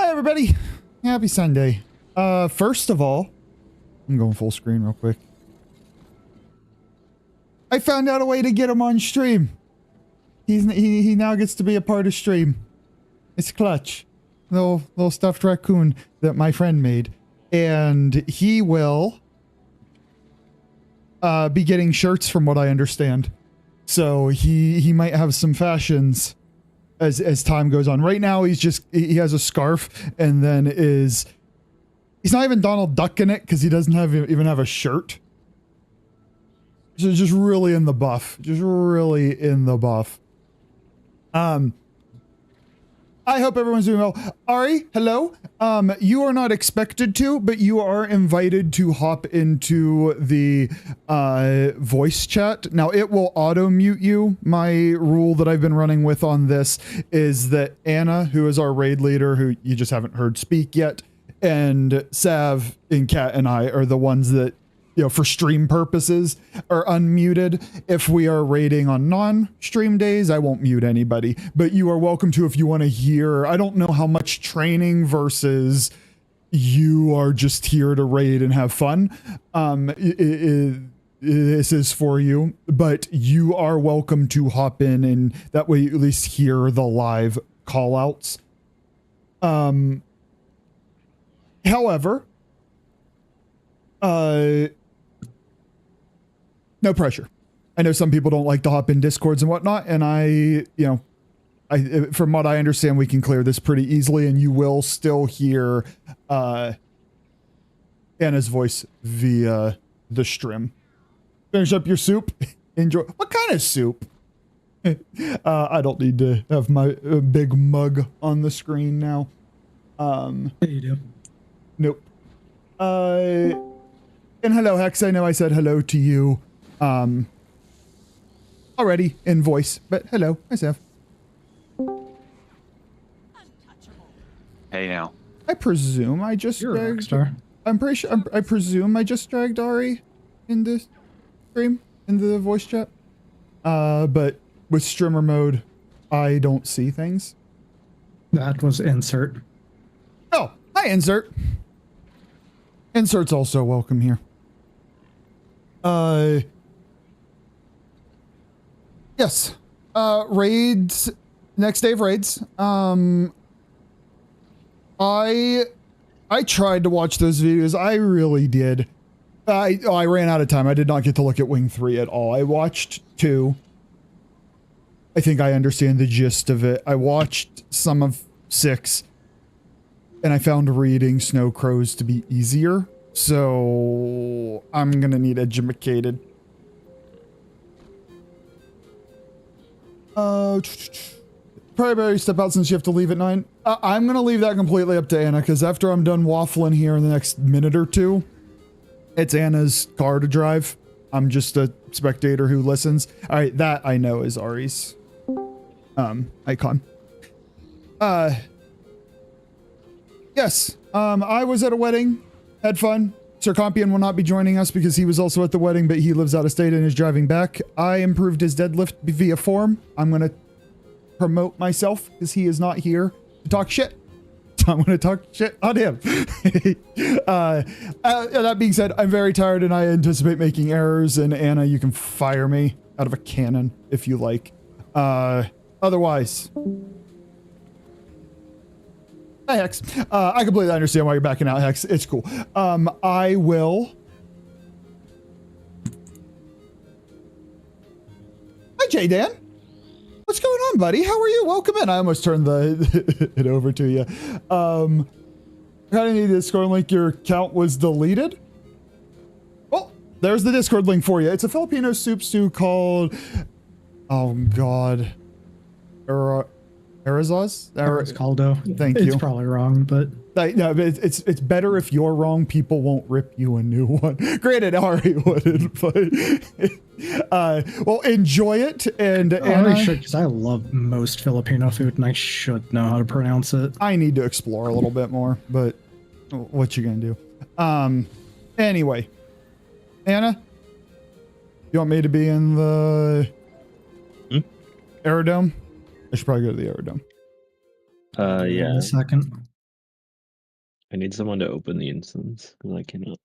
Hi, everybody. Happy Sunday. First of all, I'm going full screen real quick. I found out a way to get him on stream. He now gets to be a part of stream. It's clutch. Little stuffed raccoon that my friend made. And he will be getting shirts from what I understand. So he might have some fashions as time goes on. Right now he has a scarf and then he's not even Donald Duck in it because he doesn't even have a shirt. So just really in the buff. Just really in the buff. I hope everyone's doing well. Ari, hello. You are not expected to, but you are invited to hop into the voice chat. Now, it will auto-mute you. My rule that I've been running with on this is that Anna, who is our raid leader, who you just haven't heard speak yet, and Sav and Kat and I are the ones that, you know, for stream purposes are unmuted. If we are raiding on non-stream days, I won't mute anybody, but you are welcome to if you want to hear. I don't know how much training versus you are just here to raid and have fun. This is for you, but you are welcome to hop in and that way you at least hear the live call outs. However, no pressure. I know some people don't like to hop in Discords and whatnot, and from what I understand, we can clear this pretty easily, and you will still hear Anna's voice via the stream. Finish up your soup. Enjoy. What kind of soup? I don't need to have my big mug on the screen now. Yeah, you do. Nope. And hello, Hex. I know I said hello to you already in voice, but hello, myself. Hey now. I presume I just You're a rock dragged. star. I'm pretty sure. I presume I just dragged Ari in the stream, in the voice chat. But with streamer mode, I don't see things. That was insert. Oh, hi, insert. Insert's also welcome here. Yes. Raids. Next day of raids. I tried to watch those videos. I really did. I ran out of time. I did not get to look at Wing 3 at all. I watched 2. I think I understand the gist of it. I watched some of 6. And I found reading Snow Crows to be easier. So I'm gonna need educated. Probably better step out since you have to leave at 9. I'm gonna leave that completely up to Anna because after I'm done waffling here in the next minute or two, it's Anna's car to drive. I'm just a spectator who listens. All right, that I know is Ari's icon. Yes, I was at a wedding, had fun. Sir Compion will not be joining us because he was also at the wedding, but he lives out of state and is driving back. I improved his deadlift via form. I'm going to promote myself because he is not here to talk shit. So I'm going to talk shit on him. That being said, I'm very tired and I anticipate making errors, and Anna, you can fire me out of a cannon if you like. Otherwise... Hi, Hex. I completely understand why you're backing out, Hex. It's cool. I will... Hi, J-Dan. What's going on, buddy? How are you? Welcome in. I almost turned it over to you. I kind of need a Discord link. Your account was deleted. Well, there's the Discord link for you. It's a Filipino soup stew called... Oh, God. Arizaz? Caldo. Thank you. It's probably wrong, but No, it's better if you're wrong. People won't rip you a new one. Granted, Ari wouldn't, but well, enjoy it. And I should, because I love most Filipino food, and I should know how to pronounce it. I need to explore a little bit more, but what you gonna do? Anyway, Anna, you want me to be in the Aerodome? I should probably go to the Aerodome. In Yeah. a second. I need someone to open the instance because I cannot.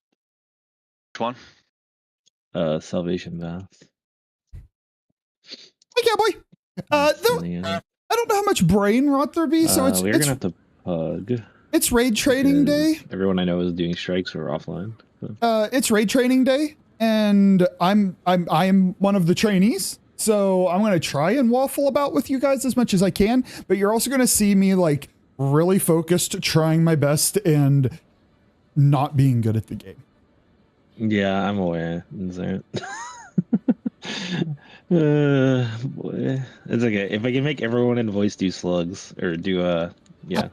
Which one? Salvation Bath. Hey, cowboy. I don't know how much brain rot there be, so we're gonna have to pug. It's raid training day. Everyone I know is doing strikes or offline. So. It's raid training day, and I'm one of the trainees, so I'm gonna try and waffle about with you guys as much as I can. But you're also gonna see me like really focused, trying my best, and not being good at the game. Yeah, I'm aware. Boy, it's okay. If I can make everyone in voice do slugs or do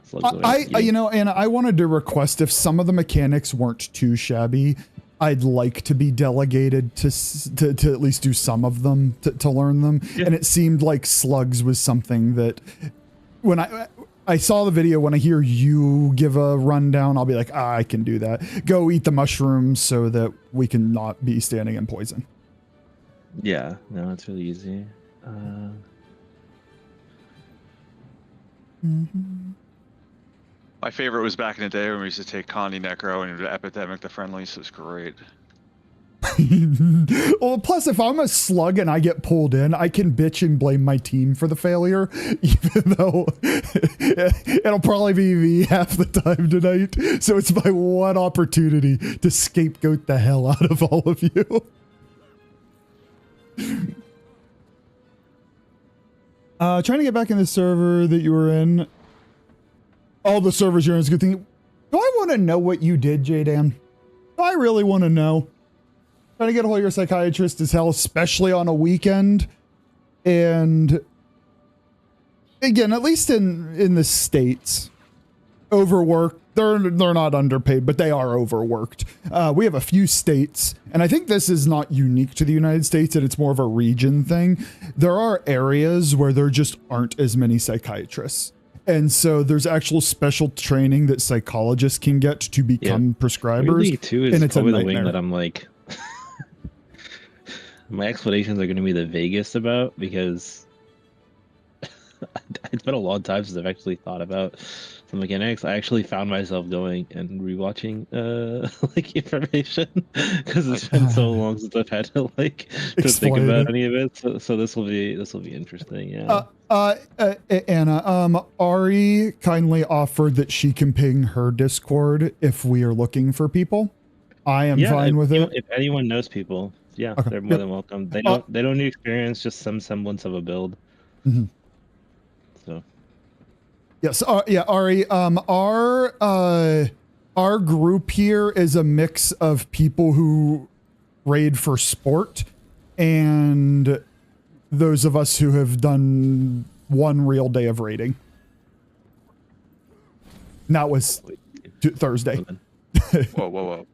slugs. You know, and I wanted to request if some of the mechanics weren't too shabby, I'd like to be delegated to at least do some of them to learn them. Yeah. And it seemed like slugs was something that when I saw the video, when I hear you give a rundown, I'll be like, I can do that. Go eat the mushrooms so that we can not be standing in poison. Yeah, no, it's really easy. My favorite was back in the day when we used to take Condi Necro and Epidemic the Friendlies. It was great. Well, plus if I'm a slug and I get pulled in, I can bitch and blame my team for the failure, even though it'll probably be me half the time tonight. So it's my one opportunity to scapegoat the hell out of all of you. Trying to get back in the server that you were in. All the servers you're in is a good thing. Do I want to know what you did, J-Dan? Do I really want to know? Trying to get a hold of your psychiatrist is hell, especially on a weekend. And again, at least in the States, overworked. They're not underpaid, but they are overworked. We have a few states, and I think this is not unique to the United States, and it's more of a region thing. There are areas where there just aren't as many psychiatrists. And so there's actual special training that psychologists can get to become prescribers. Really, too, is and it's probably the wing that I'm like, my explanations are going to be the vaguest about, because it's been a long time since I've actually thought about some mechanics. I actually found myself going and rewatching like information because it's been so long since I've had to to think about any of it. So this will be interesting. Yeah. Anna, Ari kindly offered that she can ping her Discord if we are looking for people. I am fine with it. If anyone knows people, okay. They're more than welcome. They don't need experience, just some semblance of a build. Mm-hmm. So. Yes, Ari, our group here is a mix of people who raid for sport and those of us who have done one real day of raiding. And that was Thursday. Whoa.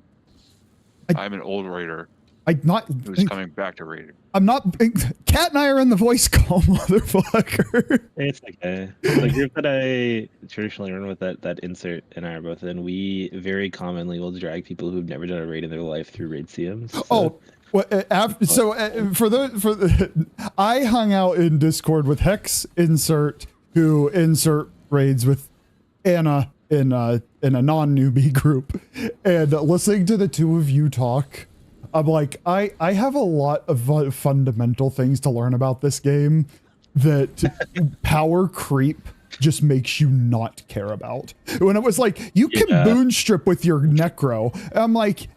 I'm an old raider. Who's coming back to raiding. I'm not. Kat and I are in the voice call, motherfucker. It's okay. The group that I traditionally run with, that insert and I are both in, we very commonly will drag people who've never done a raid in their life through raid CMs. So. I hung out in Discord with Hex Insert, who insert raids with Anna in a non-newbie group, and listening to the two of you talk, I'm like, I have a lot of fundamental things to learn about this game that power creep just makes you not care about. When it was like, you can boon strip with your necro, I'm like,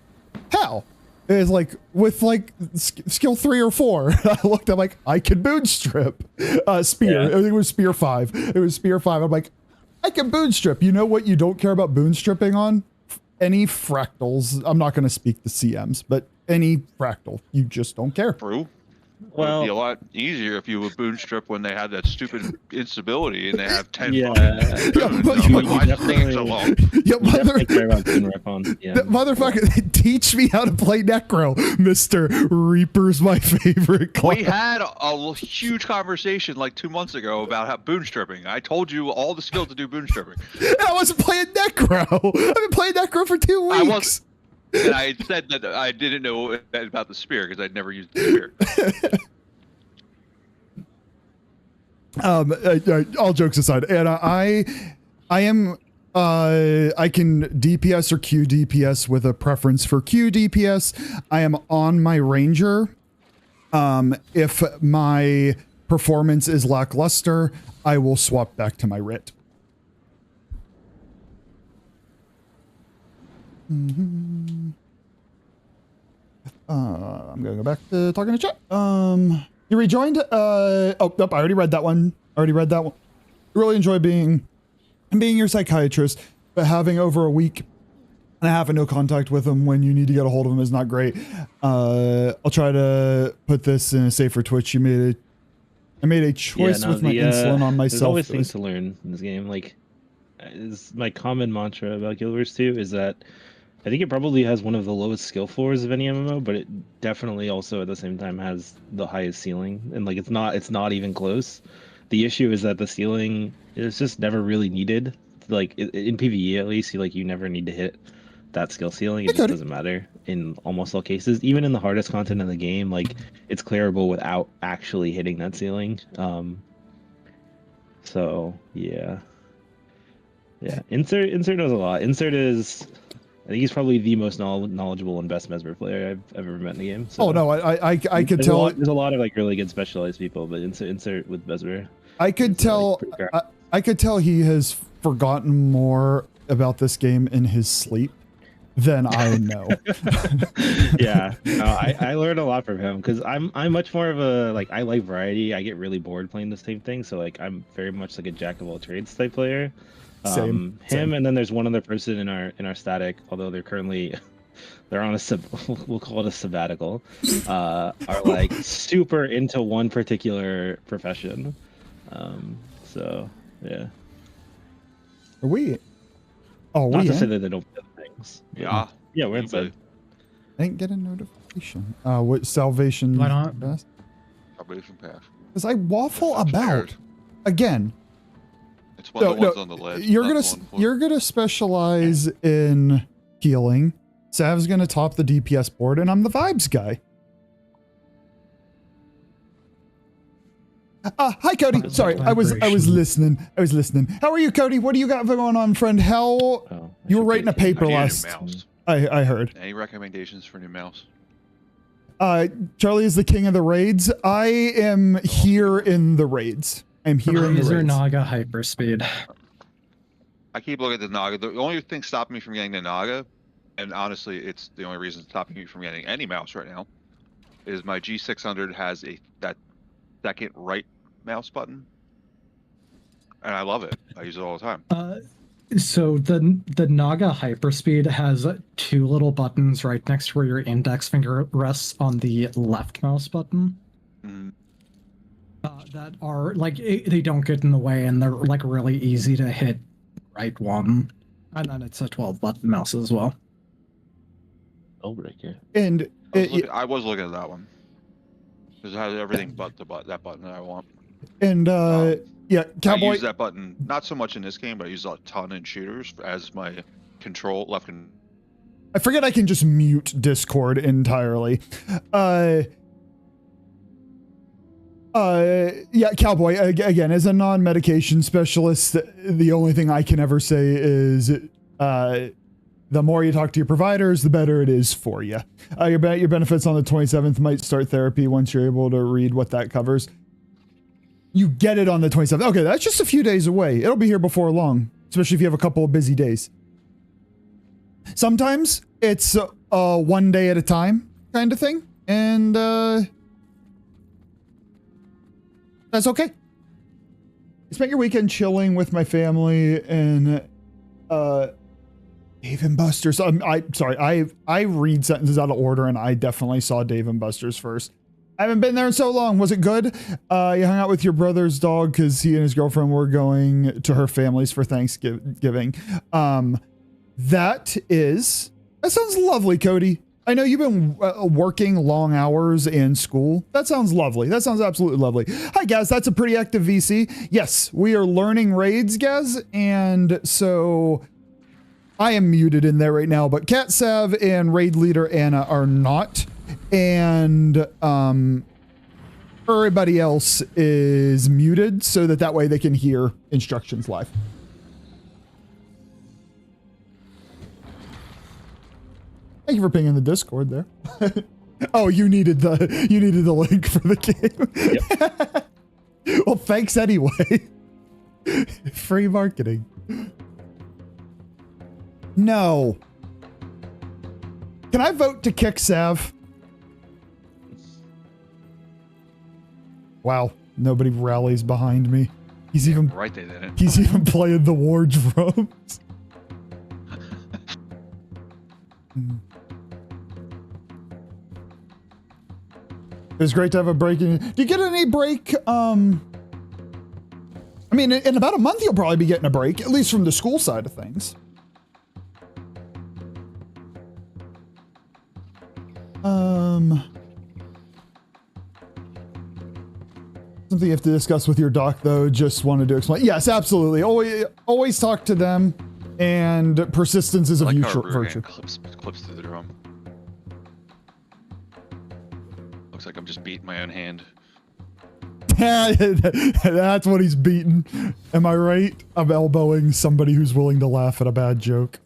how? It's like, with like skill 3 or 4, I looked, I'm like, I could boon strip. Spear, I think it was spear 5. It was spear 5. I'm like, I can boon strip. You know what you don't care about boon stripping on? Any fractals. I'm not going to speak the CMs, but any fractal. You just don't care. True. Well, it'd be a lot easier if you would boon strip when they had that stupid instability and they have 10 motherfucker, teach me how to play Necro, Mr. Reaper's my favorite class. We had a huge conversation like 2 months ago about how boon stripping. I told you all the skill to do boon stripping. I wasn't playing Necro. I've been playing Necro for 2 weeks. And I said that I didn't know about the spear because I'd never used the spear. All jokes aside, and I am I can DPS or Q DPS with a preference for Q DPS. I am on my ranger. If my performance is lackluster, I will swap back to my Rit. I'm gonna go back to talking to chat. You rejoined? I already read that one. Really enjoy being your psychiatrist, but having over a week and a half of no contact with him when you need to get a hold of him is not great. I'll try to put this in a safer Twitch. I made a choice with my insulin on myself. There's always things to learn in this game. Like, is my common mantra about Guild Wars 2 is that I think it probably has one of the lowest skill floors of any MMO, but it definitely also at the same time has the highest ceiling, and like it's not even close. The issue is that the ceiling is just never really needed. Like in PvE at least, you never need to hit that skill ceiling. It just doesn't matter in almost all cases. Even in the hardest content in the game, like it's clearable without actually hitting that ceiling. So yeah. Insert knows a lot. Insert is, I think he's probably the most knowledgeable and best Mesmer player I've ever met in the game. So oh no, I could tell. There's a lot of like really good specialized people, but insert with Mesmer. I could tell. I could tell he has forgotten more about this game in his sleep than I know. Yeah, no, I learned a lot from him because I'm much more of a I like variety. I get really bored playing the same thing, so like I'm very much like a jack of all trades type player. Same. And then there's one other person in our static, although they're currently they're on we'll call it a sabbatical, are like super into one particular profession. So yeah. Are we? Oh, not to say that they don't do things. Yeah. Yeah, we're inside. I didn't get a notification. What salvation? Why not? Salvation path. Because I waffle about again. It's one of the ones on the list. You're gonna specialize in healing. Sav's gonna top the DPS board, and I'm the vibes guy. Hi Cody. Sorry, I was listening. How are you, Cody? What do you got going on, friend? You were writing a paper last. I heard. Any recommendations for new mouse? Charlie is the king of the raids. I am here in the raids. I'm here in the Is there raids. Naga hyperspeed? I keep looking at the Naga. The only thing stopping me from getting the Naga, and honestly, it's the only reason stopping me from getting any mouse right now, is my G600 has that second right mouse button, and I love it. I use it all the time. So the Naga hyperspeed has two little buttons right next to where your index finger rests on the left mouse button. Mm-hmm. That are they don't get in the way, and they're like really easy to hit right one. And then it's a 12-button mouse as well. Oh, breaker. And I was looking at that one because it has everything but that button that I want. And yeah, Cowboy. I use that button not so much in this game, but I use a ton in shooters as my control left. I forget I can just mute Discord entirely. Yeah, Cowboy, again, as a non-medication specialist, the only thing I can ever say is the more you talk to your providers, the better it is for you. Your benefits on the 27th might start therapy once you're able to read what that covers. You get it on the 27th. Okay, that's just a few days away. It'll be here before long, especially if you have a couple of busy days. Sometimes it's one day at a time kind of thing, and that's okay. I spent your weekend chilling with my family and Dave and Buster's. I read sentences out of order, and I definitely saw Dave and Buster's first. I haven't been there in so long. Was it good? You hung out with your brother's dog because he and his girlfriend were going to her family's for Thanksgiving. That sounds lovely, Cody. I know you've been working long hours in school. That sounds lovely. That sounds absolutely lovely. Hi, Gaz. That's a pretty active VC. Yes, we are learning raids, Gaz. And so I am muted in there right now, but Cat Sav and raid leader Anna are not. And everybody else is muted so that way they can hear instructions live. Thank you for pinging the Discord there. Oh, you needed the link for the game. Yep. Well, thanks anyway. Free marketing. No. Can I vote to kick Sav? Wow, nobody rallies behind me. He's even Right, they didn't. He's even playing the war drums. It was great to have a break. Do you get any break? I mean, in about a month, you'll probably be getting a break, at least from the school side of things. Something you have to discuss with your doc, though. Just wanted to explain. Yes, absolutely. Always talk to them, and persistence is a virtue. Clips through the drum. Looks like I'm just beating my own hand. That's what he's beating. Am I right? I'm elbowing somebody who's willing to laugh at a bad joke.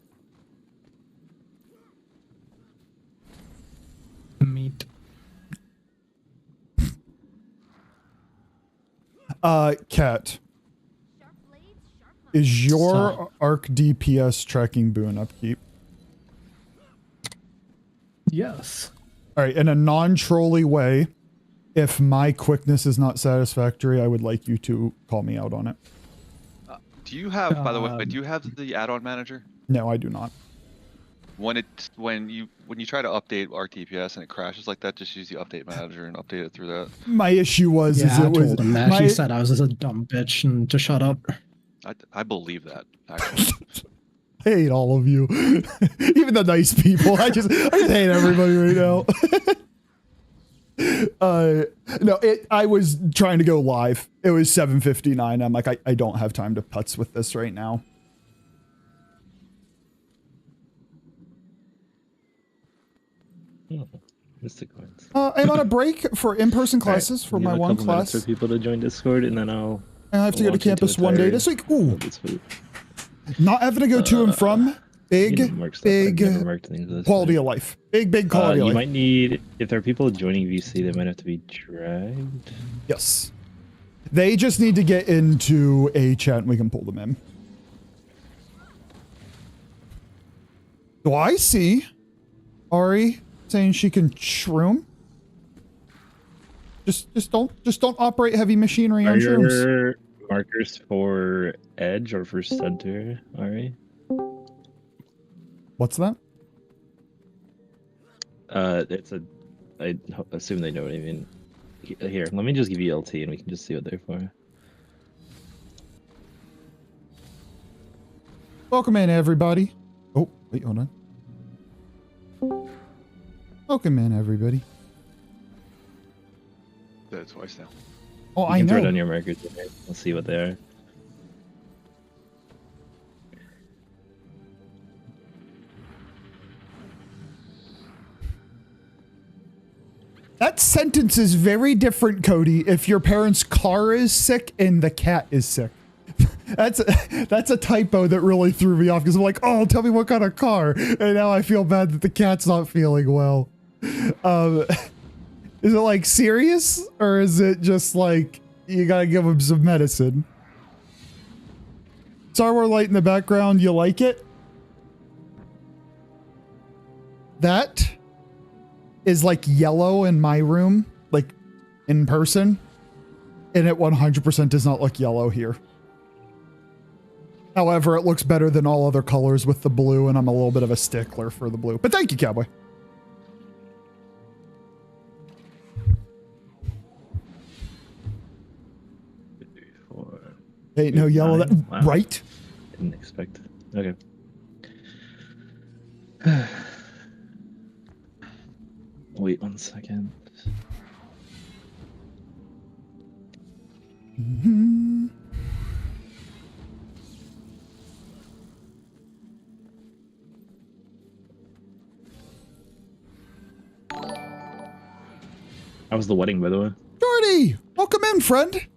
Meat. Kat. Is your ARC DPS tracking boon upkeep? Yes. All right, in a non-trolly way, if my quickness is not satisfactory, I would like you to call me out on it. Do you have, by the way, do you have the add-on manager? No, I do not. When you try to update RTPS and it crashes like that, just use the update manager and update it through that. My issue was Yeah, I told him that. my, He said I was a dumb bitch and to shut up. I believe that, actually. I hate all of you, even the nice people. I just hate everybody right now. No, I was trying to go live. It was 7:59. I'm like, I don't have time to putz with this right now. Mystic coins. I'm on a break for in-person classes for my one class. For people to join Discord, and then I have to go to campus one day this week. Ooh, not having to go to and from. Big quality of life. Big quality of life. You might need, if there are people joining VC, they might have to be dragged. Yes. They just need to get into a chat and we can pull them in. Do I see Ari saying she can shroom? Just don't operate heavy machinery on shrooms. Are your markers for edge or for center, Ari? What's that? I assume they know what I mean. Here, let me just give you LT and we can just see what they're for. Welcome in, everybody. Oh, wait, hold on. Welcome in, everybody. Did it twice now. Oh, You I can know. throw down your markers. We'll see what they are. That sentence is very different, Cody, if your parents' car is sick and the cat is sick. That's a typo that really threw me off because I'm like, oh, tell me what kind of car. And now I feel bad that the cat's not feeling well. Is it like serious or is it just like you gotta give him some medicine? Star Wars light in the background, you like it? That is like yellow in my room, like in person, and it 100% does not look yellow here. However, it looks better than all other colors with the blue, and I'm a little bit of a stickler for the blue. But thank you, Cowboy. Hey, no yellow, that, Wow. right? Didn't expect. Okay. Wait 1 second. Mm-hmm. How was the wedding, by the way? Jordy, welcome in, friend.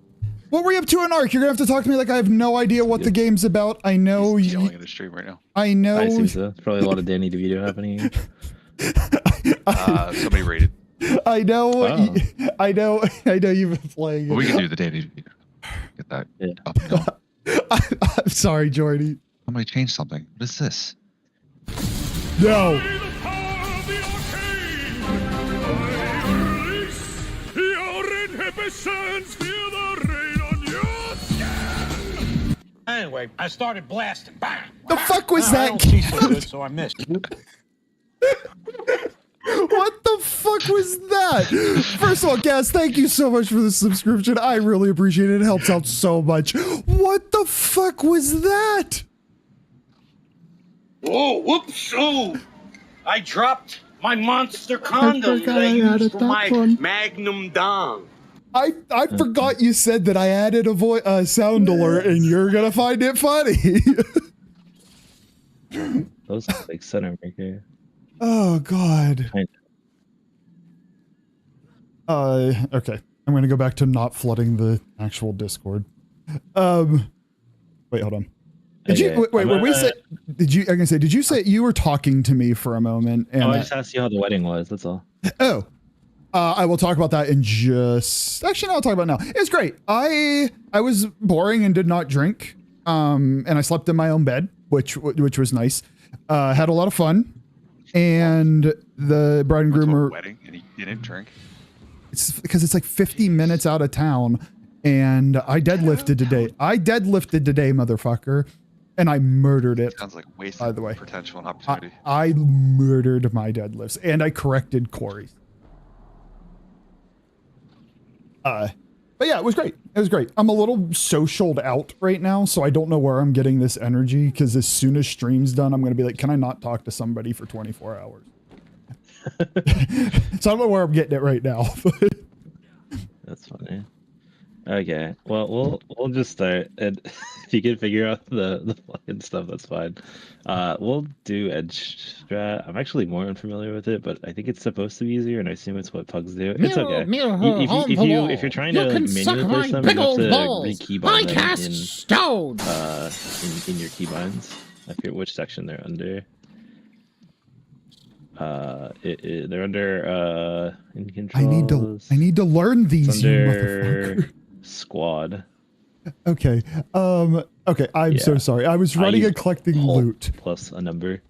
What were you up to in ARC? You're gonna have to talk to me like I have no idea what the game's about. I know He's you. yelling at the stream right now. I know. I assume so. It's probably a lot of Danny DeVito happening. Somebody rated. I know. Wow. I know you've been playing. Well, we can do the daily. Get that up and going. I'm sorry, Jordy. Somebody change something. What is this? No. Anyway, I started blasting. Bang! The fuck was I that? don't see so good, so I missed. What the fuck was that? First of all, Gaz, thank you so much for the subscription. I really appreciate it. It helps out so much. What the fuck was that? Oh, whoops! Oh, I dropped my monster condom forgot that I I used added for that my one. Magnum Dong. I forgot you said that I added a sound alert, and you're gonna find it funny. Those like center maker. Oh God. Okay. I'm gonna go back to not flooding the actual Discord. Wait, hold on. Did Okay, you wait? We say? Did you? I can say. Did you say you were talking to me for a moment? And I just asked you how the wedding was. That's all. oh, I will talk about that in just. Actually, no, I'll talk about it now. It's great. I was boring and did not drink. And I slept in my own bed, which was nice. Had a lot of fun, and the bride and groom were. Wedding and he didn't drink. It's because it's like 50 minutes out of town, and I deadlifted today. Motherfucker, and I murdered it. Sounds like wasted By the way. potential and opportunity. I murdered my deadlifts, and I corrected Corey's. But yeah, it was great. It was great. I'm a little socialed out right now, so I don't know where I'm getting this energy, because as soon as stream's done, I'm going to be like, can I not talk to somebody for 24 hours? So I don't know where I'm getting it right now. That's funny. Okay, well we'll just start, and if you can figure out the fucking stuff, that's fine. We'll do edge strat. I'm actually more unfamiliar with it, but I think it's supposed to be easier, and I assume it's what pugs do. It's okay. If you're trying to manually place them, you have to re-keybind them in your keybinds. I forget which section they're under. They're under in controls. I need to learn these, you under motherfucker. squad. Okay. Okay. I'm so sorry. I was running and collecting loot. Plus a number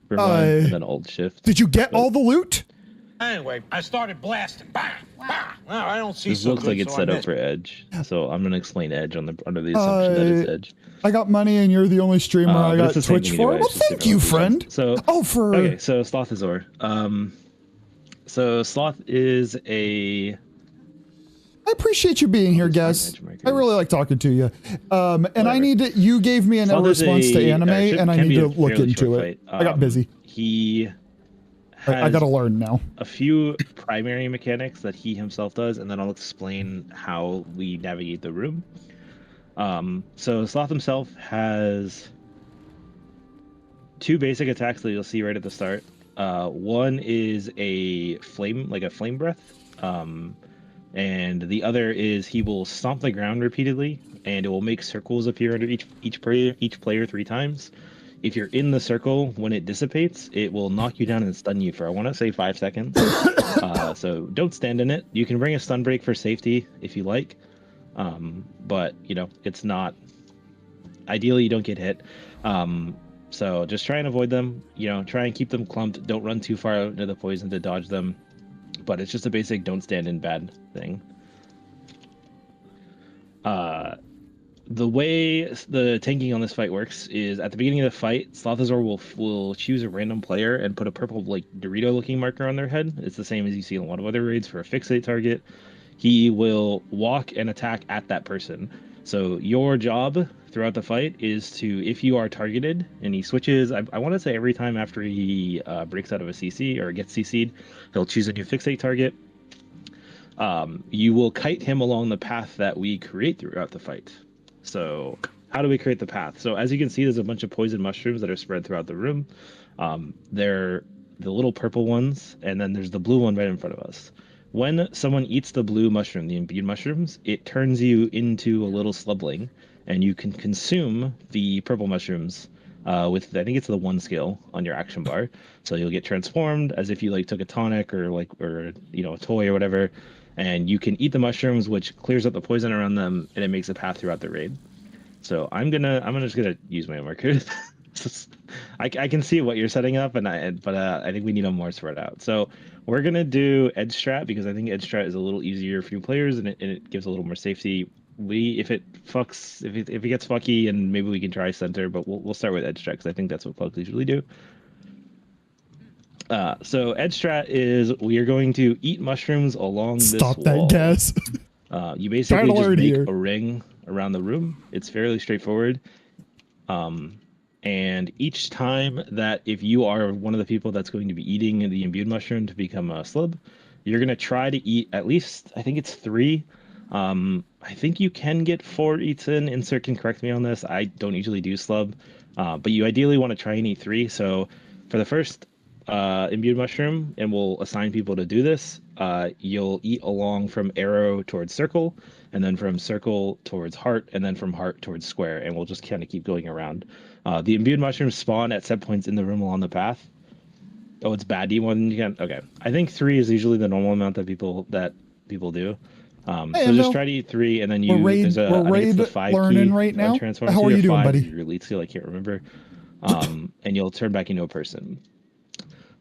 for mine, and then Alt Shift. Did you get all the loot? Anyway, I started blasting. Bang! Bang! Well, I don't see This so looks good, like it's so set I up missed. for Edge, so I'm gonna explain Edge under the assumption that it's Edge. I got money, and you're the only streamer I But got it's the same Twitch thing for. anyway, Well, it's just thank you, different friend. locations. So okay, so Sloth Azor. So Sloth is a. I appreciate you being here, guys. I really like talking to you. And I need to. You gave me a Sloth is response to anime, should- and I can need be to a look fairly into short it. fight. I got busy. He. I gotta learn now. A few primary mechanics that he himself does, and then I'll explain how we navigate the room. So Sloth himself has two basic attacks that you'll see right at the start. One is a flame breath, and the other is he will stomp the ground repeatedly, and it will make circles appear under each player 3 times. If you're in the circle, when it dissipates, it will knock you down and stun you for, I want to say, 5 seconds. So don't stand in it. You can bring a stun break for safety if you like, but it's not. Ideally, you don't get hit. So just try and avoid them. Try and keep them clumped. Don't run too far out into the poison to dodge them. But it's just a basic don't stand in bad thing. The way the tanking on this fight works is at the beginning of the fight, Slothazor will choose a random player and put a purple Dorito-looking marker on their head. It's the same as you see in a lot of other raids for a fixate target. He will walk and attack at that person. So your job throughout the fight is to, if you are targeted, and he switches, I want to say every time after he breaks out of a CC or gets CC'd, he'll choose a new fixate target. You will kite him along the path that we create throughout the fight. So how do we create the path? So as you can see, there's a bunch of poison mushrooms that are spread throughout the room. They're the little purple ones, and then there's the blue one right in front of us. When someone eats the blue mushroom, the imbued mushrooms, it turns you into a little slubling, and you can consume the purple mushrooms with I think it's the 1 skill on your action bar. So you'll get transformed as if you like took a tonic or a toy or whatever, and you can eat the mushrooms, which clears up the poison around them, and it makes a path throughout the raid. So I'm just gonna use my marker. I can see what you're setting up, but I think we need them more spread out. So we're gonna do edge strat because I think edge strat is a little easier for you players, and it gives a little more safety. If it gets fucky, and maybe we can try center, but we'll start with edge strat because I think that's what folks usually do. So edge strat is we are going to eat mushrooms along this wall. Stop that gas. You basically just make here. a ring around the room. It's fairly straightforward. And each time that if you are one of the people that's going to be eating the imbued mushroom to become a slub, you're going to try to eat at least, I think it's 3. I think you can get 4 eats in. Insert can correct me on this. I don't usually do slub, but you ideally want to try and eat 3. So for the first imbued mushroom, and we'll assign people to do this, you'll eat along from arrow towards circle, and then from circle towards heart, and then from heart towards square, and we'll just kind of keep going around. The imbued mushrooms spawn at set points in the room along the path. Oh, it's bad. Do you want you can? Okay, I think 3 is usually the normal amount that people do. So just try to eat 3, and then we're raid the 5 learning key right now. transform. How are you doing, buddy? Your elite skill, I can't remember. And you'll turn back into a person.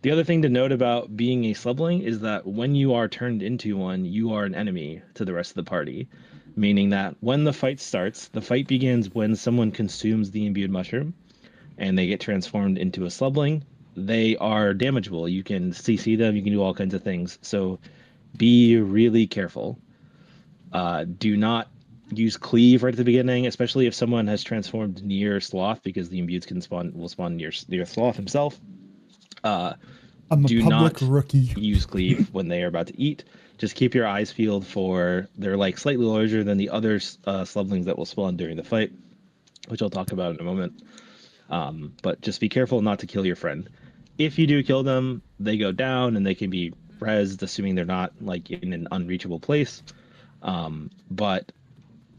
The other thing to note about being a slubling is that when you are turned into one, you are an enemy to the rest of the party, meaning that when the fight starts, the fight begins when someone consumes the imbued mushroom and they get transformed into a slubling. They are damageable. You can CC them, you can do all kinds of things. So be really careful. Do not use cleave right at the beginning, especially if someone has transformed near sloth, because the imbued will spawn near sloth himself. I'm a do public not rookie. use cleave when they are about to eat. Just keep your eyes peeled for they're like slightly larger than the other slublings that will spawn during the fight, which I'll talk about in a moment. But just be careful not to kill your friend. If you do kill them, they go down and they can be rezzed, assuming they're not like in an unreachable place. But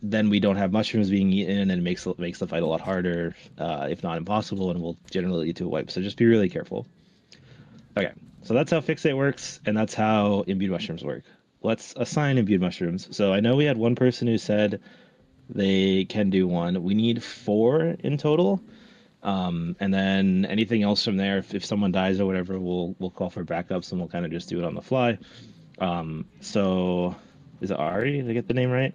then we don't have mushrooms being eaten, and it makes the fight a lot harder, if not impossible, and will generally lead to a wipe. So just be really careful. Okay, so that's how Fixate works, and that's how imbued mushrooms work. Let's assign imbued mushrooms. So I know we had one person who said they can do 1. We need 4 in total. And then anything else from there, if someone dies or whatever, we'll call for backups, and we'll kind of just do it on the fly. So is it Ari? Did I get the name right?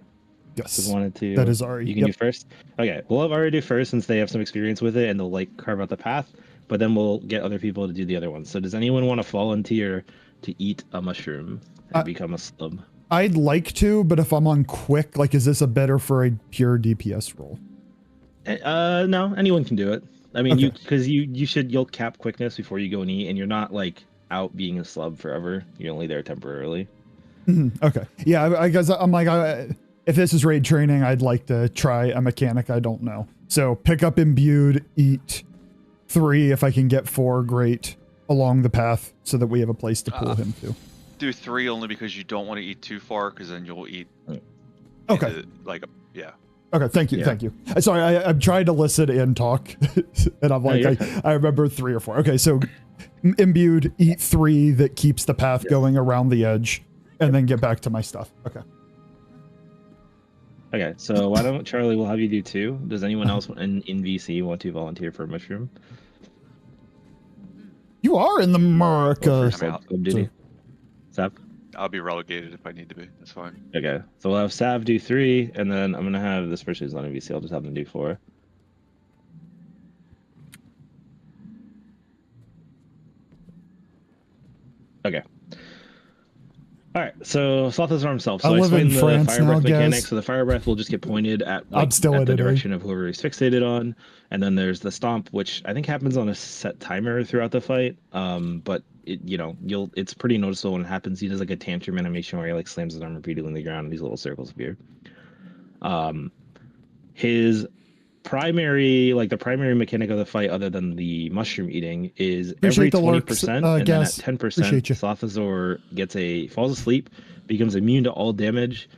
Yes. Just wanted to. That is Ari. You can do first. Okay, we'll have Ari do first since they have some experience with it and they'll like carve out the path. But then we'll get other people to do the other ones. So does anyone want to volunteer to eat a mushroom and become a slub? I'd like to, but if I'm on quick, like, is this a better for a pure DPS role? No, anyone can do it. I mean, Okay. you'll cap quickness before you go and eat, and you're not like out being a slub forever. You're only there temporarily. Okay. Yeah, I guess I'm like, if this is raid training, I'd like to try a mechanic I don't know. So pick up imbued, eat 3 if I can get 4, great, along the path so that we have a place to pull him to. Do 3 only because you don't want to eat too far, because then you'll eat. Okay. Yeah. Okay, thank you, thank you. Sorry, I'm trying to listen and talk, and I'm like, I remember 3 or 4. Okay, so imbued, eat 3 that keeps the path going around the edge, and then get back to my stuff. Okay. Okay, so why don't Charlie? We'll have you do 2. Does anyone else in VC want to volunteer for a mushroom? You are in the America. I'm out. Duty. Sav? I'll be relegated if I need to be. That's fine. Okay, so we'll have Sav do 3, and then I'm gonna have this person who's not in VC. I'll just have them do 4. Okay. All right, so Sloth is himself. So I live in France fire breath now, mechanic. guys. So the fire breath will just get pointed at I'm still at in the it, direction of whoever he's fixated on, and then there's the stomp, which I think happens on a set timer throughout the fight. But it's pretty noticeable when it happens. He does like a tantrum animation where he like slams his arm repeatedly in the ground, and these little circles appear. His primary mechanic of the fight, other than the mushroom eating, is Appreciate every the 20%, lurks, and Gas. then at 10%, Appreciate you. Slothazor falls asleep, becomes immune to all damage,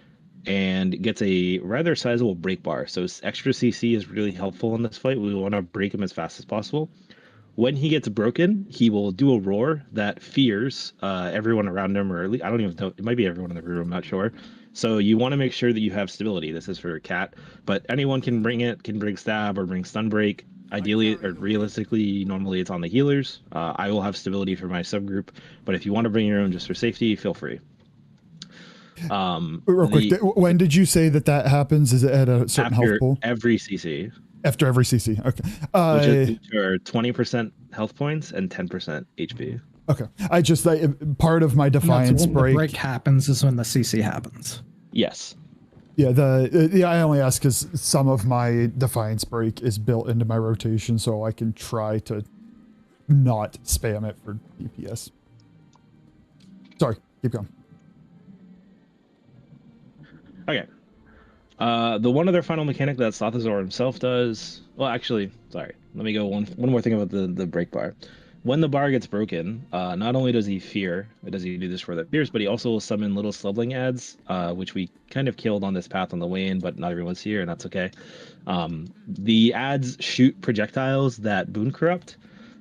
and gets a rather sizable break bar. So extra CC is really helpful in this fight. We want to break him as fast as possible. When he gets broken, he will do a roar that fears everyone around him, or at least, I don't even know, it might be everyone in the room, I'm not sure. So you want to make sure that you have stability. This is for a cat, but anyone can bring it, can bring stab or bring stun break. Ideally, or realistically, normally it's on the healers. I will have stability for my subgroup, but if you want to bring your own just for safety, feel free. Real quick, when did you say that happens? Is it at a certain health pool? Every CC. After every CC, okay. Which are 20% health points and 10% HP. Okay, I just part of my defiance break. The break happens is when the CC happens. Yes. Yeah, I only ask because some of my defiance break is built into my rotation, so I can try to not spam it for DPS. Sorry, keep going. Okay. The one other final mechanic that Slothazor himself does. Well, actually, sorry. Let me go one more thing about the break bar. When the bar gets broken, not only does he fear, does he do this for the fears, but he also will summon little slubling ads, which we kind of killed on this path on the way in, but not everyone's here, and that's okay. The ads shoot projectiles that boon corrupt.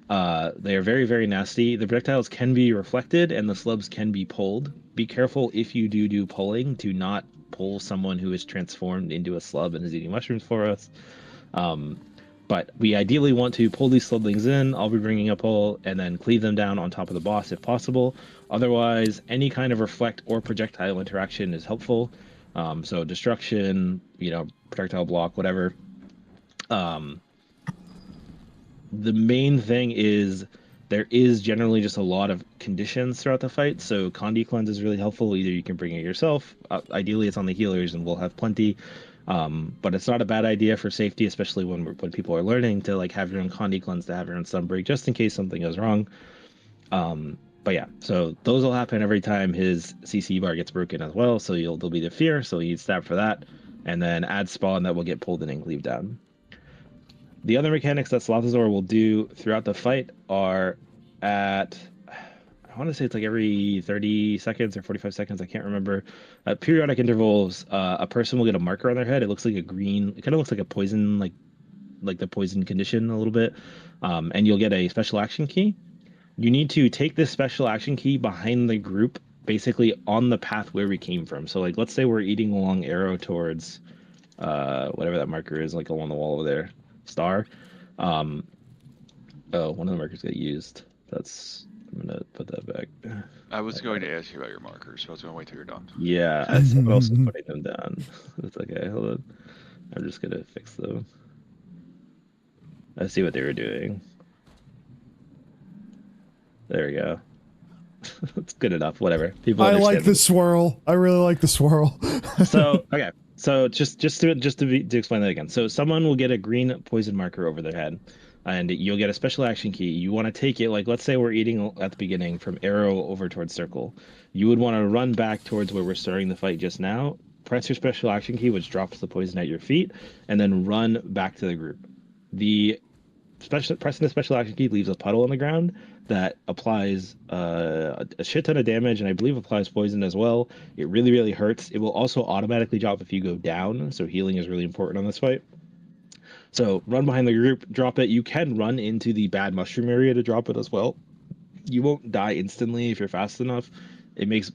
They are very, very nasty. The projectiles can be reflected, and the slubs can be pulled. Be careful if you do pulling to not pull someone who is transformed into a slub and is eating mushrooms for us. But we ideally want to pull these slublings in. I'll be bringing a pull and then cleave them down on top of the boss if possible. Otherwise, any kind of reflect or projectile interaction is helpful. So destruction, projectile block, whatever. The main thing is there is generally just a lot of conditions throughout the fight. So Condi Cleanse is really helpful. Either you can bring it yourself. Ideally, it's on the healers and we'll have plenty. But it's not a bad idea for safety, especially when people are learning to have your own Condi Cleanse, to have your own stun break, just in case something goes wrong. But yeah, so those will happen every time his CC bar gets broken as well. So there'll be the fear, so you need stab for that, and then add spawn that will get pulled in and cleaved down. The other mechanics that Slothazor will do throughout the fight are I want to say it's every 30 seconds or 45 seconds, I can't remember. At periodic intervals, a person will get a marker on their head. It looks like a green, it kind of looks like a poison, like the poison condition a little bit. And you'll get a special action key. You need to take this special action key behind the group, basically on the path where we came from. So let's say we're eating along arrow towards whatever that marker is, along the wall over there. Star. One of the markers got used. I'm gonna put that back. I was going to ask you about your markers, so I was going to wait till you're done. Yeah, I'm also putting them down. It's okay, hold on. I'm just gonna fix them. I see what they were doing. There we go. It's good enough, whatever. People I like the swirl. I really like the swirl. So, okay. So just to explain that again. So someone will get a green poison marker over their head, and you'll get a special action key. You want to take it, let's say we're eating at the beginning from arrow over towards circle. You would want to run back towards where we're starting the fight just now, press your special action key, which drops the poison at your feet, and then run back to the group. Pressing the special action key leaves a puddle on the ground that applies a shit ton of damage, and I believe applies poison as well. It really, really hurts. It will also automatically drop if you go down, so healing is really important on this fight. So run behind the group, drop it. You can run into the bad mushroom area to drop it as well. You won't die instantly if you're fast enough. It makes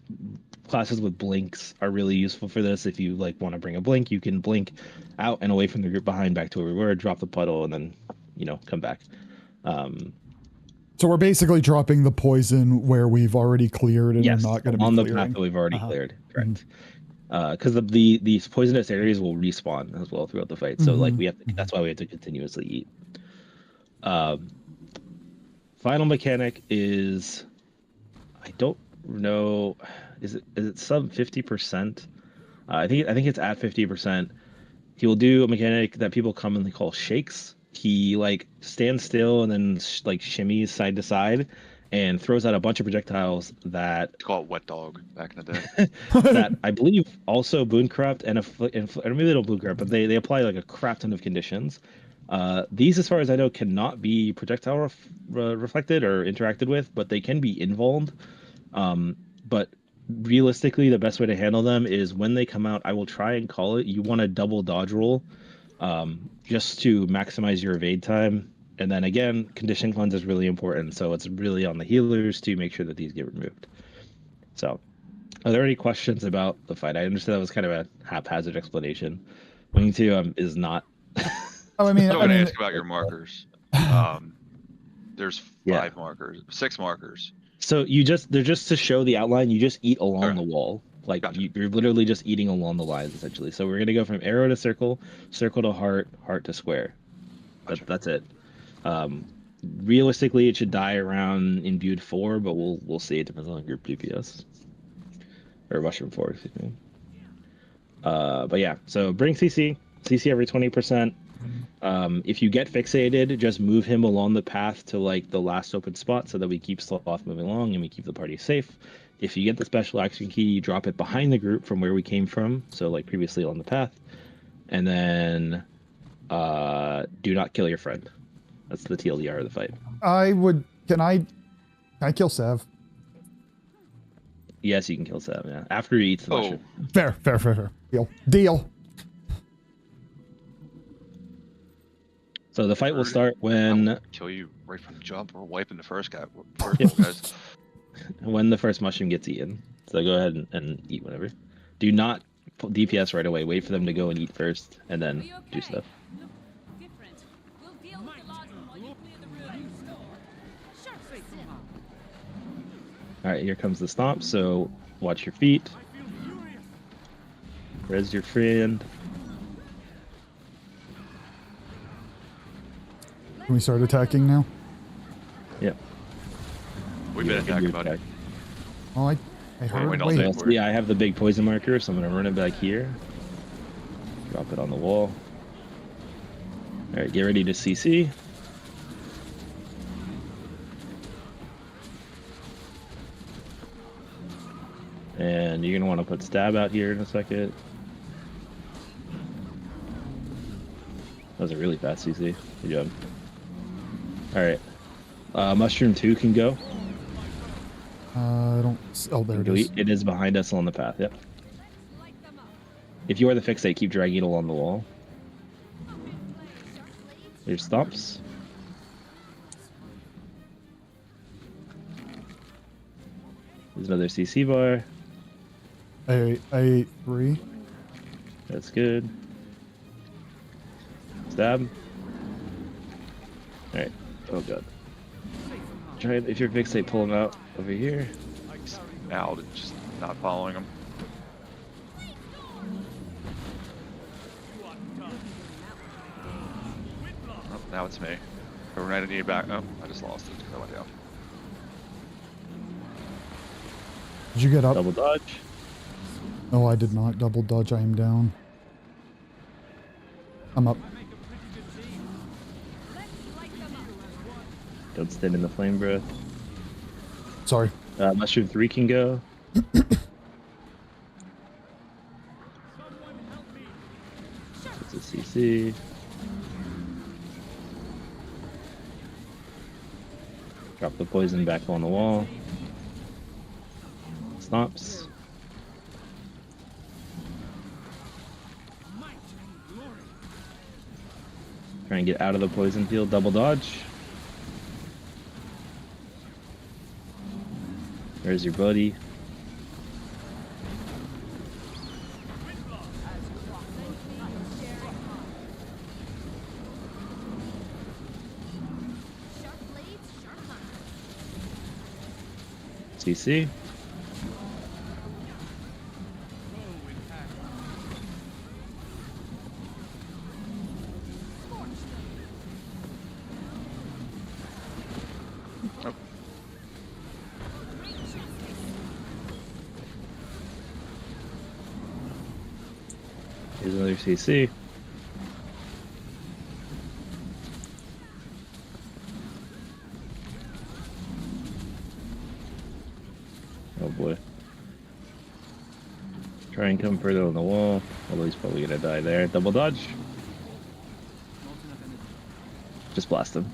classes with blinks are really useful for this. If you want to bring a blink, you can blink out and away from the group behind back to where we were, drop the puddle, and then come back. So we're basically dropping the poison where we've already cleared and yes, are not going to be on the clearing. path that we've already cleared. Correct. Because these poisonous areas will respawn as well throughout the fight. So we have to, that's why we have to continuously eat. Final mechanic is, I don't know, is it sub 50%? I think it's at 50%. He will do a mechanic that people commonly call shakes. He stands still and then shimmies side to side and throws out a bunch of projectiles that It's called wet dog back in the day. that I believe also boon corrupt and maybe they don't boon corrupt, but they apply a crap ton of conditions. These, as far as I know, cannot be projectile reflected or interacted with, but they can be invulned. But realistically, the best way to handle them is when they come out, I will try and call it. You want a double dodge roll, just to maximize your evade time. And then again, condition cleanse is really important. So it's really on the healers to make sure that these get removed. So, are there any questions about the fight? I understand that was kind of a haphazard explanation. Wing 2 is not. Oh, I'm still gonna ask about your markers. There's Yeah. 5 markers, 6 markers. So they're just to show the outline. You just eat along the wall. Like Gotcha. you're literally just eating along the lines essentially. So we're gonna go from arrow to circle, circle to heart, heart to square. Gotcha. That's it. Realistically, it should die around imbued 4, but we'll see. It depends on group DPS or mushroom 4, excuse me. But yeah, so bring CC every 20%. If you get fixated, just move him along the path to like the last open spot so that we keep Sloth moving along and we keep the party safe. If you get the special action key, you drop it behind the group from where we came from, so like previously on the path. And then do not kill your friend. That's the TLDR of the fight. Can I kill Sav? Yes, you can kill Sam, yeah. After he eats the mushroom. Fair. Deal. So the fight will start when I'll kill you right from the jump. We're wiping the first guy. First guys. when the first mushroom gets eaten. So go ahead and eat whatever. Do not DPS right away. Wait for them to go and eat first, and then do stuff. All right, here comes the stomp. So watch your feet. Res your friend. Can we start attacking now? Yep. We've been attacking, buddy. Oh, I heard. wait, I'll Wait. take So, yeah, I have the big poison marker, so I'm gonna run it back here. Drop it on the wall. All right, get ready to CC. And you're gonna want to put stab out here in a second. That was a really fast CC. Good job. All right, mushroom 2 can go. I don't. Oh, there it is. It is behind us on the path. Yep. If you are the fixate, keep dragging it along the wall. There's stomps. There's another CC bar. I ate 3. That's good. Stab. Alright. Oh god. Try it. If you're fixate, pull him out over here. Now, just not following him. Oh, now it's me. Overnight, I need it back. Oh, I just lost it because I went down. Did you get up? Double dodge. No, I did not double dodge. I am down. I'm up. Don't stand in the flame breath. Sorry. Mushroom 3 can go. It's a CC. Drop the poison back on the wall. Stomps. Try and get out of the poison field. Double dodge. There's your buddy. CC. Here's another CC. Oh boy. Try and come further on the wall, although he's probably gonna die there. Double dodge. Just blast him.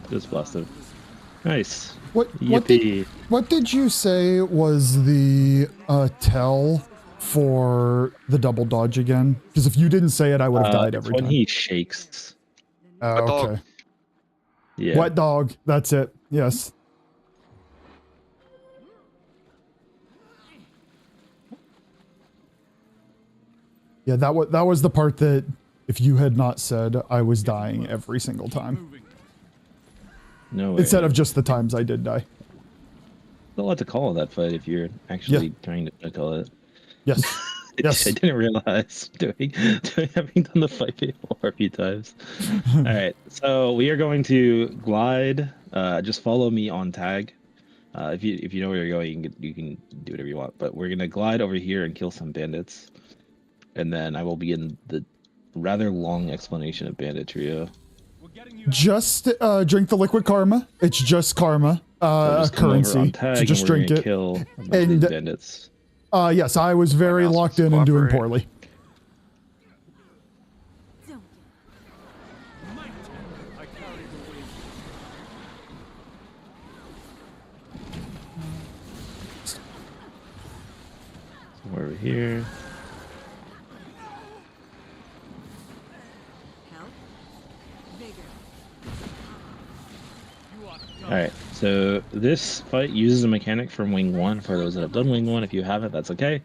Just blast him. Nice. What Yippee. what did you say was the tell for the double dodge again? Because if you didn't say it, I would have died It's every when time. he shakes. Wet dog. Okay. Yeah. Wet dog. That's it. Yes. Yeah, that was the part that if you had not said, I was dying every single time. No way. Instead of just the times I did die. A lot to call that fight if you're actually trying to call it. Yes. Yes. I didn't realize having done the fight before a few times. All right, so we are going to glide. Just follow me on tag. If you know where you're going, you can do whatever you want. But we're gonna glide over here and kill some bandits, and then I will begin the rather long explanation of Bandit Trio. Just drink the liquid karma. It's just karma, Just come over on currency. tag So just and we're drink gonna it. Kill a bunch of And these bandits. yes, I was very mouse locked was in and doing cooperating. poorly. Somewhere over here. Alright, so this fight uses a mechanic from Wing 1 for those that have done Wing 1. If you haven't, that's okay.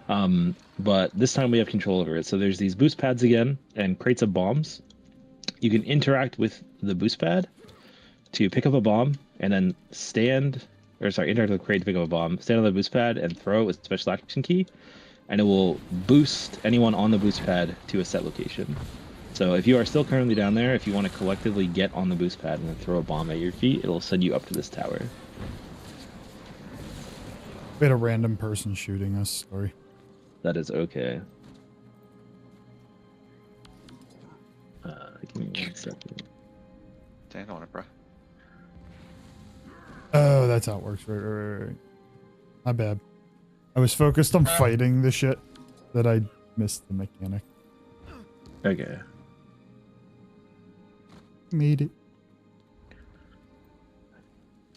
But this time we have control over it. So there's these boost pads again and crates of bombs. You can interact with the boost pad to pick up a bomb and then interact with the crate to pick up a bomb, stand on the boost pad and throw it with special action key, and it will boost anyone on the boost pad to a set location. So if you are still currently down there, if you want to collectively get on the boost pad and then throw a bomb at your feet, it'll send you up to this tower. We had a random person shooting us. Sorry. That is okay. Give me 1 second. Stand on it, bro. Oh, that's how it works. Right. My bad. I was focused on fighting the shit that I missed the mechanic. Okay. Made it.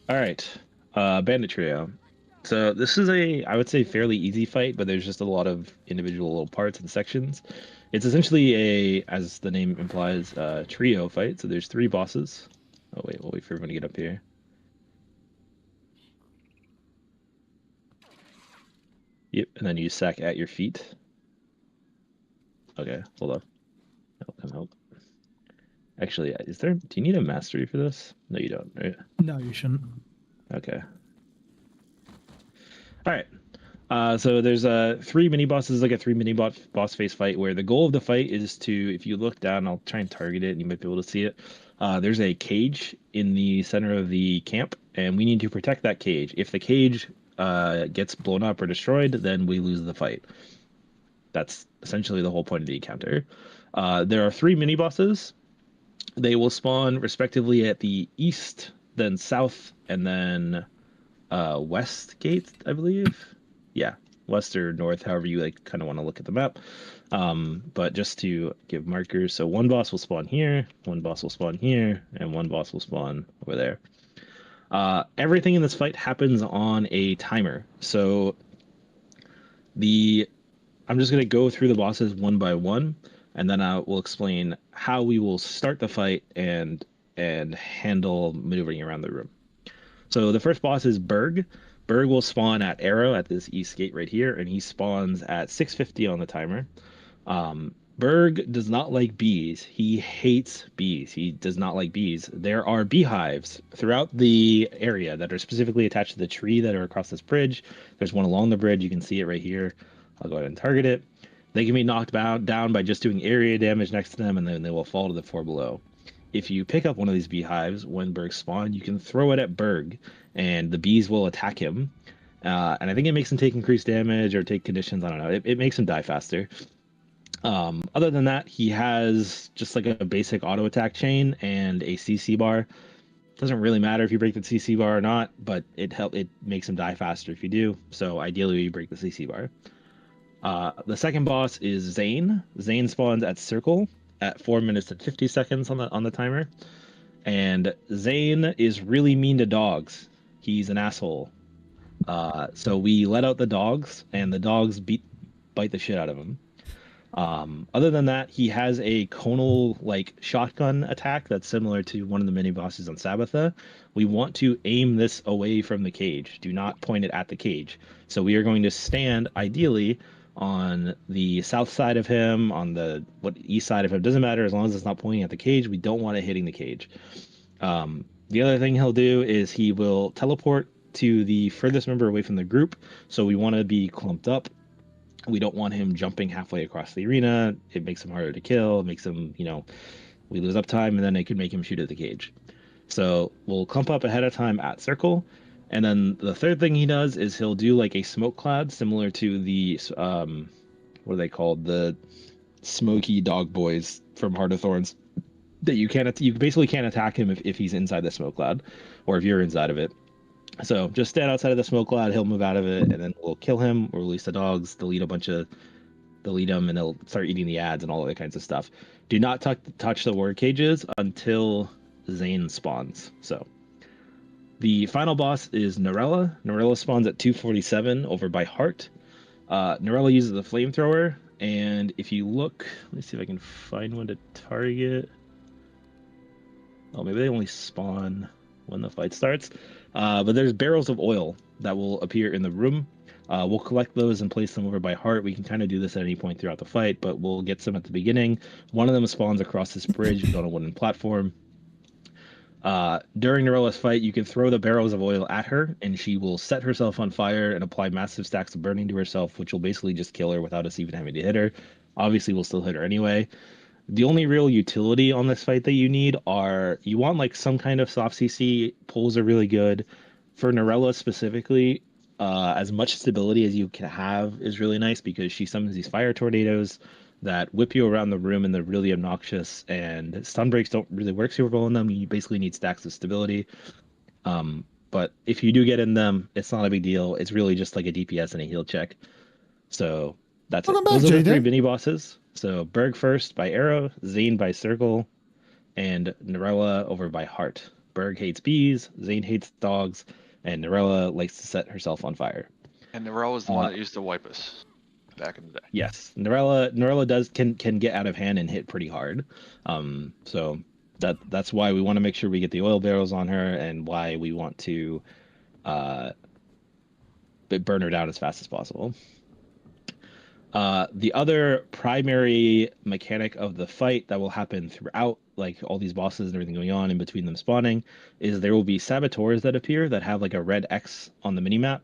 All right. Bandit Trio. So this is I would say, fairly easy fight, but there's just a lot of individual little parts and sections. It's essentially as the name implies, trio fight. So there's 3 bosses. Oh wait, we'll wait for everyone to get up here. Yep, and then you sack at your feet. Okay, hold on. That'll come help. Actually, do you need a mastery for this? No, you don't, right? No, you shouldn't. Okay. All right. So there's 3 mini bosses, like a 3 mini boss face fight, where the goal of the fight is to, if you look down, I'll try and target it, and you might be able to see it. There's a cage in the center of the camp, and we need to protect that cage. If the cage gets blown up or destroyed, then we lose the fight. That's essentially the whole point of the encounter. There are 3 mini bosses. They will spawn respectively at the east, then south, and then west gate, I believe. Yeah, west or north, however you kind of want to look at the map. But just to give markers, so 1 boss will spawn here, 1 boss will spawn here, and 1 boss will spawn over there. Everything in this fight happens on a timer. So I'm just going to go through the bosses one by one, and then I will explain how we will start the fight and handle maneuvering around the room. So the first boss is Berg. Berg will spawn at Arrow at this east gate right here, and he spawns at 6:50 on the timer. Berg does not like bees. He hates bees. He does not like bees. There are beehives throughout the area that are specifically attached to the tree that are across this bridge. There's one along the bridge. You can see it right here. I'll go ahead and target it. They can be knocked down by just doing area damage next to them, and then they will fall to the floor below. If you pick up one of these beehives when Berg spawn, you can throw it at Berg, and the bees will attack him. And I think it makes him take increased damage or take conditions. I don't know. It makes him die faster. Other than that, he has just like a basic auto attack chain and a CC bar. Doesn't really matter if you break the CC bar or not, but it makes him die faster if you do. So ideally, you break the CC bar. The second boss is Zane. Zane spawns at circle at 4 minutes and 50 seconds on the timer. And Zane is really mean to dogs. He's an asshole. So we let out the dogs, and the dogs bite the shit out of him. Other than that, he has a conal like shotgun attack that's similar to one of the mini bosses on Sabbatha. We want to aim this away from the cage. Do not point it at the cage. So we are going to stand ideally on the south side of him, on the east side of him. Doesn't matter as long as it's not pointing at the cage. We don't want it hitting the cage. The other thing he'll do is he will teleport to the furthest member away from the group. So we want to be clumped up. We don't want him jumping halfway across the arena. It makes him harder to kill. It makes him, we lose uptime, and then it could make him shoot at the cage. So we'll clump up ahead of time at circle. And then the third thing he does is he'll do like a smoke cloud similar to the, what are they called? The smoky dog boys from Heart of Thorns. That you basically can't attack him if he's inside the smoke cloud, or if you're inside of it. So just stand outside of the smoke cloud, he'll move out of it, and then we'll kill him, or release the dogs, delete them, and they'll start eating the ads and all that kinds of stuff. Do not touch the ward cages until Zane spawns. So the final boss is Norella. Norella spawns at 247 over by Heart. Norella uses the flamethrower, and if you look, let me see if I can find one to target. Oh, maybe they only spawn when the fight starts. But there's barrels of oil that will appear in the room. We'll collect those and place them over by Heart. We can kind of do this at any point throughout the fight, but we'll get some at the beginning. One of them spawns across this bridge on a wooden platform. During Norella's fight, you can throw the barrels of oil at her, and she will set herself on fire and apply massive stacks of burning to herself, which will basically just kill her without us even having to hit her. Obviously, we'll still hit her anyway. The only real utility on this fight that you need you want like some kind of soft CC. Pulls are really good. For Norella specifically, as much stability as you can have is really nice because she summons these fire tornadoes that whip you around the room, and they're really obnoxious, and stun breaks don't really work super well in them. You basically need stacks of stability. But if you do get in them, it's not a big deal. It's really just like a DPS and a heal check. So that's Welcome it. Those back, are the three JJ. mini bosses. So Berg first by arrow, Zane by circle, and Norella over by heart. Berg hates bees, Zane hates dogs, and Norella likes to set herself on fire. And Norell was the one that used to wipe us back in the day. Yes, Norella can get out of hand and hit pretty hard. So that's why we want to make sure we get the oil barrels on her, and why we want to burn her down as fast as possible. The other primary mechanic of the fight that will happen throughout, like all these bosses and everything going on in between them spawning, is there will be saboteurs that appear that have like a red X on the minimap.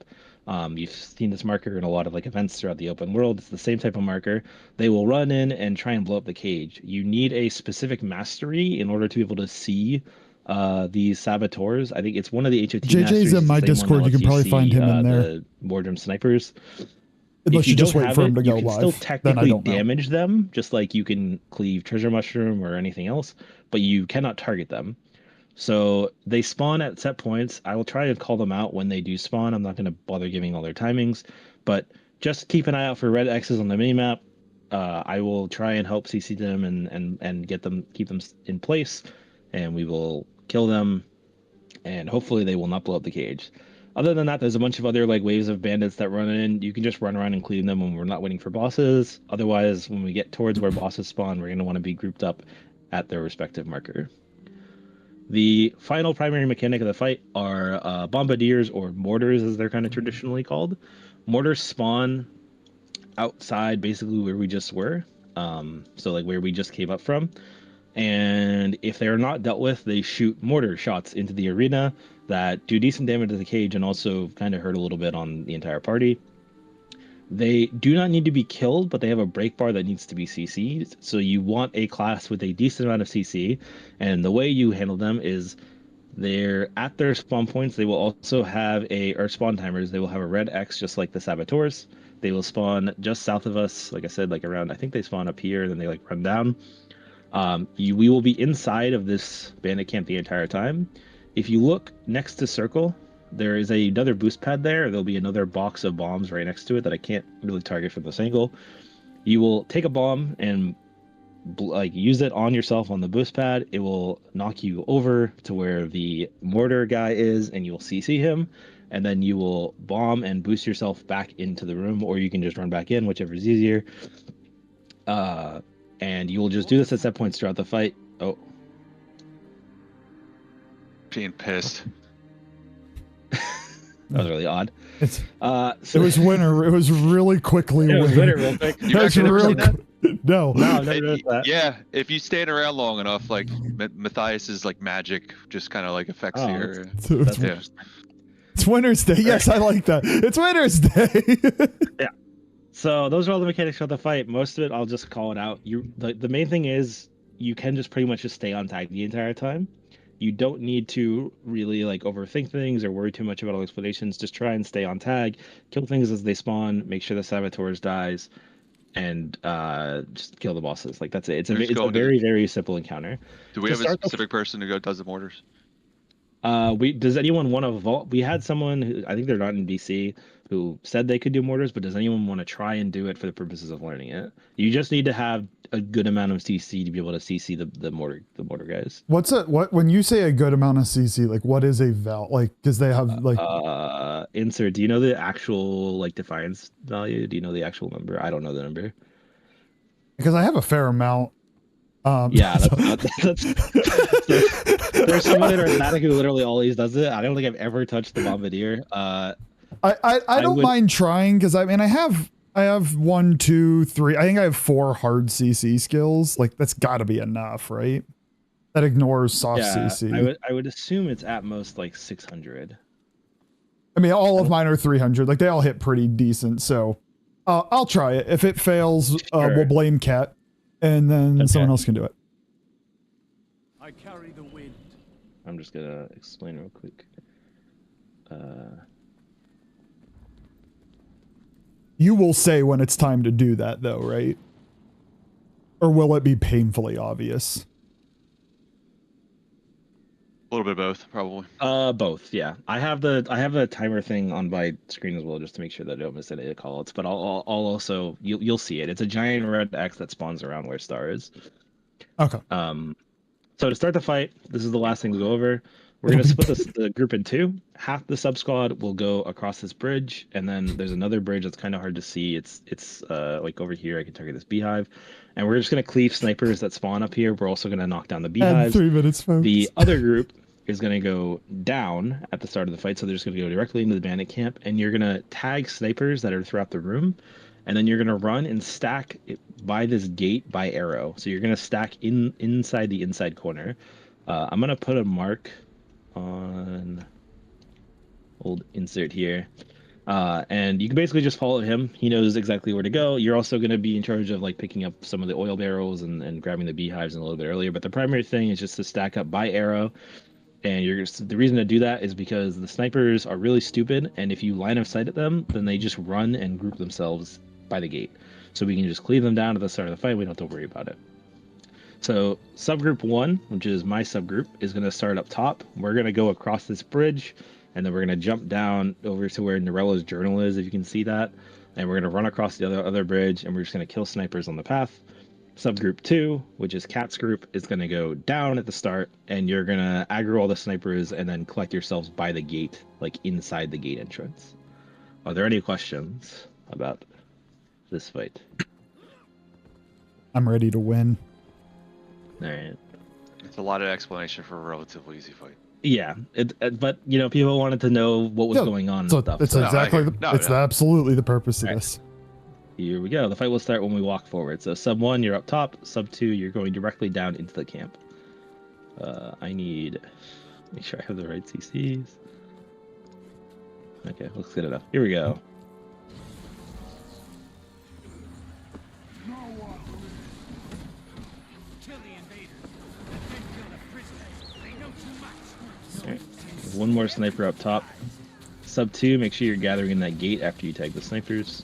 You've seen this marker in a lot of like events throughout the open world. It's the same type of marker. They will run in and try and blow up the cage. You need a specific mastery in order to be able to see these saboteurs. I think it's one of the HOT JJ's masteries. in my It's the same one Discord. that You can lets probably see, find him in there. The Wardroom snipers. Unless If you just don't wait have for him it, to go you can live. still Then I technically don't know. damage them, just like you can cleave treasure mushroom or anything else, but you cannot target them. So they spawn at set points. I will try and call them out when they do spawn. I'm not going to bother giving all their timings, but just keep an eye out for red X's on the minimap. I will try and help CC them and keep them in place, and we will kill them, and hopefully they will not blow up the cage. Other than that, there's a bunch of other like waves of bandits that run in. You can just run around and clean them when we're not waiting for bosses. Otherwise, when we get towards where bosses spawn, we're going to want to be grouped up at their respective marker. The final primary mechanic of the fight are bombardiers, or mortars as they're kind of traditionally called. Mortars spawn outside basically where we just were. So like where we just came up from. And if they're not dealt with, they shoot mortar shots into the arena that do decent damage to the cage and also kind of hurt a little bit on the entire party. They do not need to be killed, but they have a break bar that needs to be CC'd. So you want a class with a decent amount of CC, and the way you handle them is they're at their spawn points. They will also have or spawn timers. They will have a red X just like the saboteurs. They will spawn just south of us, like I said, like around, I think they spawn up here, then they like run down. We will be inside of this bandit camp the entire time. If you look next to circle, there is another boost pad there. There'll be another box of bombs right next to it that I can't really target from this angle. You will take a bomb and like use it on yourself on the boost pad. It will knock you over to where the mortar guy is, and you'll CC him, and then you will bomb and boost yourself back into the room, or you can just run back in, whichever is easier. And you will just do this at set points throughout the fight. Oh, Being pissed. that was really odd. It's, So, it was winter. It was really quickly it was winter. winter real quick. You've That's actually never real seen that? No. No, I've never noticed that. Yeah, if you stand around long enough, like Matthias's like magic just kind of like affects Oh, your. It's, Yeah. it's Winter's Day. Yes, I like that. It's Winter's Day. So those are all the mechanics of the fight. Most of it, I'll just call it out. The main thing is you can just pretty much just stay on tag the entire time. You don't need to really like overthink things or worry too much about all explanations. Just try and stay on tag, kill things as they spawn, make sure the saboteurs dies, and just kill the bosses. Like that's it. It's a very, very simple encounter. Do we To have a start the- specific person who does the mortars? Does anyone want to vault? We had someone who, I think they're not in BC, who said they could do mortars, but does anyone want to try and do it for the purposes of learning it? You just need to have a good amount of CC to be able to CC the mortar guys. What when you say a good amount of CC, like what is a val? Like because they have like Insert. Do you know the actual like defiance value? Do you know the actual number? I don't know the number. because I have a fair amount. Yeah, that's there's someone in our static who literally always does it. I don't think I've ever touched the bombardier. I don't would- mind trying because I mean I have 1, 2, 3. I think I have 4 hard CC skills. Like that's got to be enough, right? That ignores soft CC. I would assume it's at most like 600. I mean, all of mine are 300. Like they all hit pretty decent. So I'll try it. If it fails, Sure. we'll blame Cat, and then Okay. someone else can do it. I carry the wind. I'm just gonna explain real quick. You will say when it's time to do that, though, right? Or will it be painfully obvious? A little bit of both, probably. Both, yeah. I have the timer thing on my screen as well, just to make sure that I don't miss any of the callouts. But I'll also you'll see it. It's a giant red X that spawns around where Star is. Okay. So to start the fight, this is the last thing to go over. We're gonna split the group in two. Half the sub squad will go across this bridge, and then there's another bridge that's kind of hard to see. It's like over here. I can target this beehive, and we're just gonna cleave snipers that spawn up here. We're also gonna knock down the And beehives. 3 minutes, folks. The other group is going to go down at the start of the fight, so they're just going to go directly into the bandit camp, and you're going to tag snipers that are throughout the room, and then you're going to run and stack it by this gate by arrow. So you're going to stack inside the inside corner. I'm going to put a mark on old insert here. And you can basically just follow him. He knows exactly where to go. You're also going to be in charge of like picking up some of the oil barrels and grabbing the beehives a little bit earlier. But the primary thing is just to stack up by arrow. And the reason to do that is because the snipers are really stupid. And if you line of sight at them, then they just run and group themselves by the gate. So we can just cleave them down at the start of the fight. We don't have to worry about it. So subgroup 1, which is my subgroup, is going to start up top. We're going to go across this bridge. And then we're going to jump down over to where Norella's journal is, if you can see that. And we're going to run across the other bridge, and we're just going to kill snipers on the path. Subgroup 2, which is Cat's group, is going to go down at the start, and you're going to aggro all the snipers and then collect yourselves by the gate, like inside the gate entrance. Are there any questions about this fight? I'm ready to win. All right. It's a lot of explanation for a relatively easy fight. Yeah, but you know, people wanted to know what was Yeah, going on and So stuff. it's so- exactly No, it's no. absolutely the purpose of Right. this. Here we go. The fight will start when we walk forward. So sub 1, you're up top. Sub 2, you're going directly down into the camp. I need make sure I have the right CCs. Okay, looks good enough. Here we go. Kill the invaders. Then kill the prisoners. They know too much. All right. There's one more sniper up top. Sub 2, make sure you're gathering in that gate after you tag the snipers.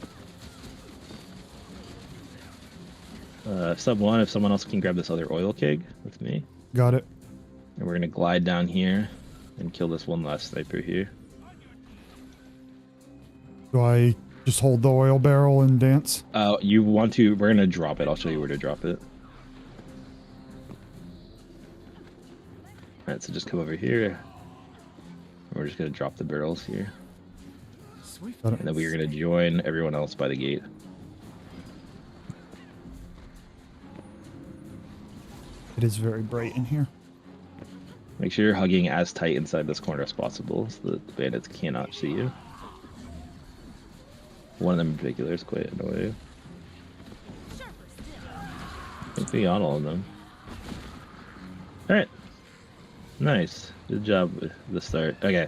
Sub 1, if someone else can grab this other oil keg with me. Got it. And we're going to glide down here and kill this one last sniper here. Do I just hold the oil barrel and dance? You want to, we're going to drop it. I'll show you where to drop it. Alright, so just come over here. We're just gonna drop the barrels here. And then we're gonna join everyone else by the gate. It is very bright in here. Make sure you're hugging as tight inside this corner as possible so that the bandits cannot see you. One of them in particular is quite annoying. I think we got all of them. Alright. Nice. Good job with the start. Okay.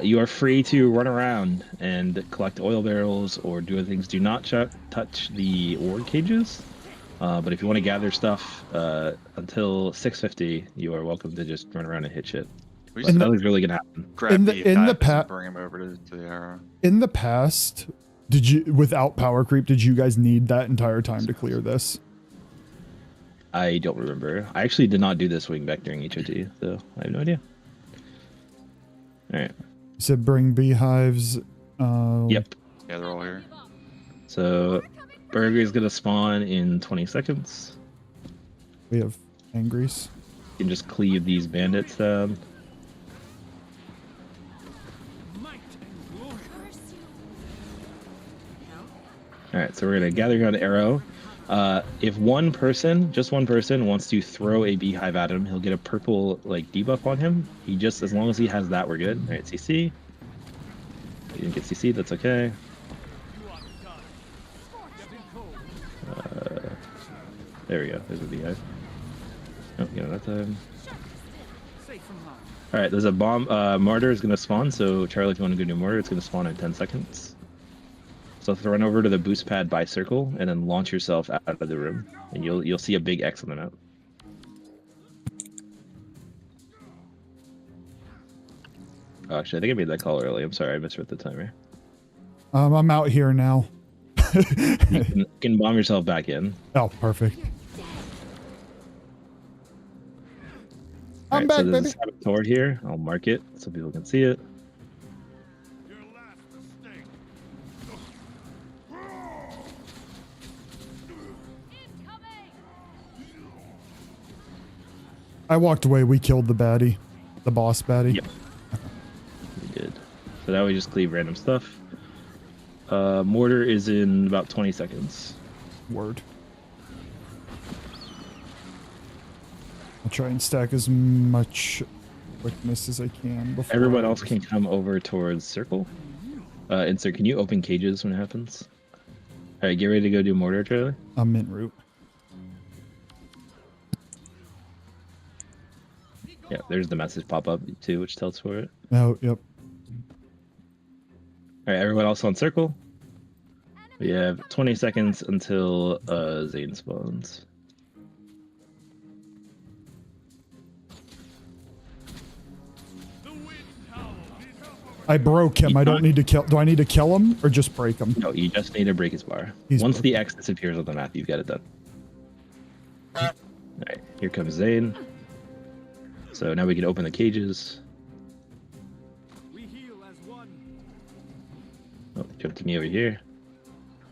You are free to run around and collect oil barrels or do other things. Do not touch the ore cages. But if you want to gather stuff until 6:50, you are welcome to just run around and hit shit. Nothing's really gonna happen. Grab In the- the in the pack pa- and bring him over to the arrow. In the past, did you, without power creep, did you guys need that entire time to clear this? I don't remember. I actually did not do this wing back during HOT, so I have no idea. Alright. You said bring beehives. Yep. Yeah, they're all here. So Burger is gonna spawn in 20 seconds. We have angries. You can just cleave these bandits down. Alright, so we're gonna gather around Arrow. If one person, just one person, wants to throw a beehive at him, he'll get a purple like debuff on him. He just, as long as he has that, we're good. Alright, CC. You didn't get CC, that's okay. There we go, there's a beehive. Oh, you know that time. Alright, there's a bomb. Martyr is gonna spawn, so Charlie, if you want to go do Martyr, it's gonna spawn in 10 seconds. So run over to the boost pad by circle and then launch yourself out of the room, and you'll see a big X on the map. Oh, actually, I think I made that call early. I'm sorry, I misread the timer. I'm out here now. You can bomb yourself back in. Oh, perfect. I'm Alright, back, so there's baby. a saboteur here. I'll mark it so people can see it. I walked away. We killed the baddie. The boss baddie. Yep. We did. So now we just cleave random stuff. Mortar is in about 20 seconds. Word. I'll try and stack as much quickness as I can before. Everyone else can come over towards circle. Insert, can you open cages when it happens? Alright, get ready to go do mortar, Charlie. I'm en route. Yeah, there's the message pop up too, which tells for it. Oh, yep. Alright, everyone else on circle. We have 20 seconds until Zane spawns. I broke him. I don't need to kill. Do I need to kill him or just break him? No, you just need to break his bar. He's Once the broken. X disappears on the map, you've got it done. Alright, here comes Zane. So now we can open the cages. Oh, jump to me over here.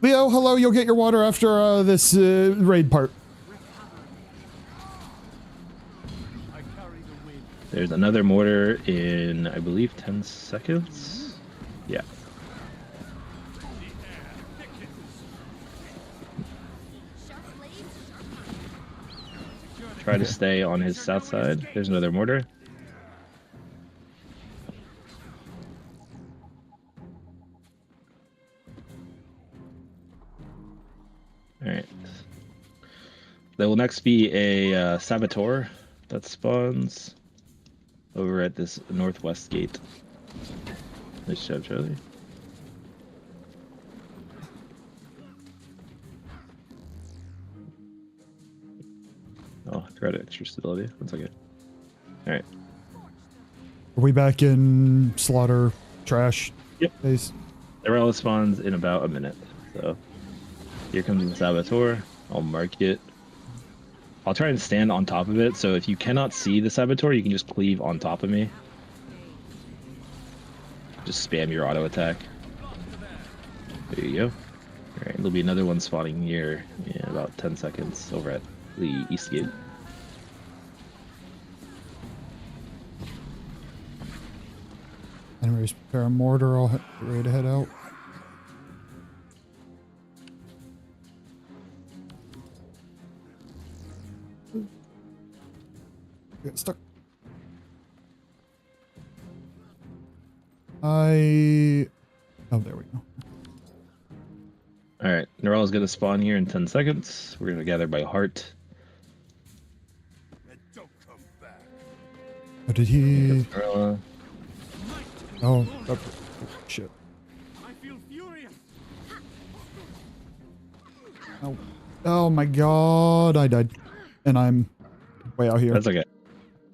Leo, hello. You'll get your water after this raid part. There's another mortar in, I believe, 10 seconds. Yeah. Try to stay on his south side. There's another mortar. Alright. There will next be a saboteur that spawns over at this northwest gate. Nice job, Charlie. Oh, I forgot extra stability. That's okay. Alright. Are we back in slaughter trash? Yep. Phase? Arella spawns in about a minute. So here comes the saboteur. I'll mark it. I'll try and stand on top of it, so if you cannot see the saboteur, you can just cleave on top of me. Just spam your auto attack. There you go. Alright, there'll be another one spawning here in about 10 seconds over at the east gate. Anyways, prepare a mortar. I'll get ready to head out. Get stuck. Oh, there we go. All right, Norella's gonna spawn here in 10 seconds. We're gonna gather by heart. And don't come back. Oh, did he? Norella. Oh, shit. I feel furious. Oh, oh my god, I died, and I'm way out here. That's okay.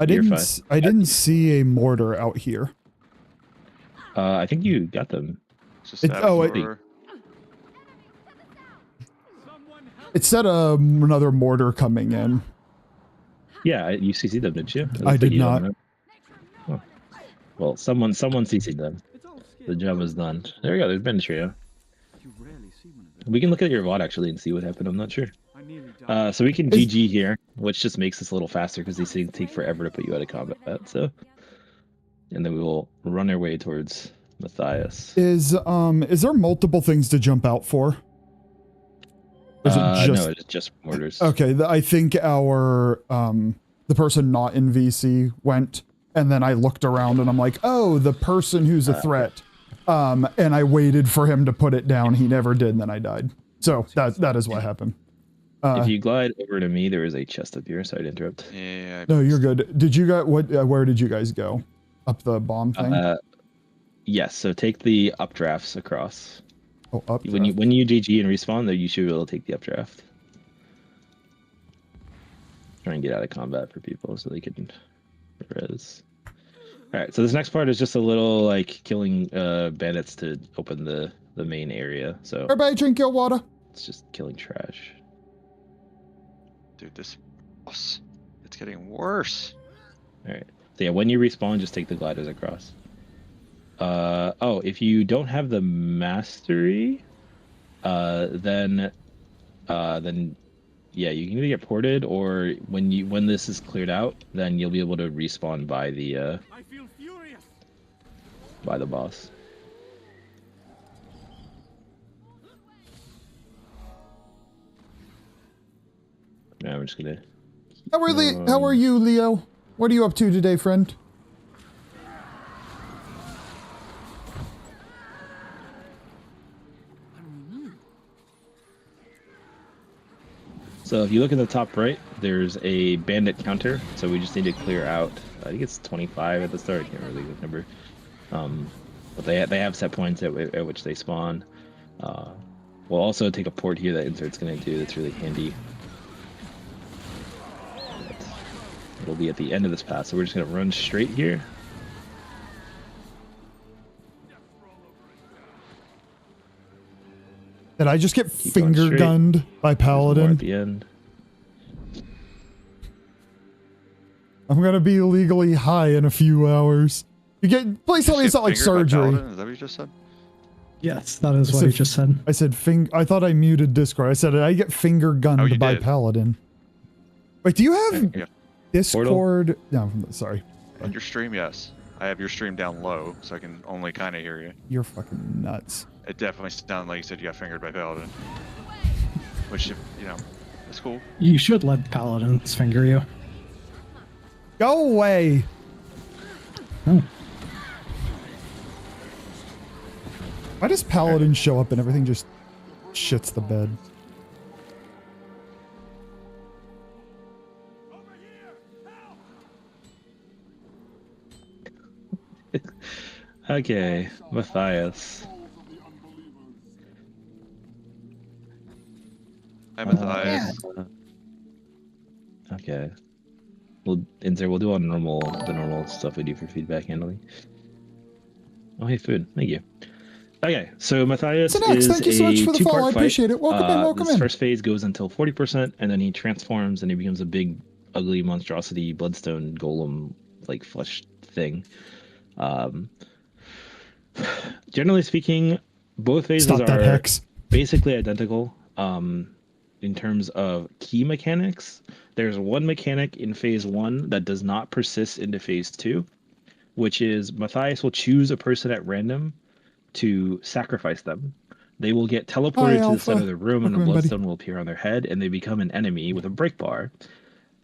I You're didn't. fine. I didn't see a mortar out here. I think you got them. Just oh, it- Saboteur. Someone help. It said another mortar coming in. Yeah, you CC'd them, didn't you? It looks I like did you don't not. know. Oh. Well, someone CC'd them. It's all The scared. job is done. There we go. There's been a trio. You rarely see one of them. We can look at your VOD actually and see what happened. I'm not sure. I nearly died. So we can GG here, which just makes this a little faster because these things take forever to put you out of combat. So, and then we will run our way towards Matthias. Is there multiple things to jump out for? Or is it No, it's just mortars. Okay, I think our the person not in VC went, and then I looked around and I'm like, oh, the person who's a threat. And I waited for him to put it down. He never did, and then I died. So that is what happened. If you glide over to me, there is a chest up here. Sorry to interrupt. Yeah. No, you're good. Did you guys where did you guys go? Up the bomb thing? Yes. So take the updrafts across. Oh, up. When you GG and respawn, though, you should be able to take the updraft. Try and get out of combat for people so they can res. All right. So this next part is just a little like killing bandits to open the main area. So Everybody drink your water. it's just killing trash. Dude, this boss, it's getting worse. All right. So yeah, when you respawn, just take the gliders across. Oh, if you don't have the mastery, then yeah, you can either get ported or when this is cleared out, then you'll be able to respawn by the I feel furious. boss. Now I'm just gonna. How are you, Leo? What are you up to today, friend? So if you look in the top right, there's a bandit counter. So we just need to clear out. I think it's 25 at the start. I can't really remember. But they have set points at which they spawn. We'll also take a port here that insert's going to do. That's really handy. It'll be at the end of this path, so we're just going to run straight here. Did I just get Keep going finger straight. gunned by More Paladin? at the end. I'm gonna be legally high in a few hours. Please tell me it's not like Fingered by surgery. Paladin? Is that what you just said? Yes, that is what So- he just said. I said I thought I muted Discord. I said I get finger gunned Oh, you by did. Paladin. Wait, do you have Yeah. Discord? No, sorry. On your stream, yes. I have your stream down low, so I can only kind of hear you. You're fucking nuts. It definitely sounded like you said you got fingered by Paladin. Which, you know, is cool. You should let paladins finger you. Go away. Oh. Why does Paladin show up and everything just shits the bed? Okay, Matthias. Hi, Matthias. Okay. We'll do all the normal stuff we do for feedback handling. Oh, hey, food. Thank you. Okay, so Matthias Synax, is thank you so much a for the two-part follow. I fight. appreciate it. Welcome in, welcome This in. first phase goes until 40%, and then he transforms and he becomes a big, ugly monstrosity, bloodstone golem, like flesh thing. Generally speaking, both phases Stop that are hex. basically identical. In terms of key mechanics, there's one mechanic in phase 1 that does not persist into phase 2. which is Matthias will choose a person at random to sacrifice them. They will get teleported to the center of the room, and a Welcome in, buddy. bloodstone will appear on their head, and they become an enemy with a break bar.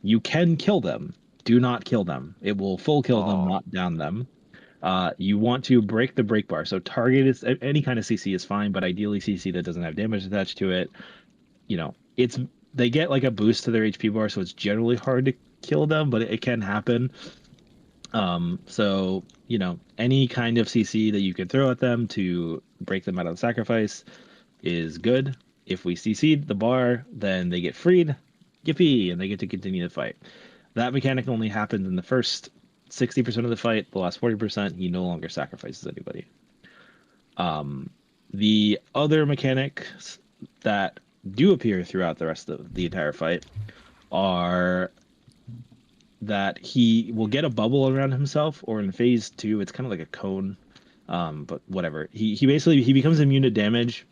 You can kill them. Do not kill them. It will full kill them, not down them. You want to break the break bar. So target is any kind of CC is fine, but ideally CC that doesn't have damage attached to it. You know, they get like a boost to their HP bar, so it's generally hard to kill them, but it can happen. So, you know, any kind of CC that you can throw at them to break them out of the sacrifice is good. If we CC'd the bar, then they get freed, yippee, and they get to continue the fight. That mechanic only happens in the first 60% of the fight. The last 40%, he no longer sacrifices anybody. The other mechanics that do appear throughout the rest of the entire fight are that he will get a bubble around himself, or in phase 2, it's kind of like a cone, but whatever. He becomes immune to damage,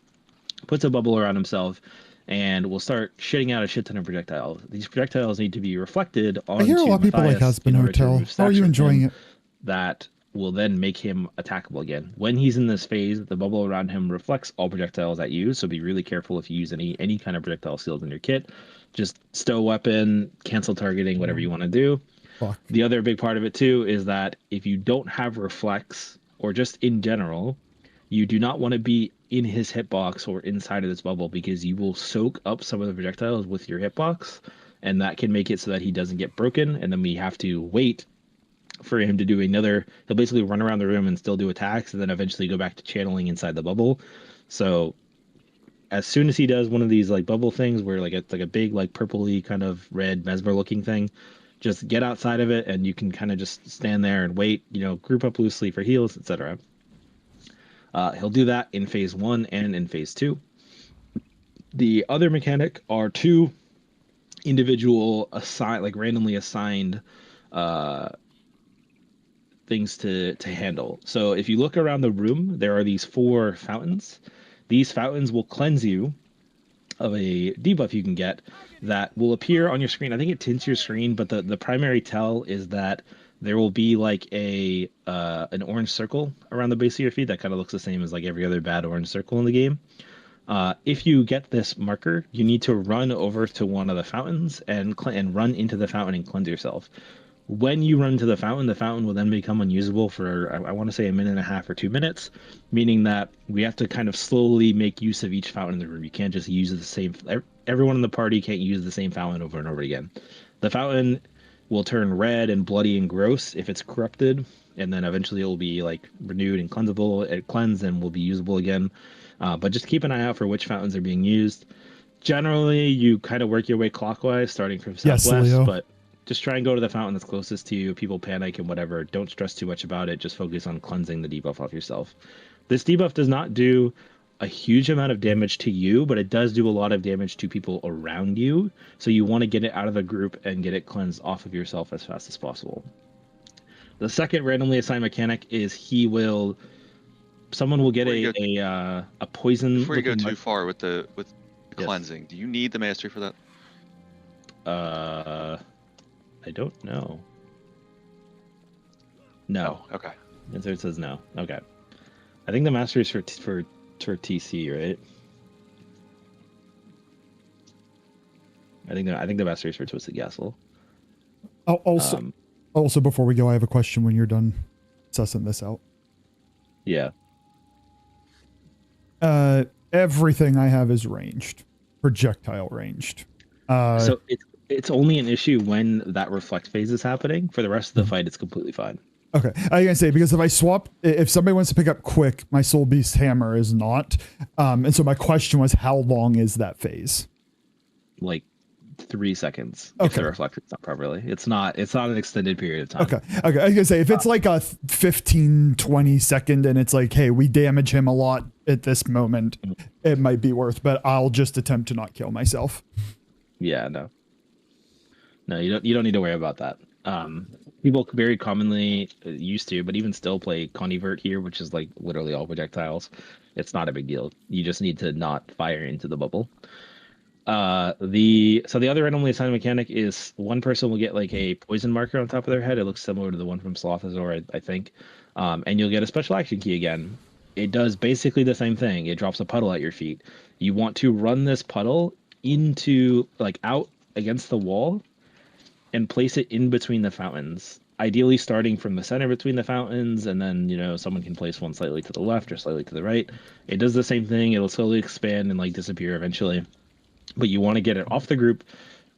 puts a bubble around himself, and will start shitting out a shit ton of projectiles. These projectiles need to be reflected onto I hear a lot of people like Husband Hotel. How are you enjoying it? That will then make him attackable again. When he's in this phase, the bubble around him reflects all projectiles at you, so be really careful if you use any kind of projectile shield in your kit. Just stow weapon, cancel targeting, whatever you want to do. Fuck. The other big part of it too is that if you don't have reflex, or just in general, you do not want to be in his hitbox or inside of this bubble, because you will soak up some of the projectiles with your hitbox, and that can make it so that he doesn't get broken, and then we have to wait for him to do another. He'll basically run around the room and still do attacks, and then eventually go back to channeling inside the bubble. So as soon as he does one of these like bubble things where like it's like a big like purpley kind of red mesmer looking thing, just get outside of it, and you can kind of just stand there and wait, you know, group up loosely for heals, etc. He'll do that in phase 1 and in phase 2. The other mechanic are 2 individual randomly assigned things to handle. So if you look around the room, there are these 4 fountains. These fountains will cleanse you of a debuff you can get that will appear on your screen. I think it tints your screen, but the primary tell is that there will be like an orange circle around the base of your feet that kind of looks the same as like every other bad orange circle in the game. If you get this marker, you need to run over to one of the fountains and run into the fountain and cleanse yourself. When you run to the fountain will then become unusable for, I want to say, 1.5 minutes or 2 minutes, meaning that we have to kind of slowly make use of each fountain in the room. You can't just use the same, everyone in the party can't use the same fountain over and over again. The fountain will turn red and bloody and gross if it's corrupted, and then eventually it will be like renewed and cleansed and will be usable again. But just keep an eye out for which fountains are being used. Generally, you kind of work your way clockwise, starting from southwest, but just try and go to the fountain that's closest to you. People panic and whatever. Don't stress too much about it. Just focus on cleansing the debuff off yourself. This debuff does not do a huge amount of damage to you, but it does do a lot of damage to people around you. So you want to get it out of the group and get it cleansed off of yourself as fast as possible. The second randomly assigned mechanic is someone will get a poison. Before you go too far with cleansing, do you need the mastery for that? I don't know. No. Oh, okay. Answer says no. Okay. I think the mastery is for TC, right? I think the mastery is for Twisted Castle. Also, before we go, I have a question when you're done sussing this out. Yeah. Everything I have is ranged, projectile ranged. So it's only an issue when that reflect phase is happening. For the rest of the fight, it's completely fine. Okay, I can say, because if somebody wants to pick up quick, my Soul Beast Hammer is not. And so my question was, how long is that phase? Like 3 seconds. Okay. If the reflector's not properly. It's not an extended period of time. Okay. I was gonna say, if it's like a 15-20 second and it's like, hey, we damage him a lot at this moment, it might be worth, but I'll just attempt to not kill myself. Yeah, no, you don't need to worry about that. People very commonly used to, but even still play Convert here, which is like literally all projectiles. It's not a big deal. You just need to not fire into the bubble. The other randomly assigned mechanic is one person will get like a poison marker on top of their head. It looks similar to the one from Slothazor, I think. And you'll get a special action key again. It does basically the same thing. It drops a puddle at your feet. You want to run this puddle into like out against the wall and place it in between the fountains. Ideally starting from the center between the fountains, and then, you know, someone can place one slightly to the left or slightly to the right. It does the same thing. It'll slowly expand and like disappear eventually. But you want to get it off the group,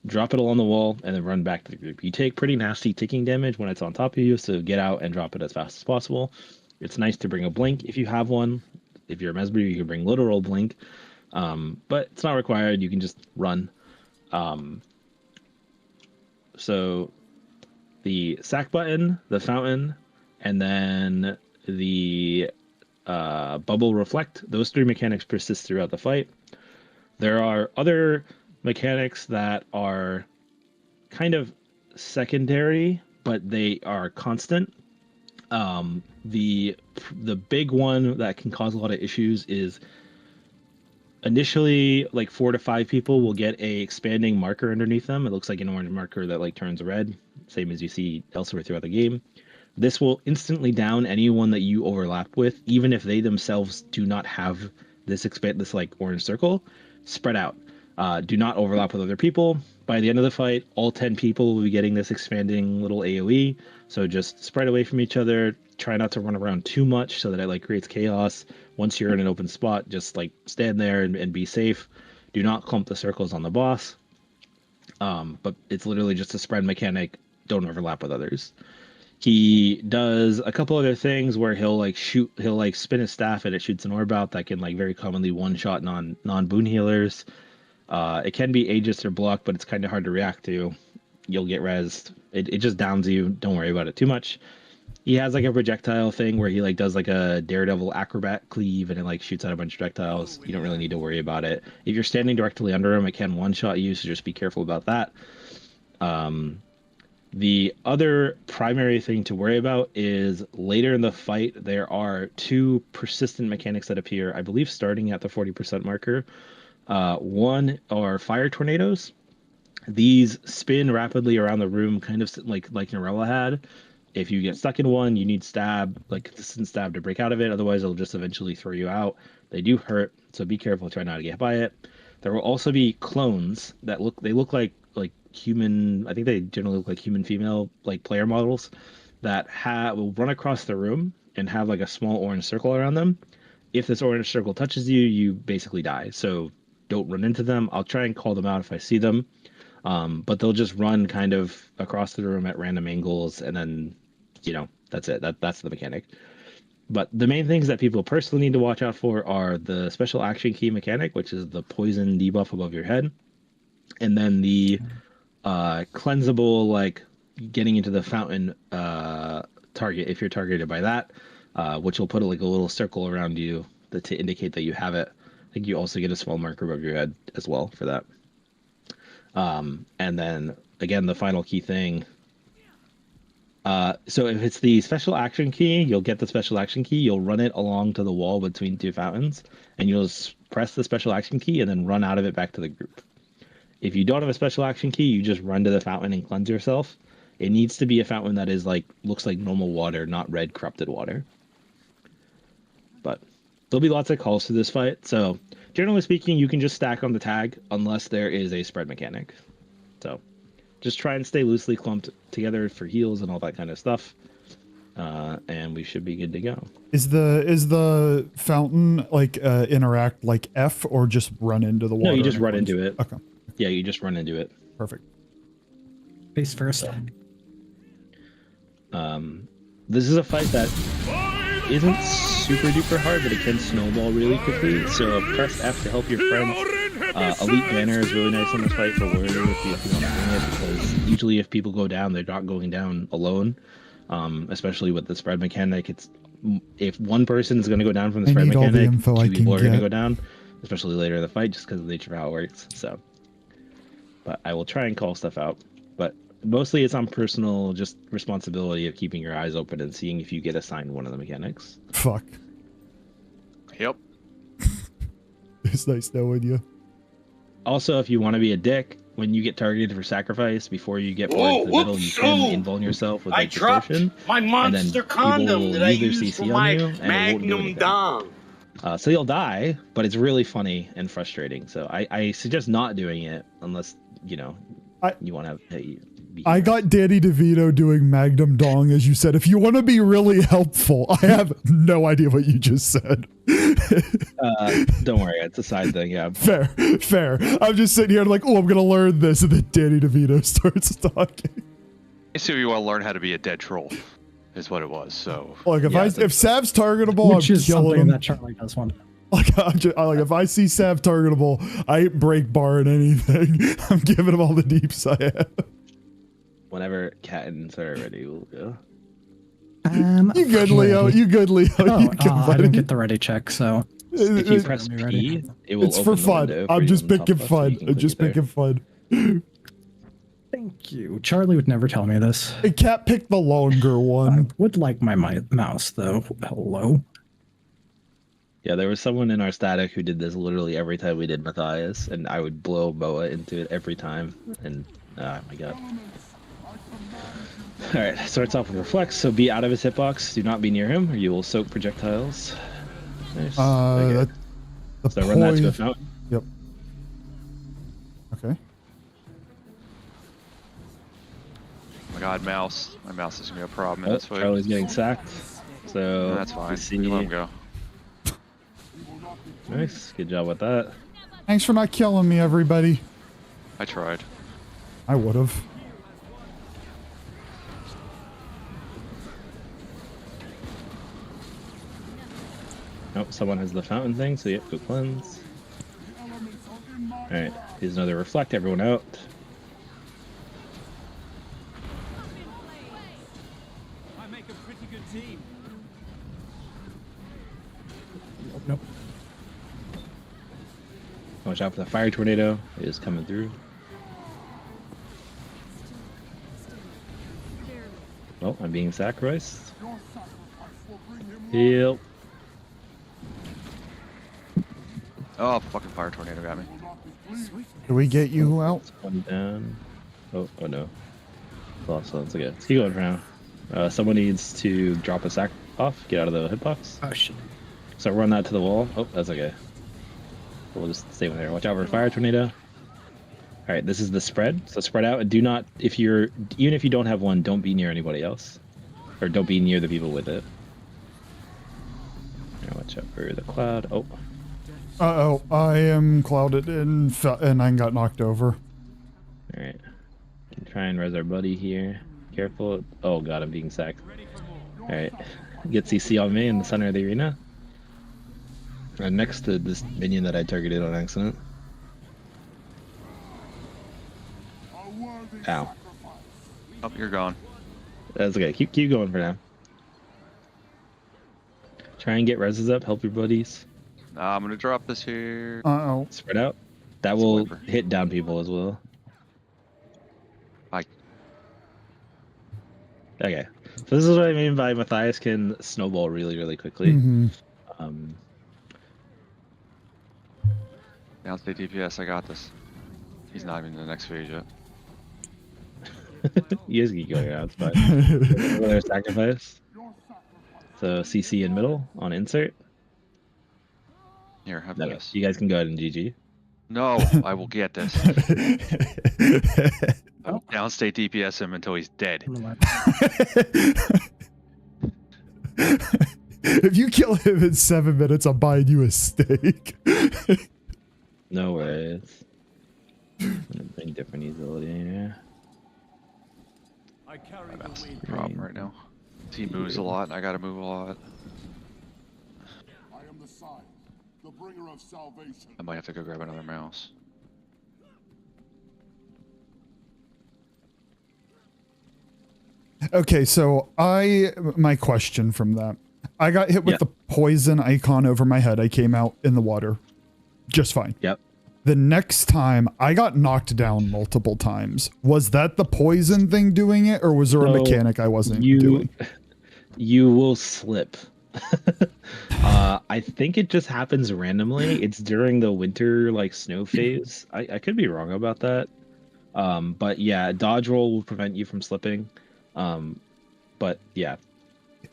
drop it along the wall, and then run back to the group. You take pretty nasty ticking damage when it's on top of you, so get out and drop it as fast as possible. It's nice to bring a blink if you have one. If you're a Mesmer, you can bring literal blink, but it's not required. You can just run. So the sack button, the fountain, and then the bubble reflect, those three mechanics persist throughout the fight. There are other mechanics that are kind of secondary, but they are constant. The big one that can cause a lot of issues is initially like 4 to 5 people will get a expanding marker underneath them. It looks like an orange marker that like turns red, same as you see elsewhere throughout the game. This will instantly down anyone that you overlap with, even if they themselves do not have this like orange circle. Spread out. Do not overlap with other people. By the end of the fight, all 10 people will be getting this expanding little AoE. So just spread away from each other. Try not to run around too much so that it like creates chaos. Once you're in an open spot, just like stand there and be safe. Do not clump the circles on the boss. But it's literally just a spread mechanic. Don't overlap with others. He does a couple other things where he'll like spin his staff and it shoots an orb out that can like very commonly one-shot non-boon healers. It can be aegis or block, but it's kind of hard to react to. You'll get rezzed. It just downs you. Don't worry about it too much. He has like a projectile thing where he like does like a daredevil acrobat cleave and it like shoots out a bunch of projectiles. You don't really need to worry about it. If you're standing directly under him, it can one-shot you, so just be careful about that. The other primary thing to worry about is later in the fight, there are 2 persistent mechanics that appear, I believe, starting at the 40% marker. One are fire tornadoes. These spin rapidly around the room, kind of like Narella had. If you get stuck in one, you need stab, like consistent stab to break out of it. Otherwise, it'll just eventually throw you out. They do hurt, so be careful. Try not to get by it. There will also be clones that look like human. I think they generally look like human female like player models that will run across the room and have like a small orange circle around them. If this orange circle touches you, you basically die. So don't run into them. I'll try and call them out if I see them. But they'll just run kind of across the room at random angles, and then, you know, that's it. That's the mechanic. But the main things that people personally need to watch out for are the special action key mechanic, which is the poison debuff above your head, and then the cleansable, like getting into the fountain target if you're targeted by that, which will put like a little circle around you to indicate that you have it. I think you also get a small marker above your head as well for that. And then again, the final key thing. So if it's the special action key, you'll get the special action key. You'll run it along to the wall between 2 fountains, and you'll just press the special action key and then run out of it back to the group. If you don't have a special action key, you just run to the fountain and cleanse yourself. It needs to be a fountain that is like looks like normal water, not red corrupted water. But there'll be lots of calls to this fight, so generally speaking, you can just stack on the tag unless there is a spread mechanic. So just try and stay loosely clumped together for heals and all that kind of stuff, and we should be good to go. Is the fountain like interact like F, or just run into the water? No, you just run into it. Okay. Yeah, you just run into it. Perfect. Face first. This is a fight that isn't super duper hard, but it can snowball really quickly. So press F to help your friends. Elite banner is really nice on this fight for warrior if you want to bring it, because usually if people go down, they're not going down alone. Especially with the spread mechanic, it's if one person is going to go down from the spread mechanic, 2 people are going to go down, especially later in the fight, just because of the nature of how it works. So, but I will try and call stuff out. But mostly it's on personal just responsibility of keeping your eyes open and seeing if you get assigned one of the mechanics. Fuck. Yep. It's nice knowing you. Also, if you want to be a dick, when you get targeted for sacrifice, before you get forward to the middle, you can invuln yourself with I like dropped distortion. my monster condom that I used for my magnum dong. So you'll die, but it's really funny and frustrating. So I suggest not doing it unless you know you want to have. I got Danny DeVito doing Magnum Dong, as you said. If you want to be really helpful, I have no idea what you just said. Don't worry, it's a side thing. Yeah, fair. I'm just sitting here like, oh, I'm gonna learn this, and then Danny DeVito starts talking. So you want to learn how to be a dead troll, is what it was. So Like if Sav's targetable, Which I'm is killing something him. that Charlie does want. Like if I see Sav targetable, I ain't break barring anything. I'm giving him all the deeps I have. whenever Cattons are ready, we'll go. You good, Leo? You good, Leo? Oh, You good, I buddy? didn't get the ready check, so If you It- press me ready. P, it will it's open for the fun. window for I'm you just on the picking top left, so fun. you can I'm click just it there. picking fun. thank you. Charlie would never tell me this. Hey, Cat picked the longer I one. would like my mouse though. Hello. Yeah, there was someone in our static who did this literally every time we did Matthias, and I would blow Boa into it every time. And oh my god. Alright, starts off with Reflex, so be out of his hitbox. Do not be near him, or you will soak projectiles. Nice. Okay. The So run that to a poise- fountain. Yep. Okay. Oh my god, mouse. My mouse is gonna be a problem in Oh, this fight. Charlie's getting sacked. So No, that's fine. you see- We let him go. Nice, good job with that. Thanks for not killing me, everybody. I tried. I would have. Oh, someone has the fountain thing, so yep, go cleanse. Alright, here's another reflect, everyone out. I make a pretty good team. Nope. Watch out for the fire tornado, it is coming through. Oh, I'm being sacrificed. Heal. Oh, fucking fire tornado got me. Can we get you out? One down. Oh no. Lost one, it's okay. Let's keep going for now. Someone needs to drop a sack off, get out of the hitbox. Oh shit. So run that to the wall. Oh, that's okay. We'll just stay with there. Watch out for a fire tornado. Alright, this is the spread. So spread out and do not, even if you don't have one, don't be near anybody else. Or don't be near the people with it. Now watch out for the cloud. Oh, Uh-oh, I am clouded and I got knocked over. alright. Can try and res our buddy here. Careful. Oh god, I'm being sacked. Alright. Get CC on me in the center of the arena. I'm next to this minion that I targeted on accident. Ow. Oh, you're gone. That's okay. Keep going for now. Try and get reses up. Help your buddies. I'm gonna drop this here. Uh-oh. Spread out. That will Swiper. hit down people as well. Bye. Okay. So this is what I mean by Matthias can snowball really, really quickly. Mhm. Downstate DPS, I got this. He's not even in the next phase yet. You guys can keep going around. It's fine. Another sacrifice. So CC in middle on insert. Here, have Okay. this. You guys can go ahead and GG. No, I will get this. I will downstate DPS him until he's dead. If you kill him in 7 minutes, I'm buying you a steak. No worries. I'm gonna bring different utility here. I carry My the mouse is weight. a problem right now. He moves a lot, and I gotta move a lot. I am the sign, the bringer of salvation. I might have to go grab another mouse. Okay, so my question from that. I got hit with Yeah. the poison icon over my head. I came out in the water. Just fine. Yep. The next time I got knocked down multiple times. Was that the poison thing doing it, or was there a So mechanic I wasn't doing? You will slip I think it just happens randomly. It's during the winter like snow phase. I could be wrong about that. But yeah, dodge roll will prevent you from slipping. But yeah.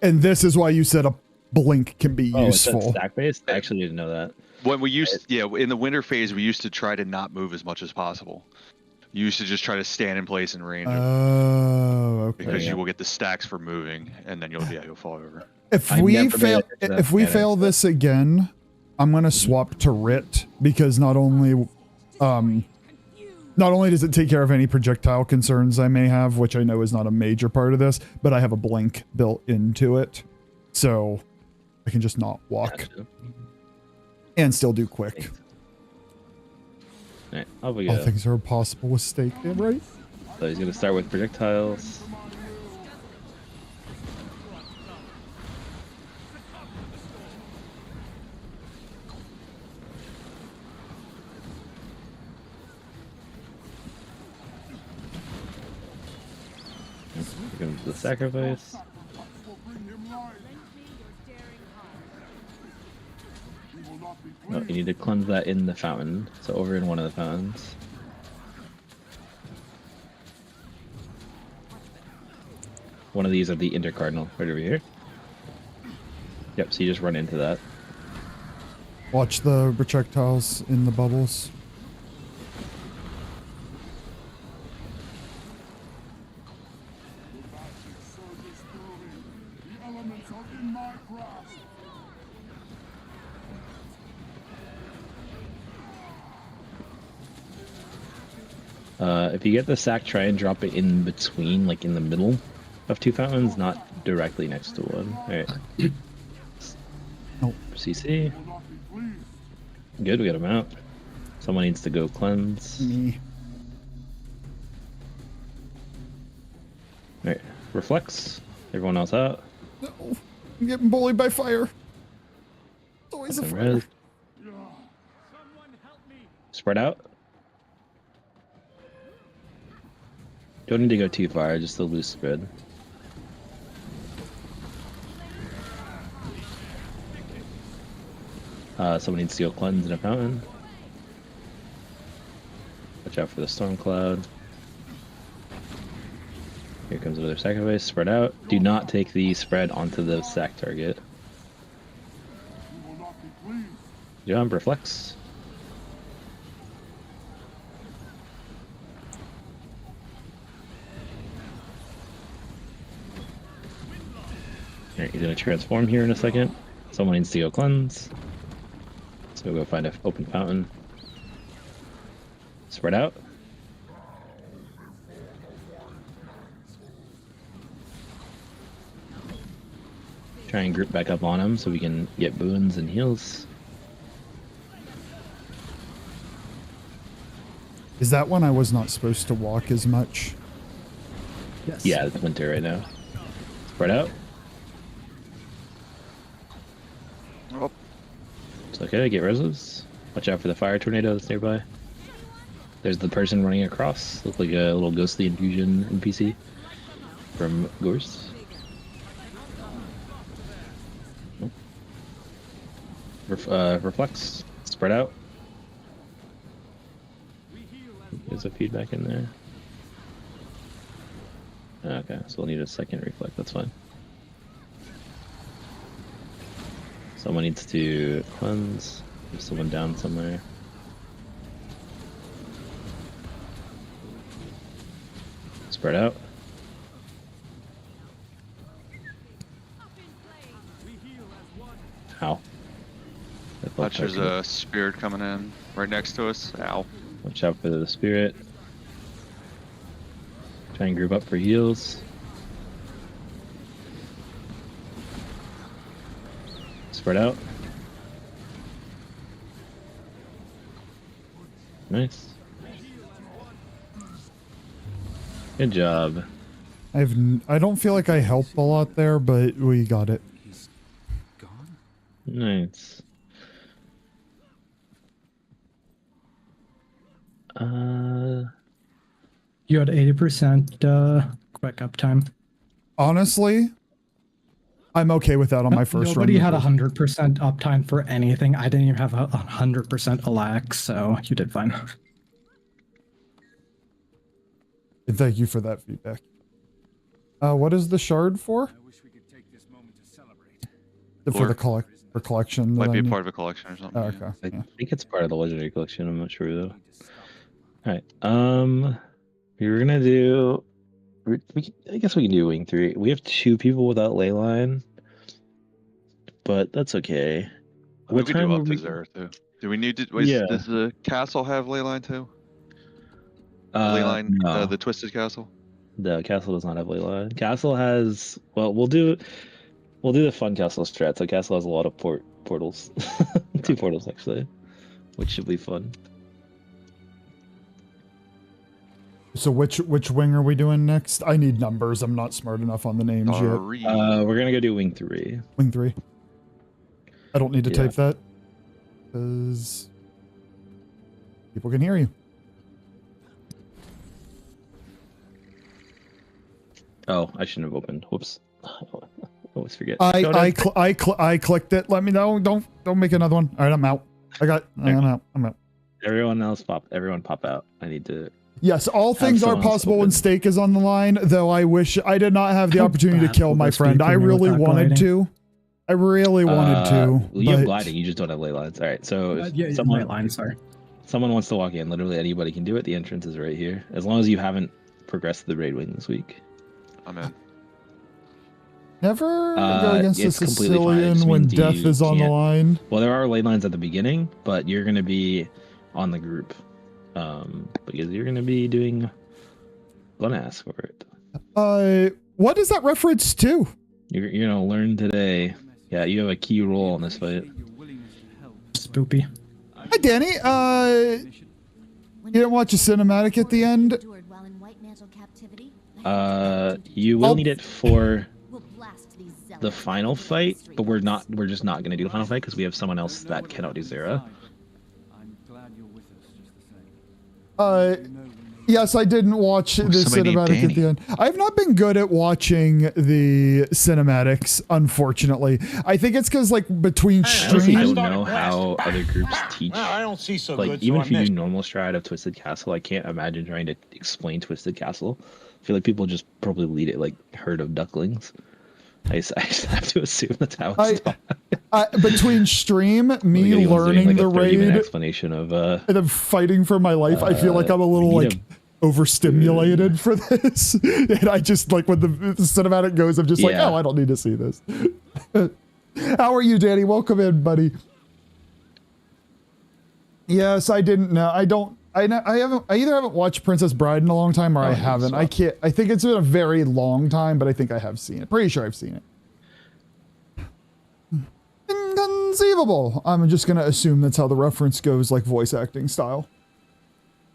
And this is why you said a blink can be Oh, it's useful. stack based. I actually didn't know that. When we used, yeah, in the winter phase, we used to try to not move as much as possible. You used to just try to stand in place and range it, Oh, okay. because yeah. you will get the stacks for moving, and then you'll fall over. If I we never fail, made it if we that fail mechanic, this again, I'm gonna swap to Rit because not only does it take care of any projectile concerns I may have, which I know is not a major part of this, but I have a blink built into it, so I can just not walk Gotcha. and still do quick. Alright, off we All go. things are possible with stake, right? So he's gonna start with projectiles. Here comes the sacrifice. will bring him life. He will not be Oh, you need to cleanse that in the fountain. So over in one of the fountains. One of these are the intercardinal, right over here. Yep, so you just run into that. Watch the projectiles in the bubbles. The magic surges through me. The elements are in my grasp. If you get the sack, try and drop it in between, like in the middle of two fountains, not directly next to one. Alright. Nope. CC. Will not be pleased. Good, we got him out. Someone needs to go cleanse. Me. Alright, reflex. Everyone else out. No, I'm getting bullied by fire. It's always a Some fire. res. Spread out. Don't need to go too far, just a loose spread. Someone needs to go cleanse in a fountain. Watch out for the storm cloud. Here comes another sacrifice. Spread out. Do not take the spread onto the sack target. He will not be pleased. Jump, reflex. Alright, he's gonna transform here in a second. Someone needs to go cleanse. So we'll go find an open fountain. Spread out. Try and group back up on him so we can get boons and heals. Is that when I was not supposed to walk as much? Yes. Yeah, it's winter right now. Spread out. Oh, It's okay, get reses. Watch out for the fire tornado that's nearby. There's the person running across. Looks like a little ghostly infusion NPC from Gorse. Nope. Reflex. Spread out. There's a feedback in there. Okay, so we'll need a second reflect, that's fine. Someone needs to cleanse. There's someone down somewhere. Spread out. Ow. That felt watch, there's dark. a spirit coming in right next to us. Ow. Watch out for the spirit. Try and group up for heals. Spread out. Nice. Good job. I don't feel like I helped a lot there, but we got it. He's gone? Nice. You had 80% quick uptime. Honestly, I'm okay with that on my first run. Nobody had 100% uptime for anything. I didn't even have 100% alack, so you did fine. And thank you for that feedback. What is the shard for? I wish we could take this moment to celebrate. For the collection. Might that be I a need? part of a collection or something. Oh, okay. I Yeah. think it's part of the legendary collection. I'm not sure though. All right. We were gonna do. I guess we can do wing 3. We have 2 people without ley line, but that's okay. We What could time do were up to we? 0 too. Do we need to? Wait, Yeah. Does the castle have ley line too? Ley line, No, the twisted castle. the castle does not have ley line. Castle has. Well, we'll do the fun castle strat. So castle has a lot of portals, 2 portals actually, which should be fun. So which wing are we doing next? I need numbers. I'm not smart enough on the names yet. Sorry. We're gonna go do wing 3. Wing 3. I don't need to Yeah. type that because people can hear you. Oh, I shouldn't have opened. Whoops. I always forget. I clicked it. Let me know. Don't make another one. All right, I'm out. I'm out. Everyone pop out. I need to. Yes, all things are someone else possible when open. stake is on the line, though I wish I did not have the opportunity to bad kill will my this be friend. for I me with really that wanted gliding? to. I really wanted to. Well, you have but- gliding. You just don't have ley lines. All right. So if Yeah, someone my line, sorry. wants to walk in, literally anybody can do it. The entrance is right here. As long as you haven't progressed the raid wing this week. I'm in. Never go against a it's completely fine. It Sicilian just when means death you is on the can't- line. Well, there are ley lines at the beginning, but you're gonna be on the group, because you're gonna be doing. Gonna ask for it. What is that reference to? You're gonna learn today. Yeah, you have a key role in this fight. Spoopy. Hi, Danny. You didn't watch a cinematic at the end? You will Oh. need it for the final fight, but we're just not gonna do the final fight because we have someone else that cannot do Zera. I'm glad you're with us just the same. Yes, I didn't watch the somebody named cinematic at the Danny. end. I've not been good at watching the cinematics, unfortunately. I think it's because, like, between I honestly streams. don't know how other groups teach. Well, I don't see so Like, good. even so if you I do missed. normal strat of Twisted Castle, I can't imagine trying to explain Twisted Castle. I feel like people just probably lead it like herd of ducklings. I just have to assume that's how it's taught. Between stream, me Like, anyone's doing, learning like, the a 30-minute raid, explanation of and then fighting for my life, I feel like I'm a little, we need like, overstimulated for this. And I just, like, when the cinematic goes, I'm just like, Yeah. oh, I don't need to see this. How are you, Danny? Welcome in, buddy. Yes, I didn't know. I either haven't watched Princess Bride in a long time or I haven't. I can't. I think it's been a very long time, but I think I have seen it. Pretty sure I've seen it. Inconceivable. I'm just gonna assume that's how the reference goes, like voice acting style.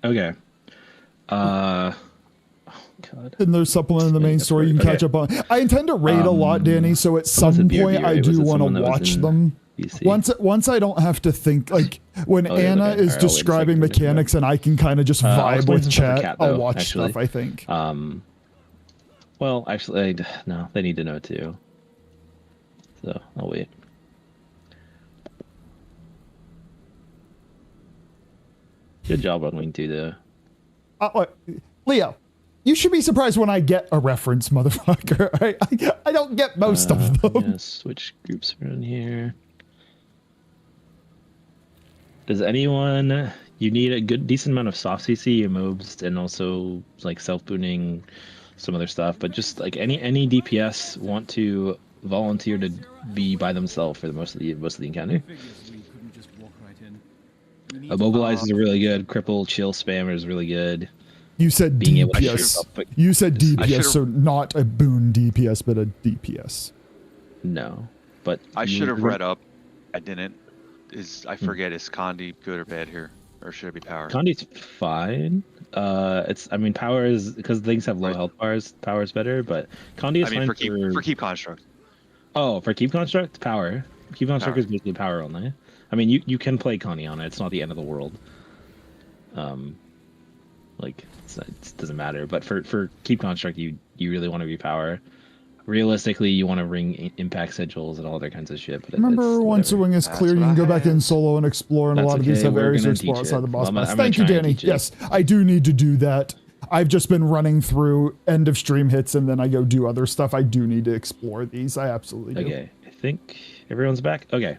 Okay. Oh God. And there's supplement in the main story you can catch up on. I intend to raid a lot, Danny. So at someone's some a BRB, point, I right? Was do it want to someone that was watch in them. BC? Once I don't have to think, like when Oh, yeah, Anna okay. is Alright, I'll wait a describing second to do mechanics and I can kind of just I'll vibe explain with some stuff to chat, Kat, I'll though, watch actually. stuff, I think. Well, actually, no, they need to know too. So I'll wait. Good job on Wing 2, though. Leo, you should be surprised when I get a reference, motherfucker. I don't get most of them. Yeah, switch groups around here. Does anyone? You need a decent amount of soft CC, mobs, and also like self-booning, some other stuff. But just like any DPS want to volunteer to be by themselves for the most of the encounter. Immobilize is really good. Cripple, chill, spammer is really good. You said Being able to shoot DPS. up, but You said DPS, should've- so not a boon DPS, but a DPS. no, but I you- should have read up. I didn't. I forget, is Condi good or bad here? Or should it be power? Condi's fine. I mean, power is because things have low Right. health bars. Power is better, but Condi is I mean, fine for keep construct. Oh, for keep construct, power. Keep construct Power. is basically power only. I mean, you can play Connie on it. It's not the end of the world. Like it doesn't matter. But for keep construct, you really want to be power. realistically, you want to ring impact sigils and all other kinds of shit. But Remember, once the whatever. wing is That's clear, you what can go I back in have. solo and explore, and a That's lot of these okay, have we're areas to gonna explore teach outside it. the boss I'm pass. gonna Thank you, try and Danny. teach it. Yes, I do need to do that. I've just been running through end of stream hits, and then I go do other stuff. I do need to explore these. I absolutely do. Okay, I think everyone's back. Okay,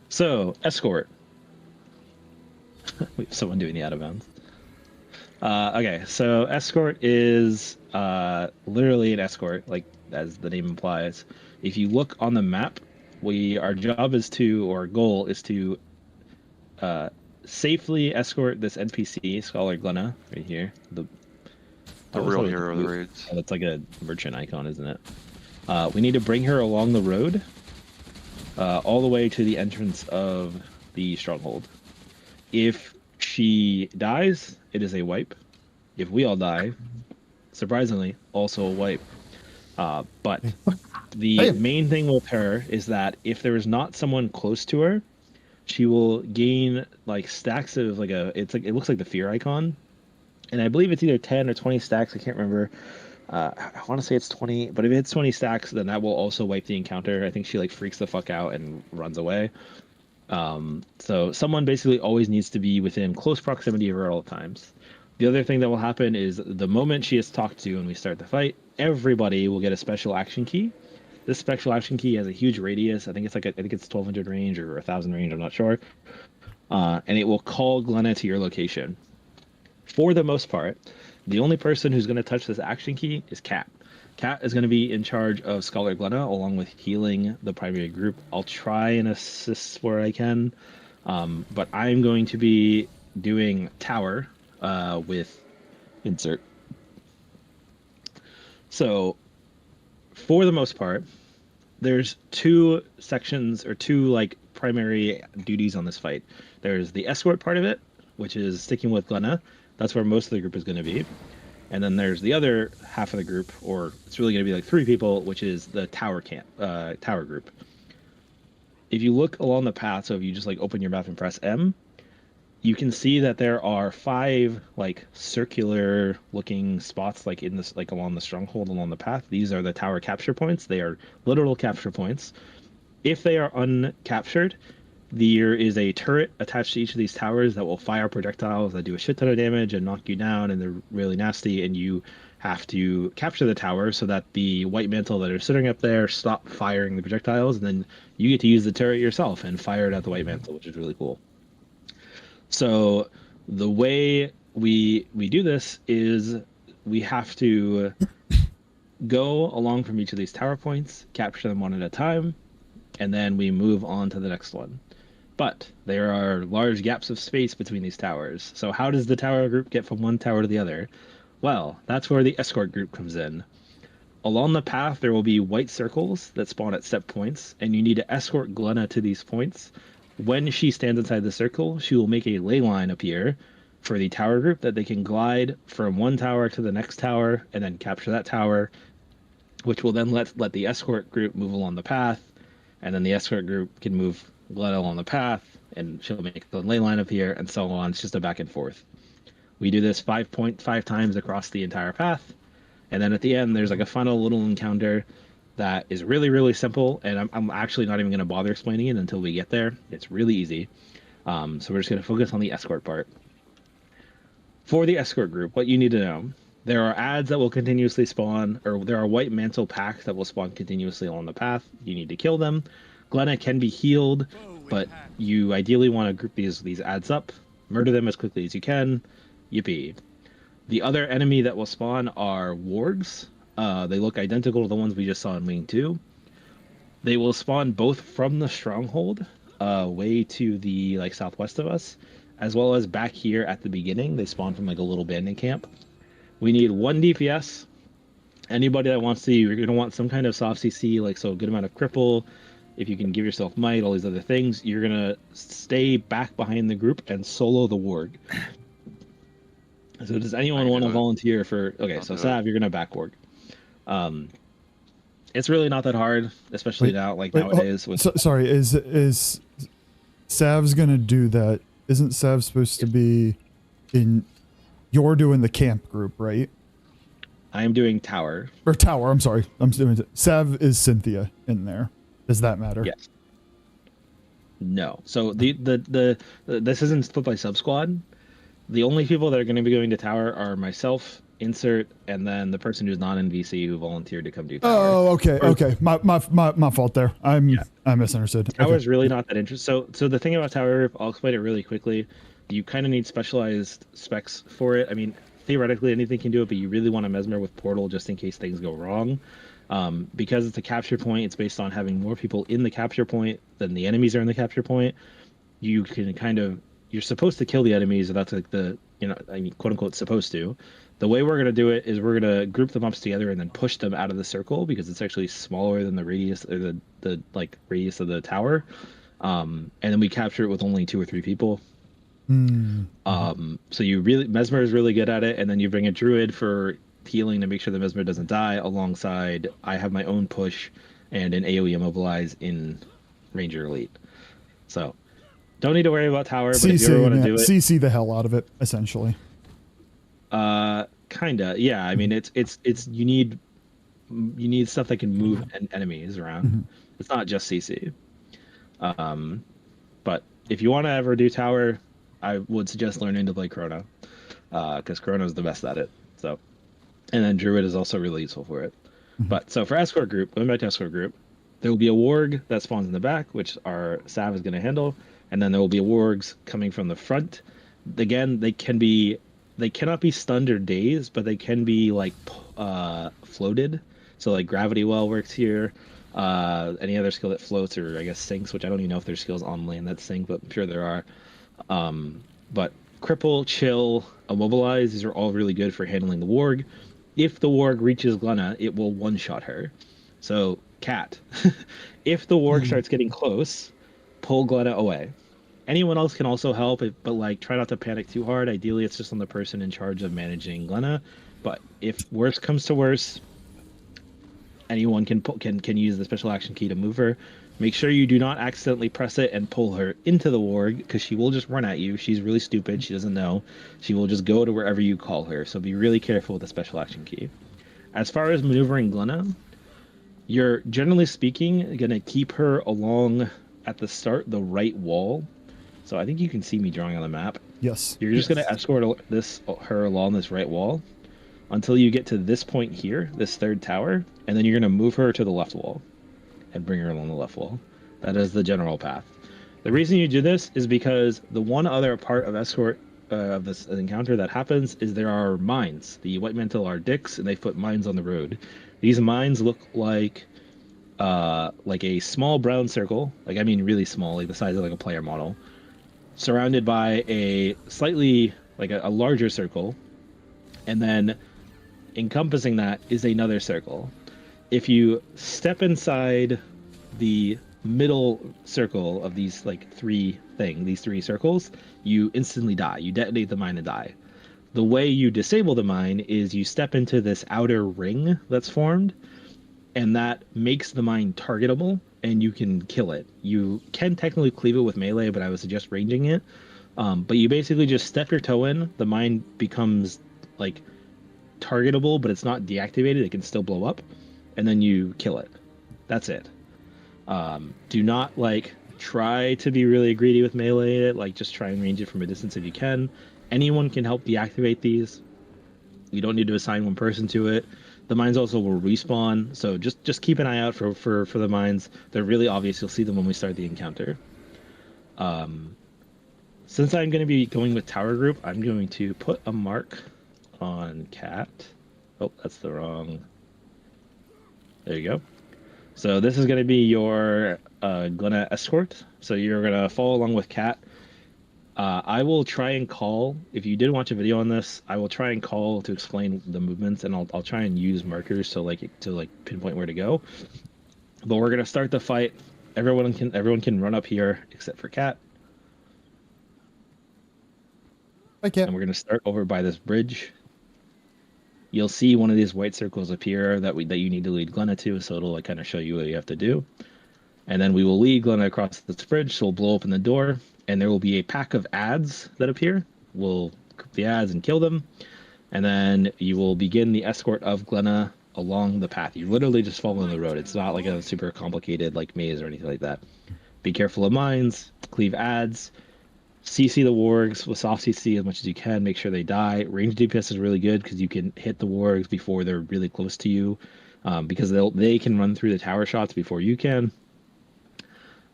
so escort. We have someone doing the out of bounds. Okay, so escort is literally an escort, like as the name implies. If you look on the map, our job is to, or goal is to, safely escort this NPC, Scholar Glenna, right here. The Oh, real that's hero of the raids. that's like a merchant icon, isn't it? We need to bring her along the road, all the way to the entrance of the stronghold. If she dies, it is a wipe. If we all die, surprisingly, also a wipe. But the main thing with her is that if there is not someone close to her, she will gain like stacks of it looks like the fear icon, and I believe it's either 10 or 20 stacks. I can't remember. I want to say it's 20, but if it's 20 stacks, then that will also wipe the encounter. I think she like freaks the fuck out and runs away. So someone basically always needs to be within close proximity of her at all times. The other thing that will happen is the moment she is talked to and we start the fight, everybody will get a special action key. This special action key has a huge radius. I think it's 1200 range or 1000 range. I'm not sure. And it will call Glenna to your location. For the most part, the only person who's going to touch this action key is Kat. Kat is going to be in charge of Scholar Glenna along with healing the primary group. I'll try and assist where I can, but I'm going to be doing tower with insert. So, for the most part, there's two sections or two like primary duties on this fight. There's the escort part of it, which is sticking with Glenna. That's where most of the group is going to be. And then there's the other half of the group, or it's really going to be like 3 people, which is the tower group. If you look along the path, so if you just like open your map and press M, you can see that there are 5 like circular looking spots like in this, like along the stronghold along the path. These are the tower capture points. They are literal capture points. If they are uncaptured, there is a turret attached to each of these towers that will fire projectiles that do a shit ton of damage and knock you down, and they're really nasty, and you have to capture the tower so that the white mantle that are sitting up there stop firing the projectiles, and then you get to use the turret yourself and fire it at the white mantle, which is really cool. So the way we do this is we have to go along from each of these tower points, capture them one at a time, and then we move on to the next one. But there are large gaps of space between these towers. So how does the tower group get from one tower to the other? Well, that's where the escort group comes in. Along the path, there will be white circles that spawn at set points, and you need to escort Glenna to these points. When she stands inside the circle, she will make a ley line appear for the tower group that they can glide from one tower to the next tower and then capture that tower, which will then let the escort group move along the path, and then the escort group can move Glenna along the path, and she'll make the ley line appear, and so on. It's just a back and forth. We do this 5.5 times across the entire path, and then at the end, there's like a final little encounter that is really, really simple, and I'm actually not even going to bother explaining it until we get there. It's really easy. So we're just going to focus on the escort part. For the escort group, what you need to know, there are ads that will continuously spawn, or there are white mantle packs that will spawn continuously along the path. You need to kill them. Glenna can be healed, but you ideally want to group these ads up, murder them as quickly as you can. Yippee. The other enemy that will spawn are wargs. They look identical to the ones we just saw in Wing 2. They will spawn both from the stronghold, way to the like southwest of us, as well as back here at the beginning. They spawn from like a little bandit camp. We need 1 DPS. Anybody that wants to, you're going to want some kind of soft CC, like so a good amount of cripple. If you can give yourself might, all these other things, you're going to stay back behind the group and solo the warg. So does anyone want to volunteer for... Okay, so Sav, you're going to back warg. It's really not that hard, especially nowadays. Sorry, is Sav's going to do that? Isn't Sav supposed to be in... You're doing the camp group, right? I am doing tower. Or tower, I'm sorry. I'm doing Sav is Cynthia in there. Does that matter? Yes. No. So this isn't split by sub squad. The only people that are going to be going to tower are myself, insert, and then the person who's not in VC who volunteered to come do tower. Oh, okay, okay. My fault there. I misunderstood. Tower Okay. is really not that interesting. So the thing about tower, I'll explain it really quickly. You kind of need specialized specs for it. I mean, theoretically anything can do it, but you really want a mesmer with portal just in case things go wrong. Because it's a capture point, it's based on having more people in the capture point than the enemies are in the capture point. You can kind of, you're supposed to kill the enemies, or that's like the, I mean, quote unquote, supposed to. The way we're going to do it is we're going to group them up together and then push them out of the circle because it's actually smaller than the radius, or the like radius of the tower. And then we capture it with only 2 or 3 people. So Mesmer is really good at it, and then you bring a druid for healing to make sure the Mesmer doesn't die, alongside I have my own push and an AoE immobilize in Ranger Elite. So don't need to worry about tower, but if you ever want to do it, CC the hell out of it, essentially. Kinda, yeah. I mean, it's you need stuff that can move enemies around. It's not just CC. But if you want to ever do tower, I would suggest learning to play Chrono, because Chrono is the best at it. So, and then Druid is also really useful for it. But so for escort group, going back to escort group, there will be a warg that spawns in the back, which our Sav is going to handle, and then there will be wargs coming from the front. Again, they cannot be stunned or dazed, but they can be like floated. So like gravity well works here. Any other skill that floats, or I guess sinks, which I don't even know if there's skills on land that sink, but I'm sure there are. But cripple, chill, immobilize, these are all really good for handling the warg. If the warg reaches Glenna, it will one-shot her. So cat, if the warg starts getting close, pull Glenna away. Anyone else can also help, but like try not to panic too hard. Ideally, it's just on the person in charge of managing Glenna. But if worse comes to worse, anyone can use the special action key to move her. Make sure you do not accidentally press it and pull her into the warg, because she will just run at you. She's really stupid. She doesn't know. She will just go to wherever you call her. So be really careful with the special action key. As far as maneuvering Glenna, you're generally speaking going to keep her along at the start the right wall. So I think you can see me drawing on the map. Yes. You're just going to escort her along this right wall until you get to this point here, this third tower, and then you're going to move her to the left wall and bring her along the left wall. That is the general path. The reason you do this is because the one other part of escort of this encounter that happens is there are mines. The White Mantle are dicks, and they put mines on the road. These mines look like a small brown circle, like I mean really small, like the size of like a player model, surrounded by a slightly like a larger circle, and then encompassing that is another circle. If you step inside the middle circle of these three circles, you instantly die. You detonate the mine and die. The way you disable the mine is you step into this outer ring that's formed, and that makes the mine targetable, and you can kill it. You can technically cleave it with melee, but I would suggest ranging it. But you basically just step your toe in, the mine becomes targetable, but it's not deactivated. It can still blow up, and then you kill it. That's it. Do not try to be really greedy with melee it. Just try and range it from a distance if you can. Anyone can help deactivate these. You don't need to assign one person to it. The mines also will respawn, so just keep an eye out for the mines. They're really obvious. You'll see them when we start the encounter. Since I'm going to be going with tower group, I'm going to put a mark on cat. Oh, that's the wrong. There you go. So this is going to be your Glenna escort. So you're going to follow along with cat. I will try and call, if you did watch a video on this, I will try and call to explain the movements, and I'll try and use markers to pinpoint where to go. But we're gonna start the fight. Everyone can run up here except for cat. Okay. And we're gonna start over by this bridge. You'll see one of these white circles appear that you need to lead Glenna to, so it'll kind of show you what you have to do. And then we will lead Glenna across this bridge, so we'll blow open the door, and there will be a pack of ads that appear. We'll group the ads and kill them, And then you will begin the escort of Glenna along the path. You literally just follow the road. It's not like a super complicated like maze or anything like that. Be careful of mines, cleave ads, CC the wargs with soft CC as much as you can. Make sure they die. Range DPS is really good because you can hit the wargs before they're really close to you, because they can run through the tower shots before you can.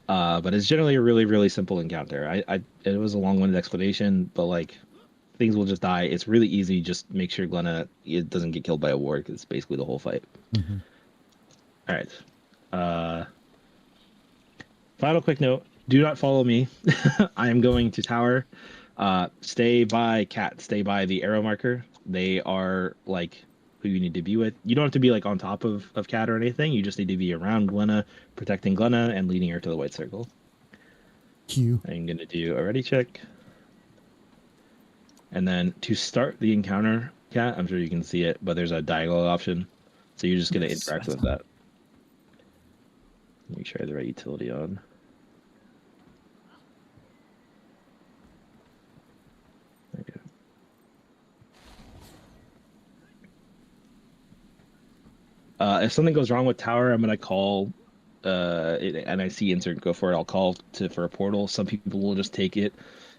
But it's generally a really, really simple encounter. It was a long-winded explanation, but like things will just die. It's really easy. Just make sure Glenna it doesn't get killed by a warg. It's basically the whole fight. All right. Final quick note. Do not follow me. I am going to tower. Stay by Cat. Stay by the arrow marker. They are like who you need to be with. You don't have to be like on top of Cat or anything. You just need to be around Glenna, protecting Glenna, and leading her to the white circle. Q. I'm going to do a ready check. And then to start the encounter, Cat, I'm sure you can see it, but there's a dialogue option. So you're just going to interact with that. Make sure I have the right utility on. There you go. If something goes wrong with tower, I'm going to call, and I see insert go for it, I'll call for a portal. Some people will just take it.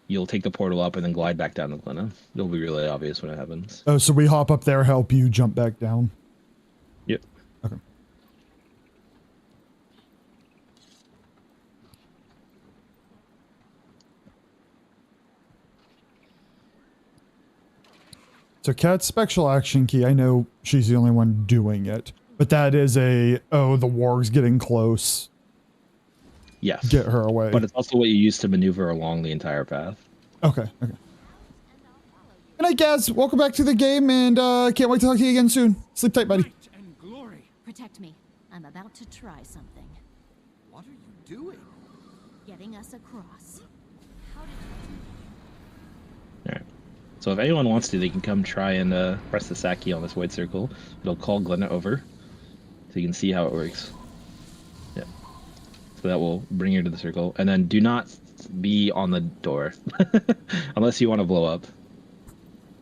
You'll take the portal up and then glide back down to Glenna. It'll be really obvious when it happens. Oh, so we hop up there, help you jump back down. Yep. Okay. So Cat's special action key, I know she's the only one doing it, but that is the warg's getting close. Yes. Get her away. But it's also what you use to maneuver along the entire path. Okay, okay. Good night, Gaz. Welcome back to the game, and can't wait to talk to you again soon. Sleep tight, buddy. Might and glory. Protect me. I'm about to try something. What are you doing? Getting us across. How did All right. So if anyone wants to, they can come try and press the SAT key on this white circle. It'll call Glenna over, so you can see how it works. Yeah. So that will bring her to the circle, and then do not be on the door unless you want to blow up.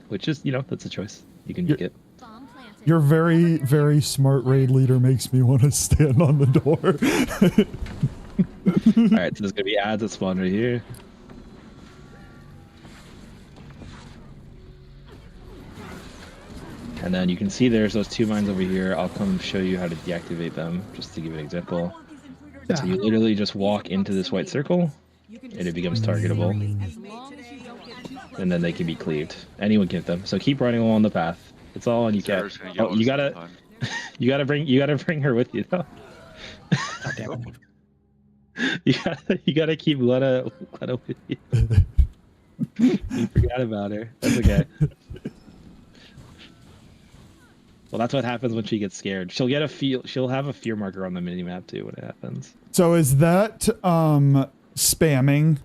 Which is, that's a choice. You can make it. bomb planted? Your very, very smart raid leader makes me want to stand on the door. All right, so there's gonna be ads that spawn right here. And then you can see there's those two mines over here. I'll come show you how to deactivate them, just to give an example. So you literally just walk into this white circle, and it becomes targetable. And then they can be cleaved. Anyone can hit them. So keep running along the path. It's all on you, Cat. Oh, you gotta, you gotta bring her with you though. God damn it. You gotta keep Glenna with you. You forgot about her. That's okay. Well, that's what happens when she gets scared. She'll have a fear marker on the minimap too when it happens. So is that spamming?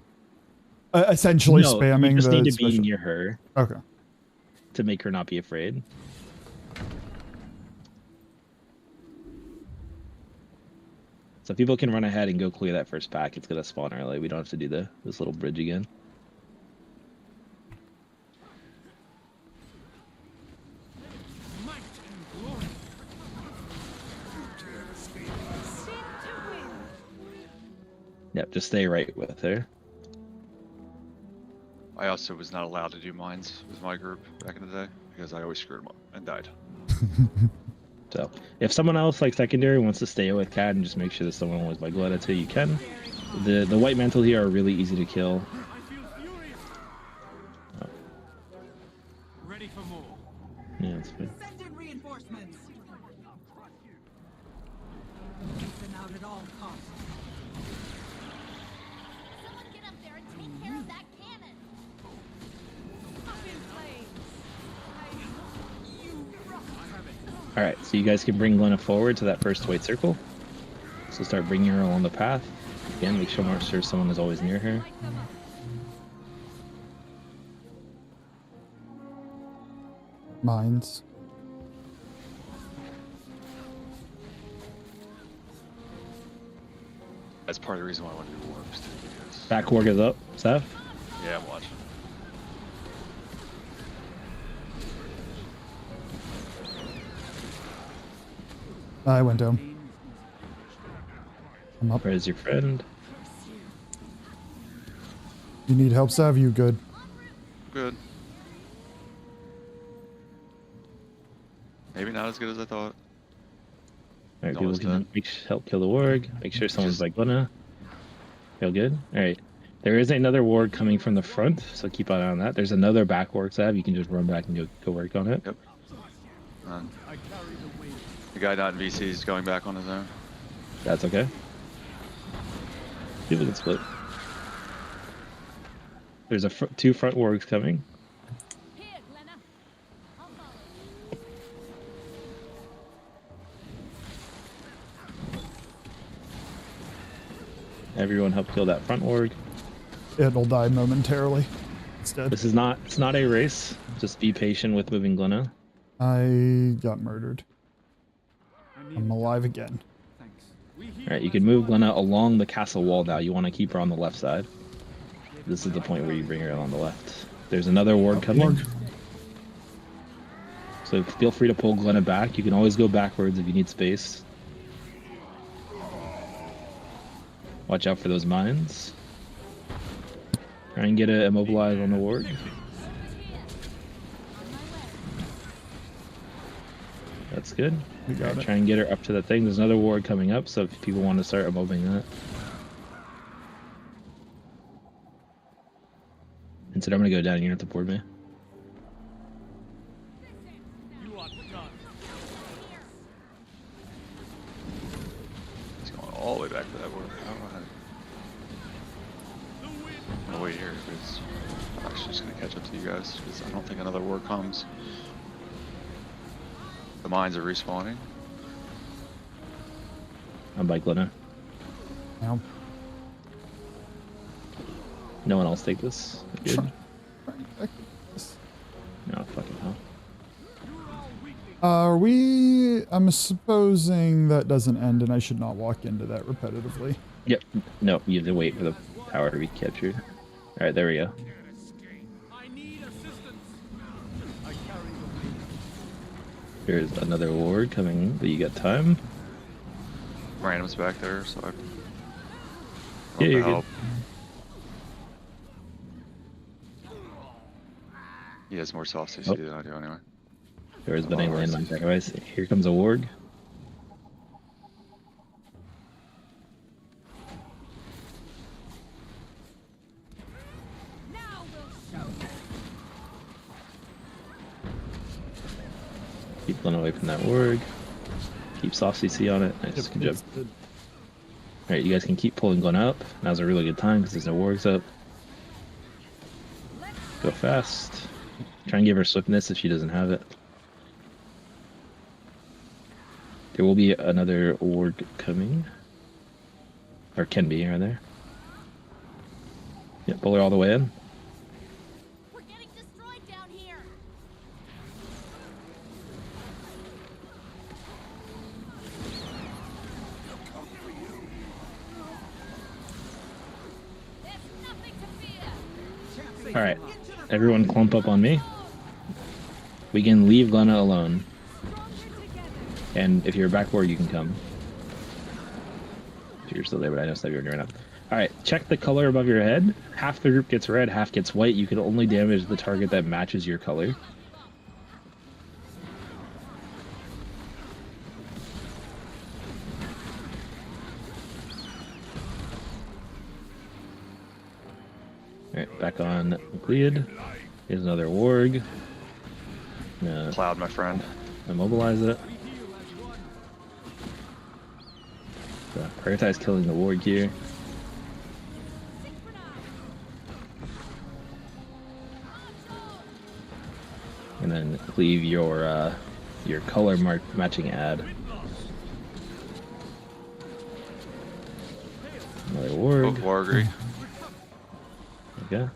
Essentially No, spamming. you just the need to be special... near her. Okay. To make her not be afraid. So people can run ahead and go clear that first pack. It's gonna spawn early. We don't have to do this little bridge again. Might and glory. Yep, just stay right with her. I also was not allowed to do mines with my group back in the day because I always screwed them up and died. So if someone else like secondary wants to stay with Cat and just make sure that someone was by Glenna too, you can. The white mantle here are really easy to kill. I feel furious. Oh. Ready for more. Yeah, that's fine. Send in reinforcements. Keep them out at all costs. someone get up there and take care of that cannon? Up in flames. All right, so you guys can bring Glenna forward to that first white circle. So start bringing her along the path. Again, make sure someone is always near her. Mines. That's part of the reason why I want to do warps too. Because Back warg is up, Seth. yeah, I'm watching. I went down. I'm up. Where's your friend? You need help, Sav? You good? Good. Maybe not as good as I thought. Alright, It's people almost can done. help kill the warg. Make sure someone's like gonna feel good. Alright. There is another warg coming from the front, so keep an eye on that. There's another back warg, Sav. You can just run back and go work on it. Yep. The guy not in VC is going back on his own. That's okay. People can split. There's two front wargs coming. Here, Glenna. I'll follow. Everyone help kill that front warg. It'll die momentarily. It's dead. It's not a race. Just be patient with moving Glenna. I got murdered. I'm alive again. Alright, you can move Glenna along the castle wall now. You want to keep her on the left side. This is the point where you bring her on the left. There's another ward coming. So feel free to pull Glenna back. You can always go backwards if you need space. Watch out for those mines. Try and get it immobilized on the ward. That's good. We got it. Try and get her up to the thing. There's another ward coming up, so if people want to start immobiling that. Instead, I'm gonna go down. You're gonna have to board me. You are done. He's going all the way back to that word. I'm gonna wait here because I'm actually just gonna catch up to you guys because I don't think another war comes. The mines are respawning. I'm by Glenna. Now, No one else take this. Good. trying No, fucking hell. Are we? I'm supposing that doesn't end, and I should not walk into that repetitively. Yep. No, you have to wait for the tower to be captured. All right, there we go. I need assistance. I carry the weight. There's another ward coming, but you got time. Random's back there, so I Yeah, you're good. help. He has more soft CC than I do anyway. There's been a landmine sacrifice. Here comes a warg. Now we'll show. Keep Glenn away from that warg. Keep soft CC on it. Nice, good job. Alright, you guys can keep pulling Glenn up. Now's a really good time because there's no wargs up. Go fast. Try and give her swiftness if she doesn't have it. There will be another warg coming. Or can be, right there. Yep, pull her all the way in. We're getting destroyed down here. There's nothing to fear. Alright, everyone clump up on me. We can leave Glenna alone. And if you're backward, you can come. If you're still there, but I know some of you are going up. Alright, check the color above your head. Half the group gets red, half gets white. You can only damage the target that matches your color. Alright, back on Euclid. Here's another warg. Cloud, my friend. Immobilize it. Prioritize killing the warg here. And then cleave your color matching ad. Another warg. Both wargery. Okay.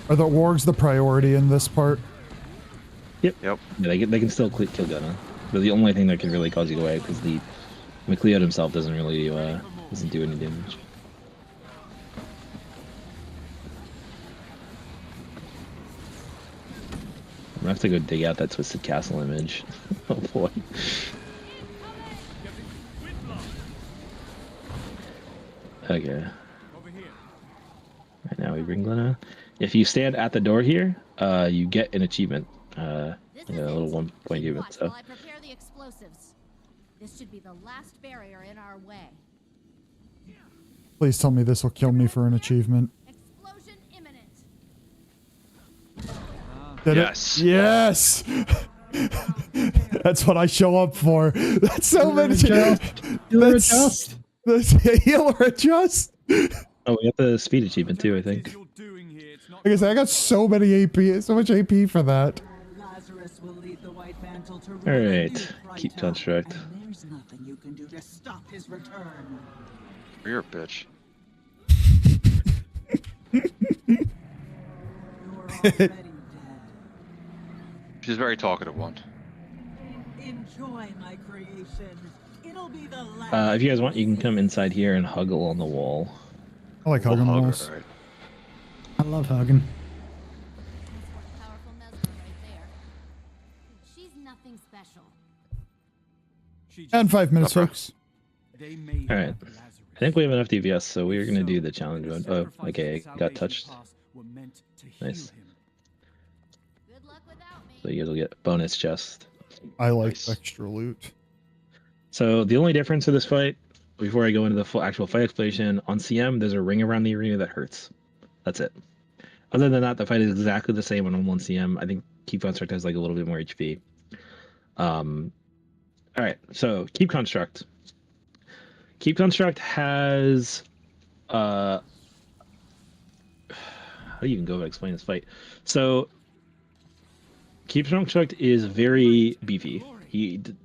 Are the wargs the priority in this part? Yep. Yeah, they can still kill Gunna. But the only thing that can really cause you away because the McLeod himself doesn't really doesn't do any damage. I have to go dig out that Twisted Castle image. Oh boy. Okay. Right now we bring Glenna. If you stand at the door here, you get an achievement. A little 1 point achievement. So. I prepare the explosives. This should be the last barrier in our way. Please tell me this will kill me for an achievement. Explosion imminent. Did Yes. It? Yes. That's what I show up for. That's so many. Healer adjust. That's healer adjust. Oh, we got the speed achievement too, I think. Like I said, I got so many AP, so much AP for that. All right, keep construct. There's nothing you can do to stop his return. You're a bitch. You're already dead. She's a very talkative one. Enjoy my creation. It'll be the last. If you guys want, you can come inside here and hug along the wall. I like hugging We'll hug her, walls. right? I love hugging. That's one powerful mesmer right there. She's nothing special. And 5 minutes, Okay. folks. All right. I think we have enough DPS, so we're gonna do the challenge mode. Oh, okay, got touched. Nice. Good luck without me. So you guys will get bonus chest. I like Nice. extra loot. So the only difference of this fight, before I go into the full actual fight explanation, on CM there's a ring around the arena that hurts. That's it. Other than that, the fight is exactly the same on 1 CM. I think Keep Construct has like a little bit more HP. All right, so Keep Construct. Keep Construct has how do you even go about explaining this fight? So Keep Construct is very beefy.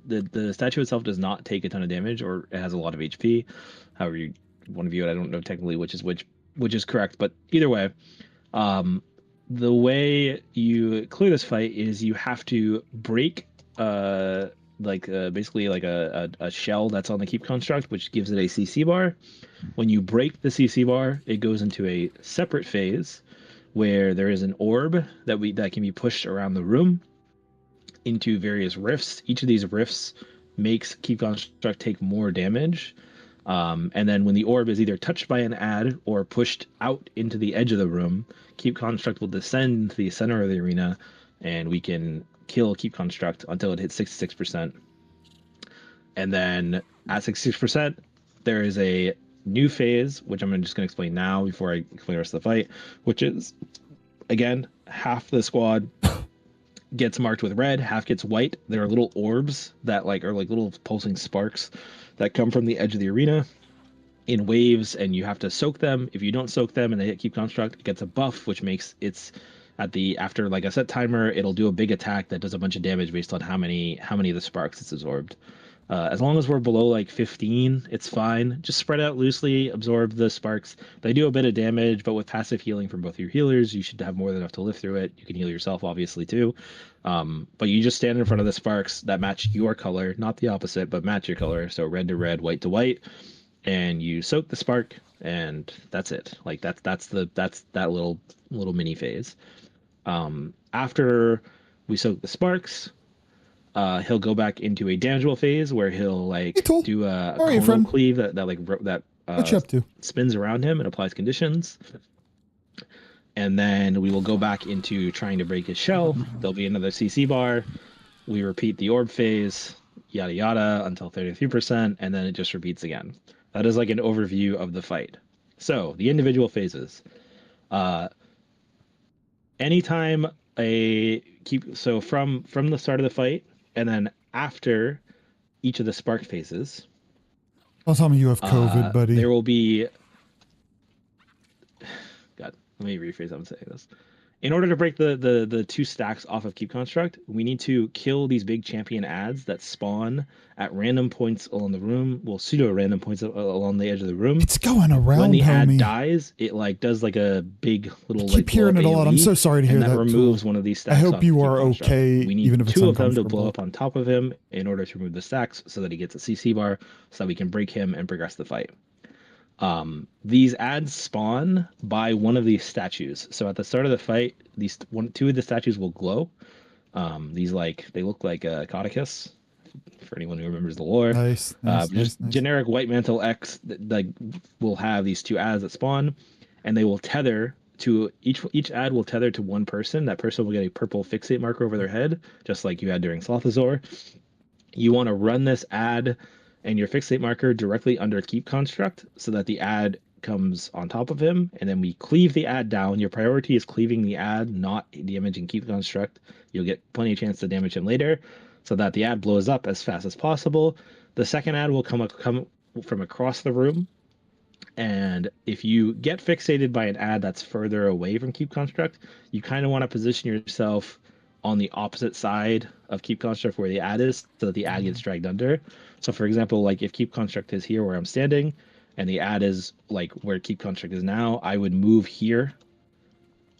The statue itself does not take a ton of damage, or it has a lot of HP. However you want to view it, I don't know technically which is correct, but either way, the way you clear this fight is you have to break basically like a shell that's on the Keep Construct, which gives it a CC bar. When you break the CC bar, it goes into a separate phase where there is an orb that can be pushed around the room into various rifts. Each of these rifts makes Keep Construct take more damage. And then when the orb is either touched by an ad or pushed out into the edge of the room, Keep Construct will descend to the center of the arena, and we can kill Keep Construct until it hits 66%. And then at 66%, there is a new phase, which I'm just going to explain now before I explain the rest of the fight, which is, again, half the squad gets marked with red, half gets white. There are little orbs that are like little pulsing sparks that come from the edge of the arena in waves, and you have to soak them. If you don't soak them and they hit Keep Construct, it gets a buff, which makes after like a set timer, it'll do a big attack that does a bunch of damage based on how many of the sparks it's absorbed. As long as we're below like 15, it's fine. Just spread out loosely, absorb the sparks. They do a bit of damage, but with passive healing from both your healers, you should have more than enough to live through it. You can heal yourself, obviously, too. But you just stand in front of the sparks that match your color, not the opposite, but match your color. So red to red, white to white, and you soak the spark, and that's it. Like that's that little mini phase. After we soak the sparks, he'll go back into a Dangel phase where he'll do a conal cleave that What you up to? spins around him and applies conditions. And then we will go back into trying to break his shell. There'll be another CC bar. We repeat the orb phase, yada yada, until 33%, and then it just repeats again. That is like an overview of the fight. So the individual phases. Anytime from the start of the fight, and then after each of the spark phases. Don't tell me you have COVID, buddy. There will be. God, let me rephrase how I'm saying this. In order to break the 2 stacks off of Keep Construct, we need to kill these big champion ads that spawn at random points along the room. Well, pseudo random points along the edge of the room. It's going around. When the ad homie. dies, it does like a big little. I keep hearing it a lot. I'm so sorry to hear and that. that removes one of these stacks. I hope off you Keep are Construct. okay, We need even if it's 2 of them to uncomfortable. blow up on top of him in order to remove the stacks, so that he gets a CC bar, so that we can break him and progress the fight. These ads spawn by one of these statues. So at the start of the fight, 2 of the statues will glow. These they look like Codicus, for anyone who remembers the lore. Nice. Just generic white mantle X that will have these 2 ads that spawn, and they will tether to each ad will tether to one person. That person will get a purple fixate marker over their head, just like you had during Slothazor. You want to run this ad and your fixate marker directly under keep construct so that the ad comes on top of him, and then we cleave the ad down. Your priority is cleaving the ad, not damaging keep construct. You'll get plenty of chance to damage him later, so that the ad blows up as fast as possible. The second ad will come from across the room, and if you get fixated by an ad that's further away from keep construct, you kind of want to position yourself on the opposite side of keep construct where the ad is, so that the ad gets dragged under. So for example, if keep construct is here where I'm standing, and the ad is where keep construct is now, I would move here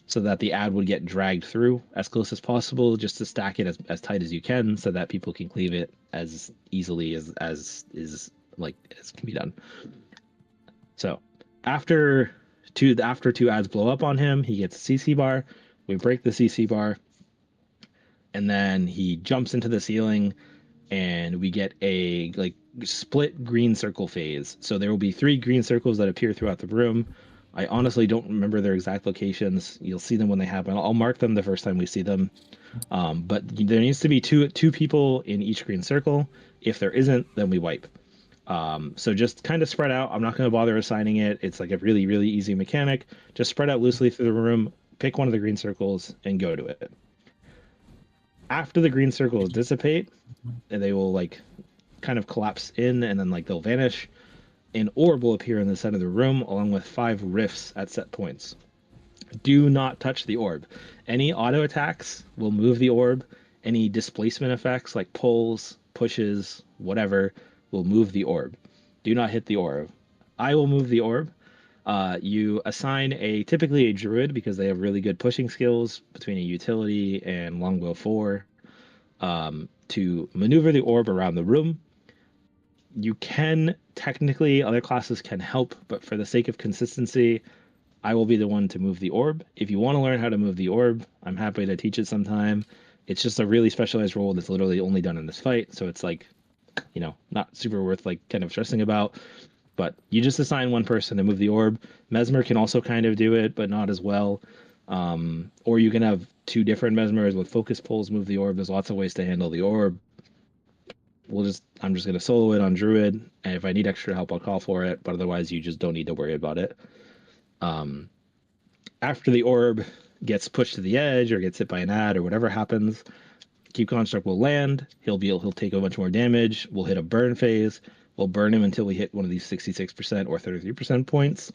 so that the ad would get dragged through as close as possible, just to stack it as tight as you can, so that people can cleave it as easily as can be done. So after 2 ads blow up on him, he gets a CC bar. We break the CC bar, and then he jumps into the ceiling, and we get a split green circle phase. So there will be 3 green circles that appear throughout the room. I honestly don't remember their exact locations. You'll see them when they happen. I'll mark them the first time we see them. But there needs to be two people in each green circle. If there isn't, then we wipe. So just kind of spread out. I'm not going to bother assigning it. It's a really, really easy mechanic. Just spread out loosely through the room, pick one of the green circles, and go to it. After the green circles dissipate, and they will kind of collapse in, and then they'll vanish, an orb will appear in the center of the room along with 5 rifts at set points. Do not touch the orb. Any auto attacks will move the orb. Any displacement effects like pulls, pushes, whatever, will move the orb. Do not hit the orb. I will move the orb. You assign typically a druid, because they have really good pushing skills between a utility and longbow 4, to maneuver the orb around the room. You can technically, other classes can help, but for the sake of consistency, I will be the one to move the orb. If you want to learn how to move the orb, I'm happy to teach it sometime. It's just a really specialized role that's literally only done in this fight, so it's not super worth kind of stressing about. But you just assign one person to move the orb. Mesmer can also kind of do it, but not as well. Or you can have 2 different Mesmers with focus pulls move the orb. There's lots of ways to handle the orb. I'm just going to solo it on druid, and if I need extra help, I'll call for it, but otherwise you just don't need to worry about it. After the orb gets pushed to the edge or gets hit by an ad or whatever happens, keep construct will land. He'll take a bunch more damage. We'll hit a burn phase. We'll burn him until we hit one of these 66% or 33% points.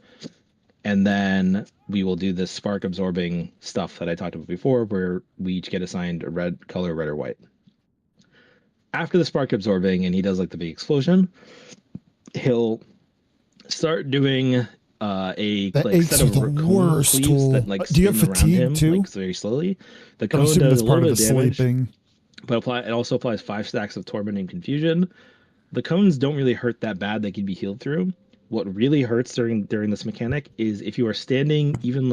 And then we will do this spark absorbing stuff that I talked about before, where we each get assigned a red color, red or white. After the spark absorbing and he does the big explosion, he'll start doing a set of cone sleeves that do you have spin around fatigue him too? Very slowly. The I'm cone assuming does that's a part little of bit the of damage, sleeping. but it also applies 5 stacks of torment and confusion. The cones don't really hurt that bad. They can be healed through. What really hurts during this mechanic is if you are standing even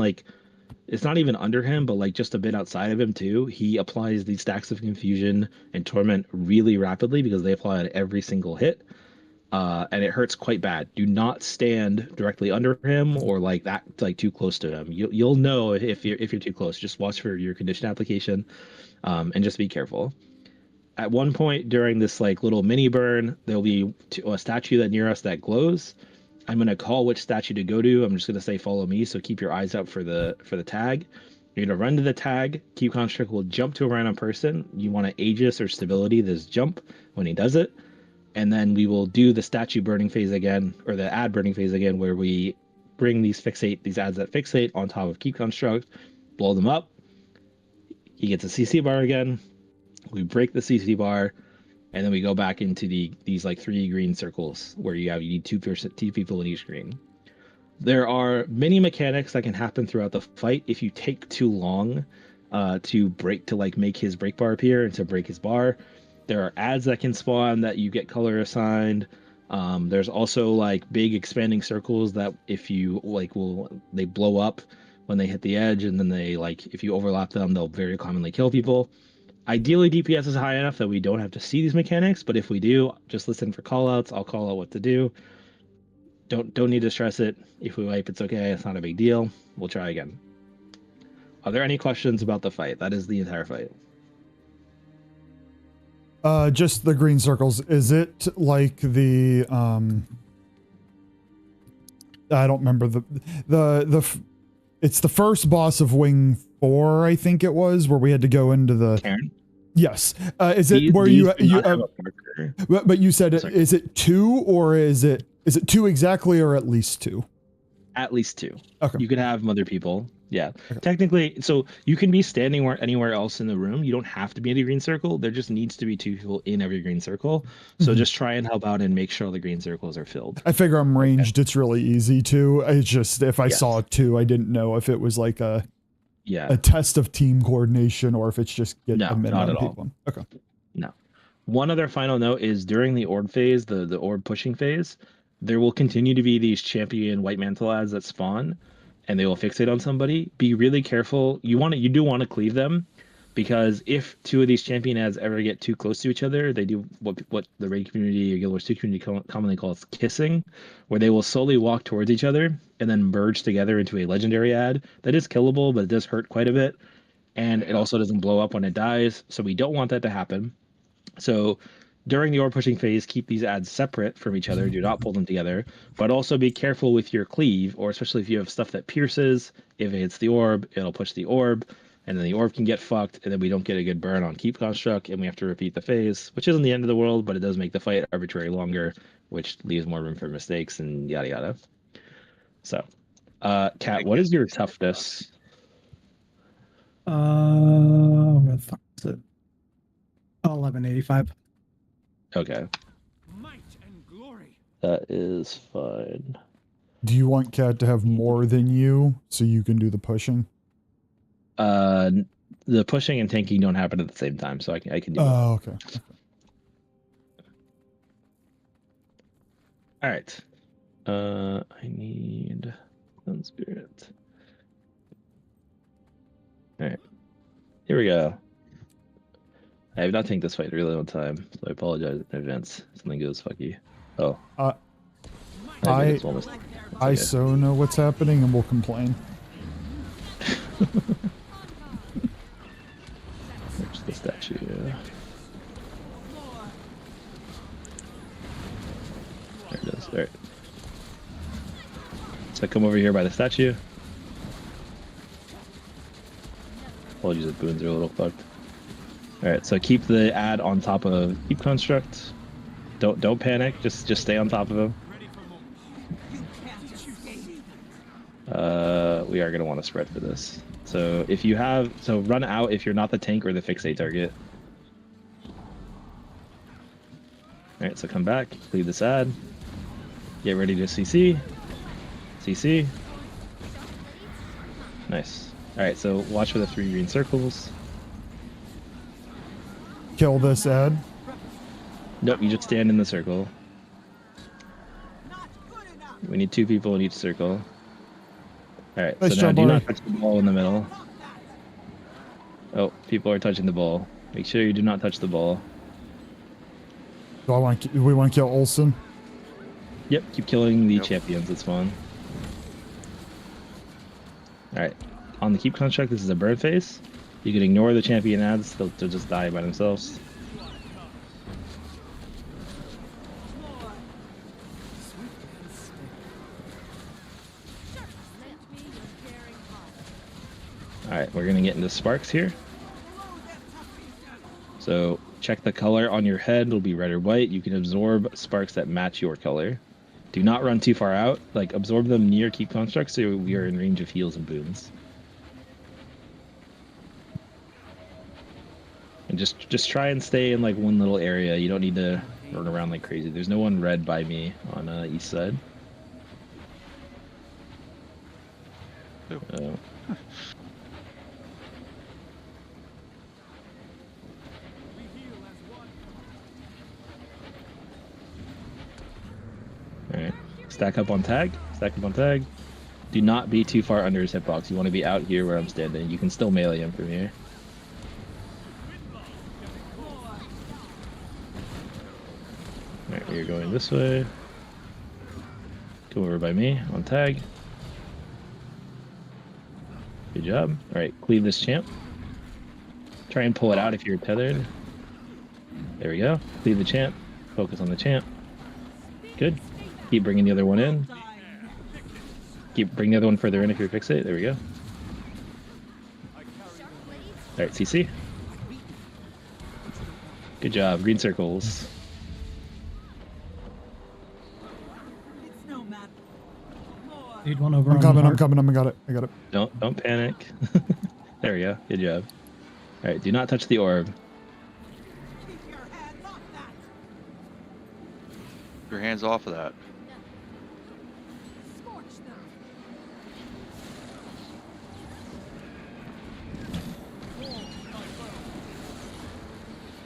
it's not even under him, but just a bit outside of him too. He applies these stacks of confusion and torment really rapidly because they apply on every single hit, and it hurts quite bad. Do not stand directly under him or too close to him. You'll know if you're too close. Just watch for your condition application, and just be careful. At one point during this little mini burn, there'll be a statue near us that glows. I'm going to call which statue to go to. I'm just going to say follow me, so keep your eyes out for the tag. You're going to run to the tag. Keep construct will jump to a random person. You want to Aegis or stability this jump when he does it. And then we will do the statue burning phase again, or the ad burning phase again, where we bring these ads that fixate on top of keep construct, blow them up. He gets a CC bar again. We break the CC bar, and then we go back into these 3 green circles where you need 2 people in each green. There are many mechanics that can happen throughout the fight if you take too long to make his break bar appear and to break his bar. There are ads that can spawn that you get color assigned. There's also big expanding circles that if you they blow up when they hit the edge, and then they if you overlap them, they'll very commonly kill people. Ideally, DPS is high enough that we don't have to see these mechanics, but if we do, just listen for callouts. I'll call out what to do. Don't need to stress it. If we wipe, it's okay. It's not a big deal. We'll try again. Are there any questions about the fight? That is the entire fight. Just the green circles. Is it like the I don't remember it's the first boss of Wing 4, I think it was, where we had to go into the Karen? Yes. Is it where you but you said Sorry. is it 2 or is it 2 exactly or at least 2? At least 2. Okay. You could have other people. Yeah. Okay. Technically, so you can be standing anywhere else in the room. You don't have to be in the green circle. There just needs to be 2 people in every green circle. So just try and help out and make sure the green circles are filled. I figure I'm ranged. It's really easy to. It's just if I Yes. saw 2, I didn't know if it was like a test of team coordination or if it's just get No, a minute not on at all. people. Okay. No. One other final note is during the orb phase, the orb pushing phase, there will continue to be these champion white mantle ads that spawn, and they will fixate on somebody. Be really careful. You do want to cleave them, because if 2 of these champion ads ever get too close to each other, they do what the raid community or Guild Wars 2 community commonly calls kissing, where they will slowly walk towards each other and then merge together into a legendary ad that is killable, but it does hurt quite a bit, and it also doesn't blow up when it dies. So we don't want that to happen. So during the orb pushing phase, keep these ads separate from each other. Do not pull them together, but also be careful with your cleave, or especially if you have stuff that pierces. If it hits the orb, it'll push the orb, and then the orb can get fucked, and then we don't get a good burn on keep construct, and we have to repeat the phase, which isn't the end of the world, but it does make the fight arbitrarily longer, which leaves more room for mistakes and yada yada. So, Kat, what is your toughness? Where the fuck is it? 1185. Okay, Might and glory. that is fine. Do you want Kat to have more than you so you can do the pushing? The pushing and tanking don't happen at the same time, so I can do it. Oh, okay. All right. I need Sun Spirit. All right. Here we go. I have not taken this fight a really long time, so I apologize in advance. Something goes fucky. Oh. I almost, I so know what's happening and will complain. There's the statue. There it is. All right. So I come over here by the statue. Apologies if boons are a little fucked. Alright, so keep the ad on top of keep construct. Don't panic, just stay on top of him. We are gonna want to spread for this. So if you have run out if you're not the tank or the fixate target. Alright, so come back, leave this ad. Get ready to CC. CC. Nice. Alright, so watch for the 3 green circles. Kill this ad. Nope, you just stand in the circle. We need 2 people in each circle. Alright, Nice so now job, do Ari. not touch the ball in the middle. Oh, people are touching the ball. Make sure you do not touch the ball. Do we want to kill Olsen? Yep, keep killing the champions, it's fun. Alright, on the keep construct, this is a burn phase. You can ignore the champion ads, they'll just die by themselves. Alright, we're gonna get into sparks here. So check the color on your head, it'll be red or white. You can absorb sparks that match your color. Do not run too far out, like absorb them near keep construct so we are in range of heals and boons. And just try and stay in like one little area. You don't need to run around like crazy. There's no one red by me on east side. Oh. Alright. Stack up on tag. Stack up on tag. Do not be too far under his hitbox. You want to be out here where I'm standing. You can still melee him from here. You're going this way. Come over by me on tag. Good job. All right, cleave this champ. Try and pull it out if you're tethered. There we go. Cleave the champ. Focus on the champ. Good. Keep bringing the other one in. Keep bringing the other one further in if you're fixate. There we go. All right, CC. Good job. Green circles. It's no matter. More. Need one over I'm on coming. the I'm coming. I got it. I got it. Don't panic. There we go. Good job. All right, do not touch the orb. Keep your hands off that. Your hands off of that. Scorch them.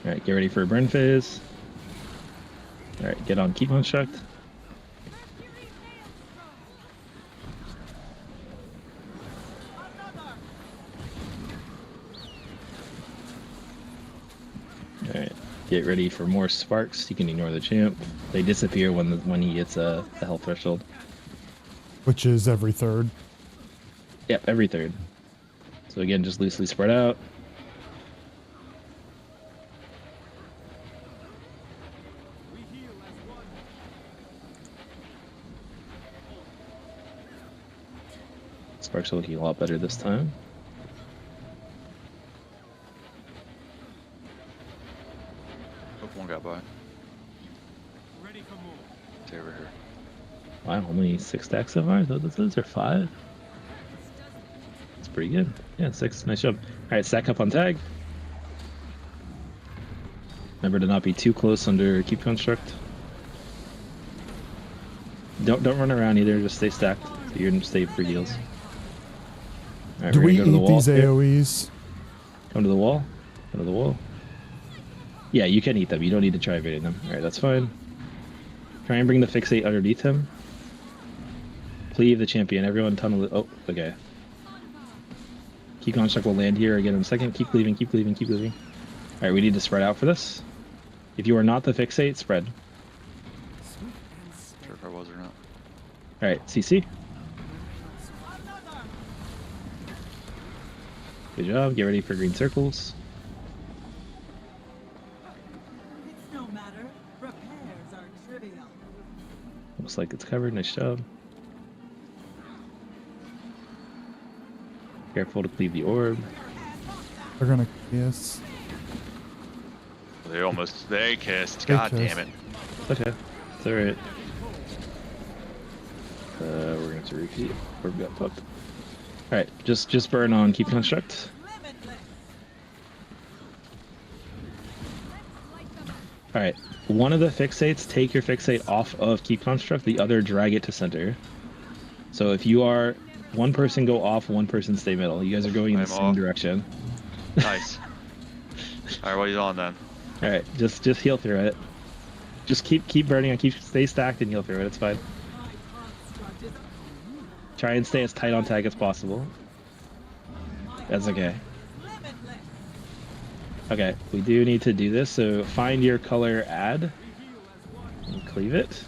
All right, get ready for a burn phase. All right, get on keep construct. All right, get ready for more sparks. You can ignore the champ. They disappear when he hits the health threshold. Which is every third. Yep, every third. So again, just loosely spread out. Sparks are looking a lot better this time. Hope one got by. Ready for more. Stay over here. Wow, only 6 stacks so far? Those are 5. That's pretty good. Yeah, 6. Nice job. Alright, stack up on tag. Remember to not be too close under keep construct. Don't run around either, just stay stacked. So you're gonna stay for heals. Alright, Do we're we gonna go to the eat wall these here. AoEs? Come to the wall. Come to the wall. Yeah, you can eat them. You don't need to try evading them. Alright, that's fine. Try and bring the fixate underneath him. Cleave the champion. Everyone tunnel it. Oh, okay. Keep construct will land here again in a second. Keep cleaving, keep cleaving, keep cleaving. Alright, we need to spread out for this. If you are not the fixate, spread. Sure if I was or not. Alright, CC. Good job. Get ready for green circles. It's no matter. Repairs are trivial. Looks like it's covered. Nice job. Careful to cleave the orb. They're gonna kiss. They kissed. They God kissed. damn it. It's okay. It's alright. We're gonna have to repeat. Orb got popped. Alright, just burn on keep construct. Limitless. Alright, one of the fixates, take your fixate off of keep construct, the other drag it to center. So if you are one person go off, one person stay middle. You guys are going in the I'm same off. direction. Nice. Alright, what are you on then? Alright, just heal through it. Just keep burning and stay stacked and heal through it, it's fine. My construct is Try and stay as tight on tag as possible. That's okay. limitless. Okay, we do need to do this, so find your color add and cleave it.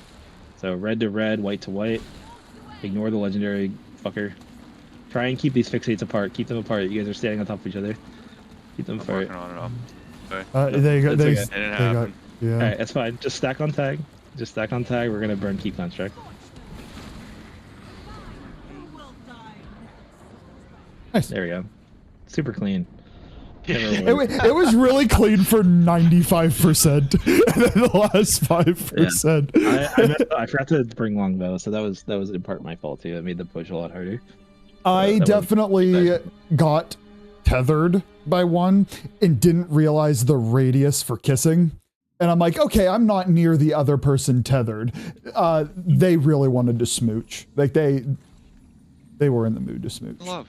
So red to red, white to white. Ignore the legendary fucker. Try and keep these fixates apart. Keep them apart. You guys are standing on top of each other. Keep them I'm apart. working on it up. Okay. They got. That's They, okay. It didn't they got. happen. Yeah. Alright, that's fine. Just stack on tag. Just stack on tag. We're gonna burn keep construct. He will die Nice. There we go. Super clean. It was really clean for 95%, and then the last 5%. I forgot to bring longbow, so that was in part my fault too. It made the push a lot harder. I that was definitely bad. got tethered by one and didn't realize the radius for kissing. And I'm like, okay, I'm not near the other person tethered. They really wanted to smooch. Like they were in the mood to smooch. Love.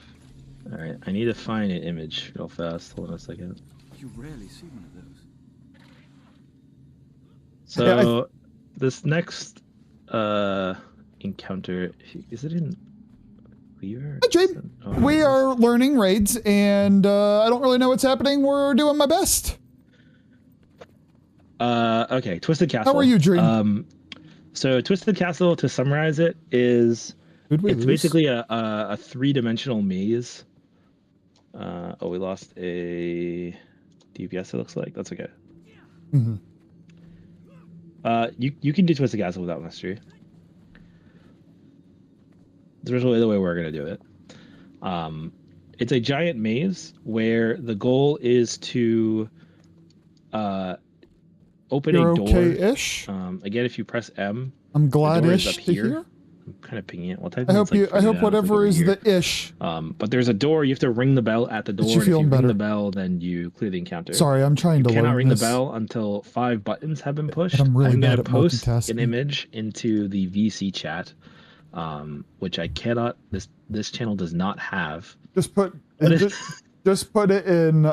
All right, I need to find an image real fast. Hold on a second. You rarely see one of those. So this next encounter, is it in Cleaver? Hi, Jade. Oh, We are learning raids, and I don't really know what's happening. We're doing my best. Okay, Twisted Castle. How are you, Dream? So Twisted Castle, to summarize it, is Did we it's lose? basically a three-dimensional maze. Oh, we lost a DPS. It looks like that's okay. Mhm. You can do Twisted Castle without mystery. There's really the way we're gonna do it. It's a giant maze where the goal is to open You're a door. okay-ish. Again, if you press M, I'm the door is glad-ish up to here. hear. I'm kind of pinging it. Well, I hope you. I hope whatever is the ish. But there's a door. You have to ring the bell at the door. you And if feeling you ring better? the bell, then you clear the encounter. Sorry, I'm trying You to cannot learn ring this. the bell until 5 buttons have been pushed. I'm really gonna bad at post multitasking. an image into the VC chat, which I cannot. This channel does not have. Just put. Just put it in.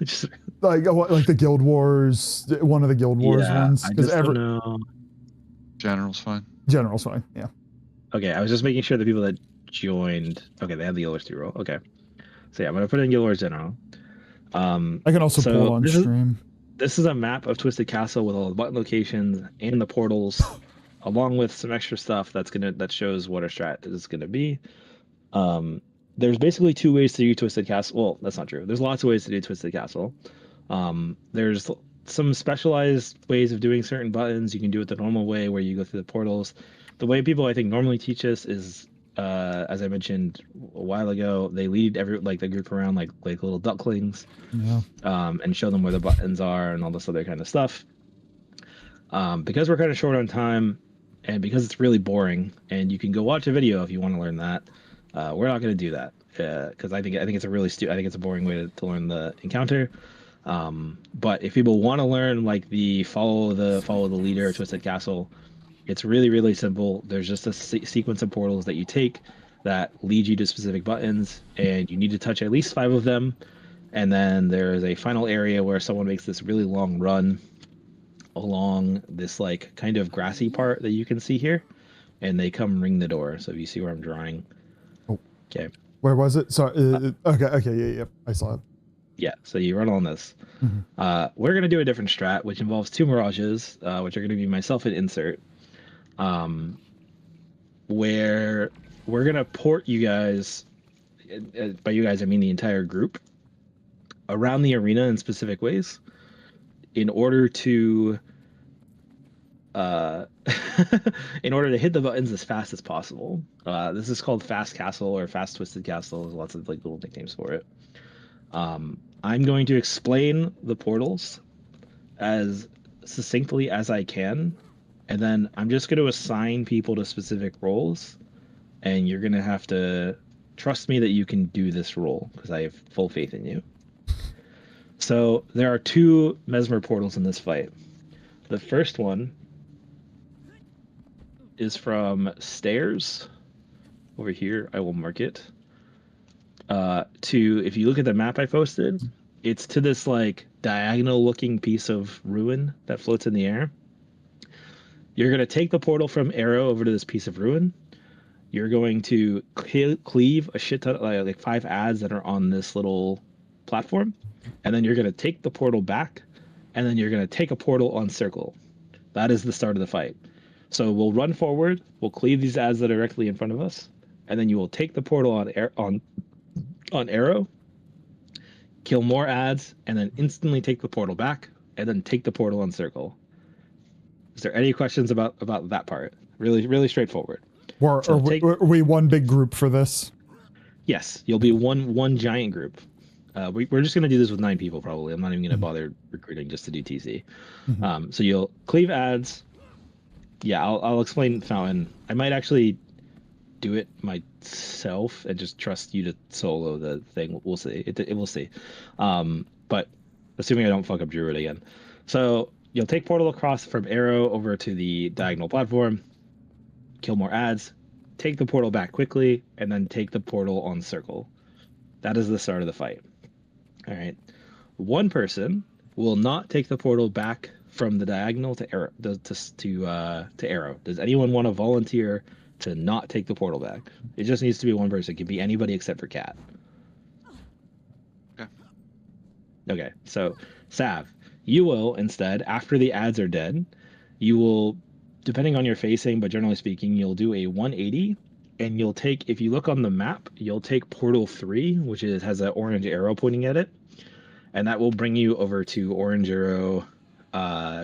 Just, Like the Guild Wars, one of the Guild Wars ones. I just don't know. General's fine. General's fine. Yeah. Okay, I was just making sure the people that joined. Okay, they have the Guild Wars 2 roll. Okay, so yeah, I'm gonna put in Guild Wars General. I can also pull on stream. This is a map of Twisted Castle with all the button locations and the portals, along with some extra stuff that shows what our strat is gonna be. There's basically 2 ways to do Twisted Castle. Well, that's not true. There's lots of ways to do Twisted Castle. There's some specialized ways of doing certain buttons. You can do it the normal way where you go through the portals. The way people I think normally teach this is, as I mentioned a while ago, they lead the group around like little ducklings, and show them where the buttons are and all this other kind of stuff. Because we're kind of short on time, and because it's really boring, and you can go watch a video if you want to learn that. We're not going to do that because I think it's a really I think it's a boring way to learn the encounter. But if people want to learn like the follow the leader Twisted Castle, it's really, really simple. There's just a sequence of portals that you take that lead you to specific buttons, and you need to touch at least 5 of them. And then there's a final area where someone makes this really long run along this like kind of grassy part that you can see here, and they come ring the door. So if you see where I'm drawing. Oh. Okay. Where was it? Sorry. Okay. Yeah. I saw it. Yeah, so you run on this. Mm-hmm. We're going to do a different strat, which involves 2 mirages, which are going to be myself and Insert, where we're going to port you guys, by you guys I mean the entire group, around the arena in specific ways in order to hit the buttons as fast as possible. This is called Fast Castle or Fast Twisted Castle. There's lots of like little nicknames for it. I'm going to explain the portals as succinctly as I can, and then I'm just going to assign people to specific roles, and you're going to have to trust me that you can do this role because I have full faith in you. So there are 2 Mesmer portals in this fight. The first one is from stairs over here. I will mark it. To, if you look at the map I posted, it's to this like diagonal looking piece of ruin that floats in the air. You're going to take the portal from arrow over to this piece of ruin. You're going to cleave a shit ton, like 5 adds that are on this little platform. And then you're going to take the portal back, and then you're going to take a portal on circle. That is the start of the fight. So we'll run forward, we'll cleave these adds that are directly in front of us, and then you will take the portal on arrow, kill more adds, and then instantly take the portal back, and then take the portal on circle. Is there any questions about that part? Really, really straightforward. Are we one big group for this? Yes, you'll be one giant group. We're just going to do this with 9 people probably. I'm not even going to bother recruiting just to do TC. So you'll cleave adds. Yeah, I'll explain Fountain. I might actually do it myself and just trust you to solo the thing. We'll see. We'll see. But assuming I don't fuck up Druid again. So you'll take portal across from arrow over to the diagonal platform, kill more adds, take the portal back quickly, and then take the portal on circle. That is the start of the fight. All right. One person will not take the portal back from the diagonal to arrow to arrow. Does anyone want to volunteer to not take the portal back? It just needs to be one person. It can be anybody except for Cat. Okay. So, Sav, You will instead, after the ads are dead, you will, depending on your facing, but generally speaking, you'll do a 180, and you'll take, if you look on the map, you'll take Portal 3, which has an orange arrow pointing at it, and that will bring you over to Orange Arrow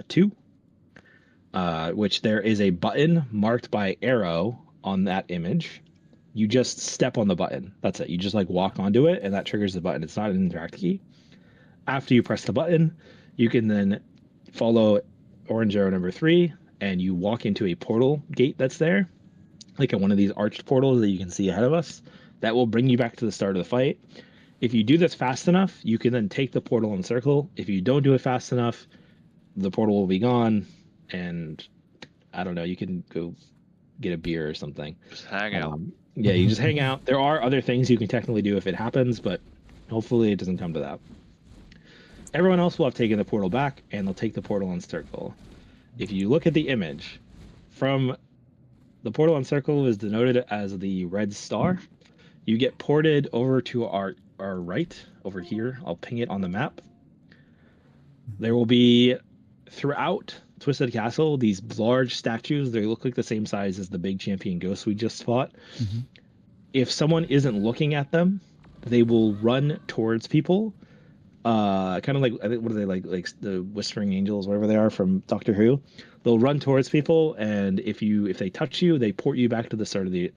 2, which there is a button marked by arrow on that image. You just step on the button. That's it. You just like walk onto it, and that triggers the button. It's not an interact key. After you press the button, you can then follow Orange Arrow number 3, and you walk into a portal gate that's there, like at one of these arched portals that you can see ahead of us. That will bring you back to the start of the fight. If you do this fast enough, you can then take the portal and circle. If you don't do it fast enough, the portal will be gone, and I don't know, you can go get a beer or something. Just hang out. Yeah, you just hang out. There are other things you can technically do if it happens, but hopefully it doesn't come to that. Everyone else will have taken the portal back, and they'll take the portal and circle. If you look at the image, from the portal and circle is denoted as the red star. You get ported over to our right, over here. I'll ping it on the map. There will be, throughout Twisted Castle, these large statues. They look like the same size as the big champion ghost we just fought. Mm-hmm. If someone isn't looking at them, they will run towards people. Kind of like, I think, what are they like the Whispering Angels, whatever they are from Doctor Who. They'll run towards people, and if they touch you, they port you back to the start of the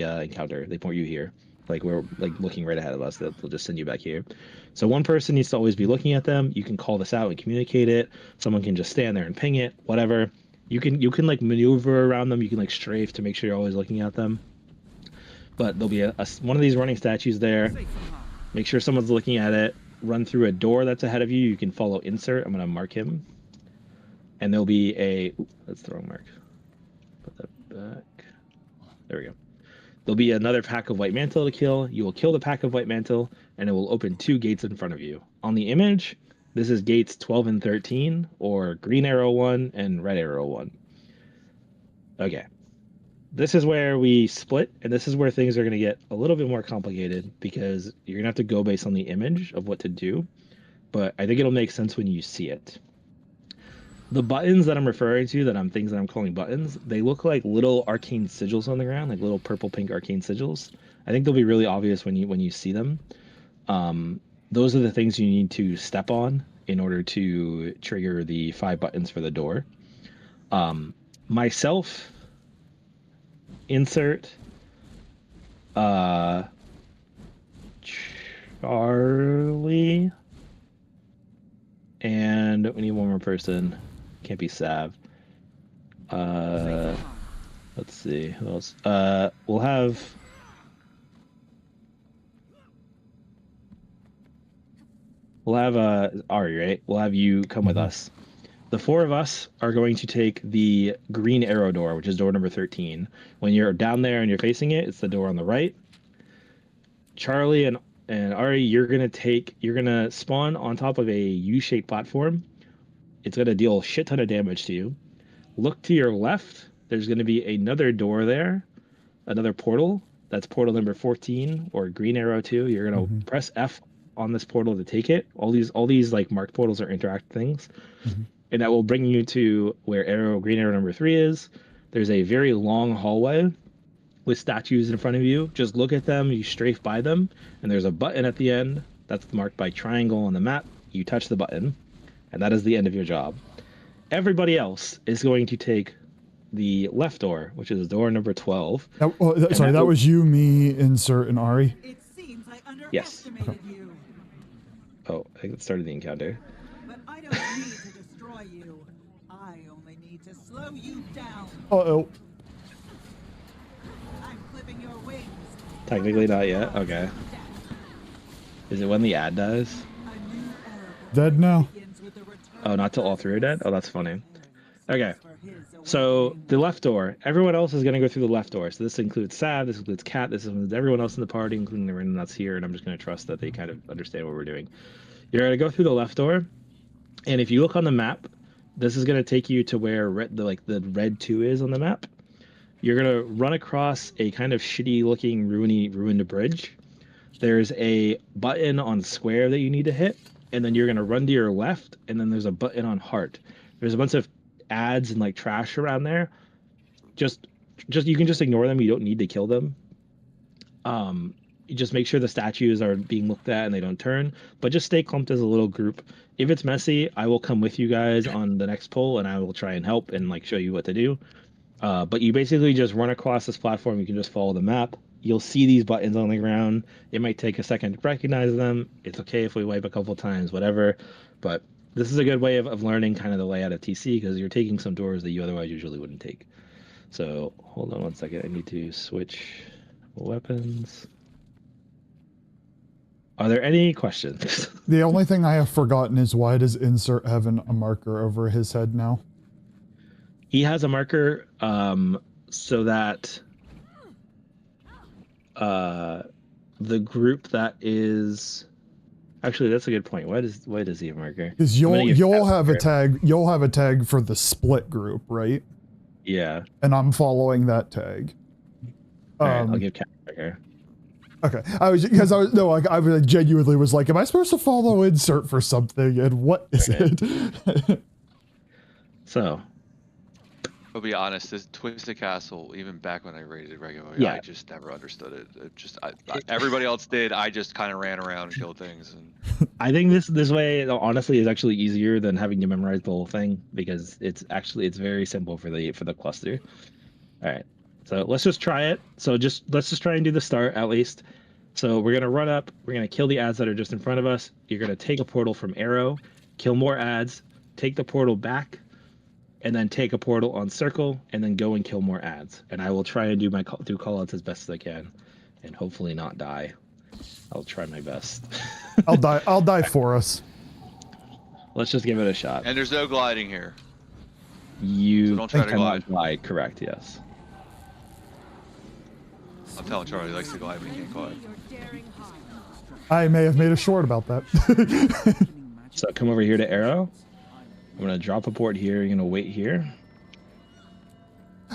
encounter. They port you here, like we're like looking right ahead of us. They'll just send you back here. So one person needs to always be looking at them. You can call this out and communicate it. Someone can just stand there and ping it, whatever. You can like maneuver around them. You can like strafe to make sure you're always looking at them. But there'll be one of these running statues there. Make sure someone's looking at it. Run through a door that's ahead of you. You can follow insert. I'm going to mark him. And there'll be a... that's the wrong mark. Put that back. There we go. There'll be another pack of white mantle to kill. You will kill the pack of white mantle, and it will open 2 gates in front of you. On the image, this is gates 12 and 13, or green arrow 1 and red arrow 1. Okay. This is where we split, and this is where things are going to get a little bit more complicated, because you're going to have to go based on the image of what to do, but I think it'll make sense when you see it. The buttons that I'm referring to, things that I'm calling buttons, they look like little arcane sigils on the ground, like little purple-pink arcane sigils. I think they'll be really obvious when you see them. Those are the things you need to step on in order to trigger the 5 buttons for the door. Myself... insert Charlie, and we need one more person. Can't be Sav. Let's see who else. We'll have Ari, right? We'll have you come with us. The 4 of us are going to take the green arrow door, which is door number 13. When you're down there and you're facing it, it's the door on the right. Charlie and Ari, you're gonna spawn on top of a U-shaped platform. It's gonna deal a shit ton of damage to you. Look to your left. There's gonna be another door there, another portal. That's portal number 14 or green arrow 2. You're gonna press F on this portal to take it. All these like marked portals are interact things. And that will bring you to where green arrow number 3 is. There's a very long hallway with statues in front of you. Just look at them, you strafe by them, and there's a button at the end that's marked by triangle on the map. You touch the button, and that is the end of your job. Everybody else is going to take the left door, which is door number 12. Sorry, that was you, me, insert, and Ari? It seems I Yes. underestimated you. Oh, I think it started the encounter. But I don't need to destroy you. I only need to slow you down. Uh-oh. I'm clipping your wings. Technically not yet. Okay. Is it when the ad dies? Dead now. Oh, not till all 3 are dead? Oh, that's funny. Okay. So the left door. Everyone else is going to go through the left door. So this includes Sav, this includes Kat, this includes everyone else in the party, including the random that's here, and I'm just going to trust that they kind of understand what we're doing. You're going to go through the left door, and if you look on the map, this is going to take you to where the red 2 is on the map. You're going to run across a kind of shitty-looking ruined bridge. There's a button on square that you need to hit. and then you're gonna run to your left, and then there's a button on heart. There's a bunch of ads and like trash around there. Just you can just ignore them. You don't need to kill them. You just make sure the statues are being looked at and they don't turn, but just stay clumped as a little group. If it's messy, I will come with you guys on the next pull and I will try and help and like show you what to do. But you basically just run across this platform. You can just follow the map. You'll see these buttons on the ground. It might take a second to recognize them. It's okay if we wipe a couple times, whatever. But this is a good way of learning kind of the layout of TC because you're taking some doors that you otherwise usually wouldn't take. So hold on one second. I need to switch weapons. Are there any questions? The only thing I have forgotten is why does Insert have a marker over his head now? He has a marker so that the group that is actually that's a good point. Why does he have a marker? Because you'll have a tag for the split group, right? Yeah. And I'm following that tag. All right, I'll give Cat a marker. Okay, I genuinely was like, am I supposed to follow Insert for something? And what is it? So, I'll be honest, this Twisted Castle, even back when I raided regularly, I just never understood it. It just, everybody else did. I just kind of ran around and killed things. And I think this way, honestly, is actually easier than having to memorize the whole thing because it's very simple for the cluster. All right. So let's just try it. So let's just try and do the start at least. So we're gonna run up. We're gonna kill the ads that are just in front of us. You're gonna take a portal from arrow, kill more ads, take the portal back, and then take a portal on circle, and then go and kill more ads. And I will try and do callouts as best as I can, and hopefully not die. I'll try my best. I'll die for us. Let's just give it a shot. And there's no gliding here. You so don't try to glide. Correct. Yes. I'm telling Charlie he likes to glide, but he can't glide. I may have made a short about that. So come over here to arrow. I'm gonna drop a port here. You're gonna wait here.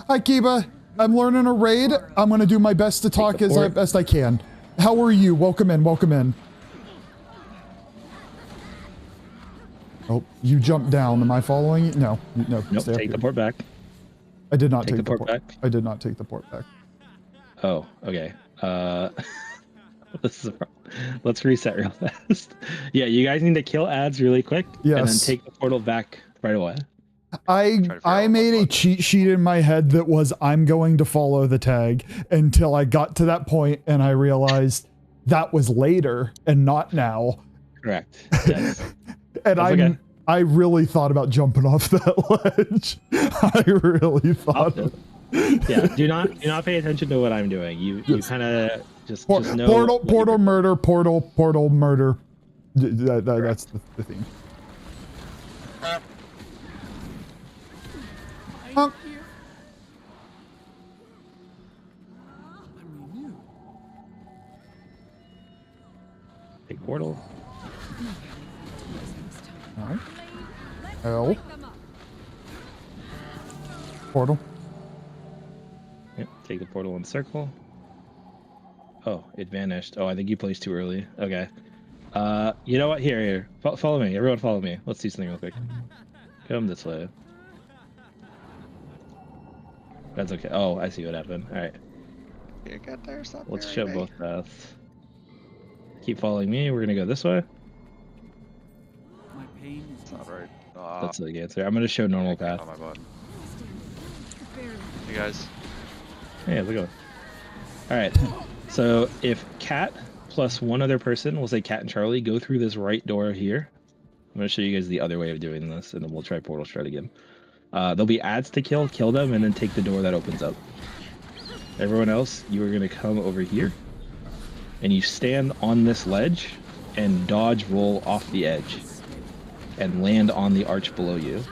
Hi, Kiba. I'm learning a raid. I'm gonna do my best to talk as best I can. How are you? Welcome in. Welcome in. Oh, you jumped down. Am I following you? No. No. Nope. Take the port back. I did not take the port back. I did not take the port back. Oh, okay. This is a problem. Let's reset real fast. Yeah, you guys need to kill ads really quick. Yes. And then take the portal back right away. I made a cheat sheet in my head that was I'm going to follow the tag until I got to that point and I realized that was later and not now. Correct. Yes. And I really thought about jumping off that ledge. I really thought of it. Yeah, do not pay attention to what I'm doing. You kind of just know portal murder. That's the theme. Take portal. All right. L. Portal. Yep, take the portal and circle. Oh, it vanished. Oh, I think you placed too early. Okay. You know what? Here. Follow me. Everyone follow me. Let's do something real quick. Come this way. That's okay. Oh, I see what happened. All right. You got there something. Let's show both paths. Keep following me. We're gonna go this way. My pain is not right. That's the answer. I'm gonna show normal path. On my butt. Hey guys. Hey, how's it going? All right. So if Cat plus one other person, we'll say Cat and Charlie, go through this right door here. I'm gonna show you guys the other way of doing this, and then we'll try portal strat again. There'll be ads to kill them, and then take the door that opens up. Everyone else, you are gonna come over here, and you stand on this ledge, and dodge roll off the edge, and land on the arch below you.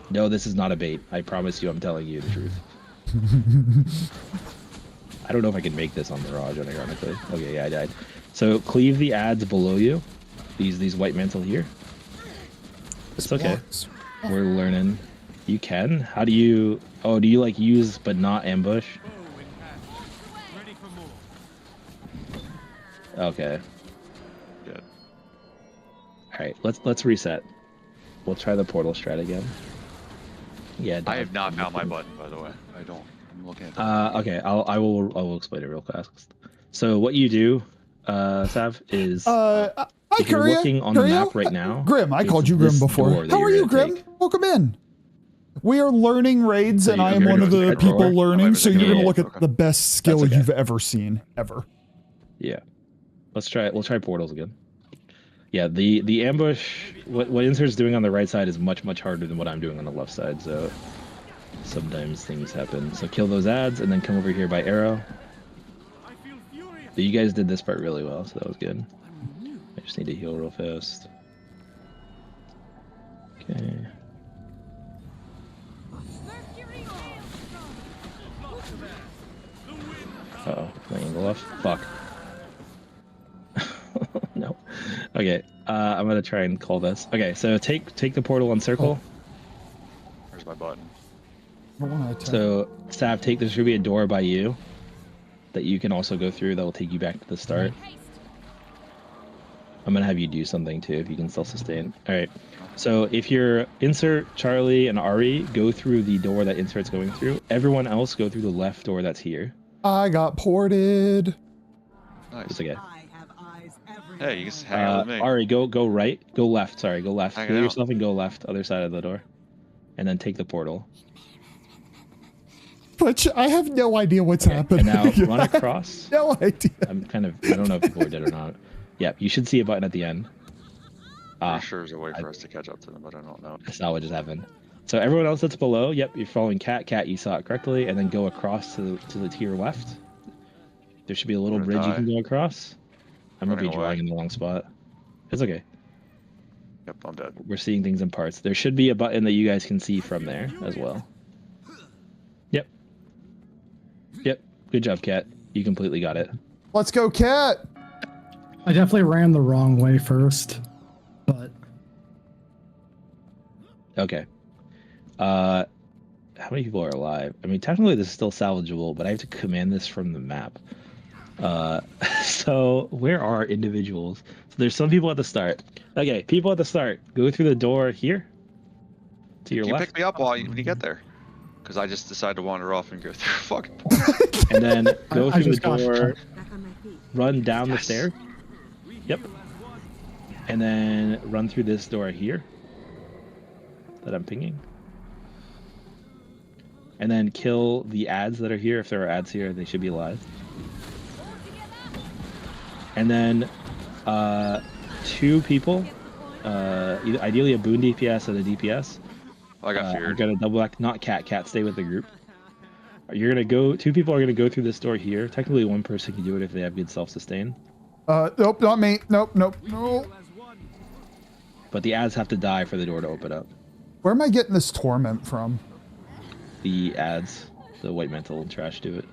No, this is not a bait. I promise you, I'm telling you the truth. I don't know if I can make this on Mirage, ironically. Okay, yeah, I died. So cleave the ads below you. These white mantle here. It's okay. We're learning. You can. How do you? Oh, do you like use but not ambush? Okay. Good. All right, let's reset. We'll try the portal strat again. Yeah. I have not found my button, by the way. I don't. I'm looking at that. Okay. I will explain it real fast. So what you do, Sav, is Hi, if you're Tyria. looking on the map right now. Grim, I it's called you Grim this before. door that How are you're you, gonna Grim? take. Welcome in. We are learning raids, So and I am you're one gonna of go the to people drawer? learning, so you're going to look at Okay. the best skill That's okay. you've ever seen, ever. Yeah. We'll try portals again. Yeah, the ambush, what Insert's doing on the right side is much harder than what I'm doing on the left side, so sometimes things happen. So kill those ads and then come over here by arrow. I feel furious. So you guys did this part really well, so that was good. I just need to heal real fast. Okay. Uh-oh, my angle off. Fuck. No. Okay, I'm gonna try and call this. Okay, so take the portal and circle. Where's my button? I don't want to attack. So, Sav, there should be a door by you that you can also go through that will take you back to the start. I'm gonna have you do something too if you can self-sustain. Alright, so if you're Insert, Charlie, and Ari, go through the door that Insert's going through. Everyone else go through the left door that's here. I got ported. Nice. It's okay. I have eyes everywhere. Hey, you can just hang out with me. Ari, go right, go left, sorry, go left. Hang Heal out. yourself and go left, other side of the door. And then take the portal. But I have no idea what's happening. And now run across. No idea. I don't know if people are dead or not. Yeah, you should see a button at the end. I'm sure there's a way for us to catch up to them, but I don't know. That's not what just happened. So everyone else that's below, yep, you're following Cat. Cat, you saw it correctly, and then go across to your left. There should be a little I'm bridge gonna you can go across. I might be Running away. drawing in the wrong spot. It's okay. Yep, I'm dead. We're seeing things in parts. There should be a button that you guys can see from there as well. Yep. Yep. Good job, Cat. You completely got it. Let's go, Cat. I definitely ran the wrong way first, but Okay. How many people are alive? I mean, technically this is still salvageable, but I have to command this from the map. So where are individuals? So there's some people at the start. Okay, people at the start. Go through the door here. To your You left. pick me up when you get there. Because I just decided to wander off and go through fucking. And then go I through the just got door, Back on my feet. run down the Yes. stair. Yep. And then run through this door here that I'm pinging. And then kill the ads that are here. If there are ads here, they should be alive. And then two people, ideally a boon DPS and a DPS. I got Are feared. gonna double back, not Cat. Cat, stay with the group. You're gonna go. Two people are gonna go through this door here. Technically, one person can do it if they have good self-sustain. Nope, not me. Nope. As one. But the ads have to die for the door to open up. Where am I getting this torment from? The ads, the white mantle and trash do it.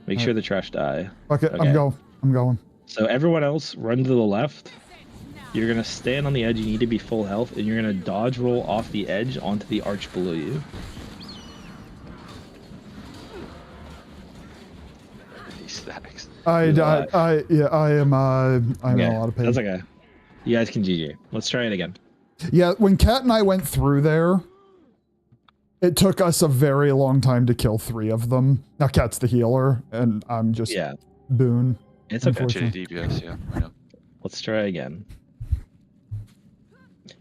Make sure the trash die. Okay, Okay. I'm going. So everyone else, run to the left. You're gonna stand on the edge. You need to be full health, and you're gonna dodge roll off the edge onto the arch below you. These stacks. I am. I'm in Okay, a lot of pain. that's okay. You guys can GG. Let's try it again. Yeah, when Kat and I went through there, it took us a very long time to kill 3 of them. Now Kat's the healer, and I'm just Yeah, Boone. it's okay. Unfortunately. Shitty DPS, yeah. I know. Let's try again.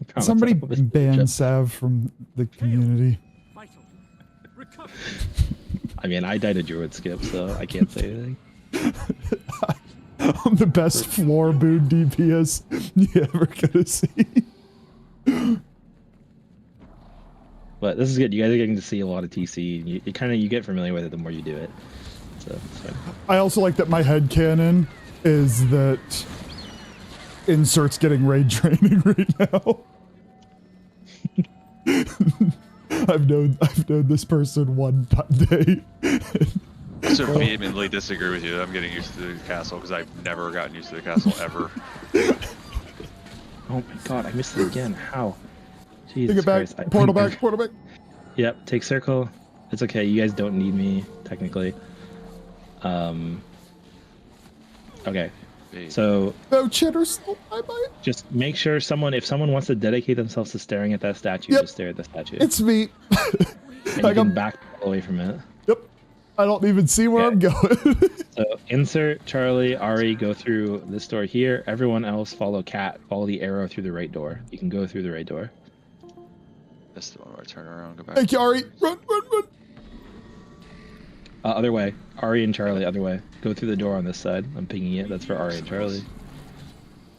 Promise Somebody I won't ban misjudge. Sav from the community. Vital. Recover. I mean, I died a druid skip, so I can't say anything. I'm the best floor Boone DPS you ever gonna see. But this is good. You guys are getting to see a lot of TC. And you get familiar with it the more you do it. So it's fine. I also like that my headcanon is that Insert's getting raid training right now. I've known this person one day. I so vehemently disagree with you. I'm getting used to the castle because I've never gotten used to the castle ever. Oh my god, I missed it again. How? Jesus Take it back. Christ. I- Portal back. Portal back. Yep, take circle. It's okay. You guys don't need me, technically. Okay. So No, Chitter's still bye-bye. just make sure if someone wants to dedicate themselves to staring at that statue, Yep. just stare at the statue. It's me. And you can back away from it. Yep. I don't even see where I'm going. So insert Charlie, Ari, go through this door here. Everyone else follow Cat. Follow the arrow through the right door. You can go through the right door. This is the one where I turn around and go back. Thank you, Ari. Run, run, run. Other way. Ari and Charlie, other way. Go through the door on this side. I'm pinging it. That's for Ari and Charlie.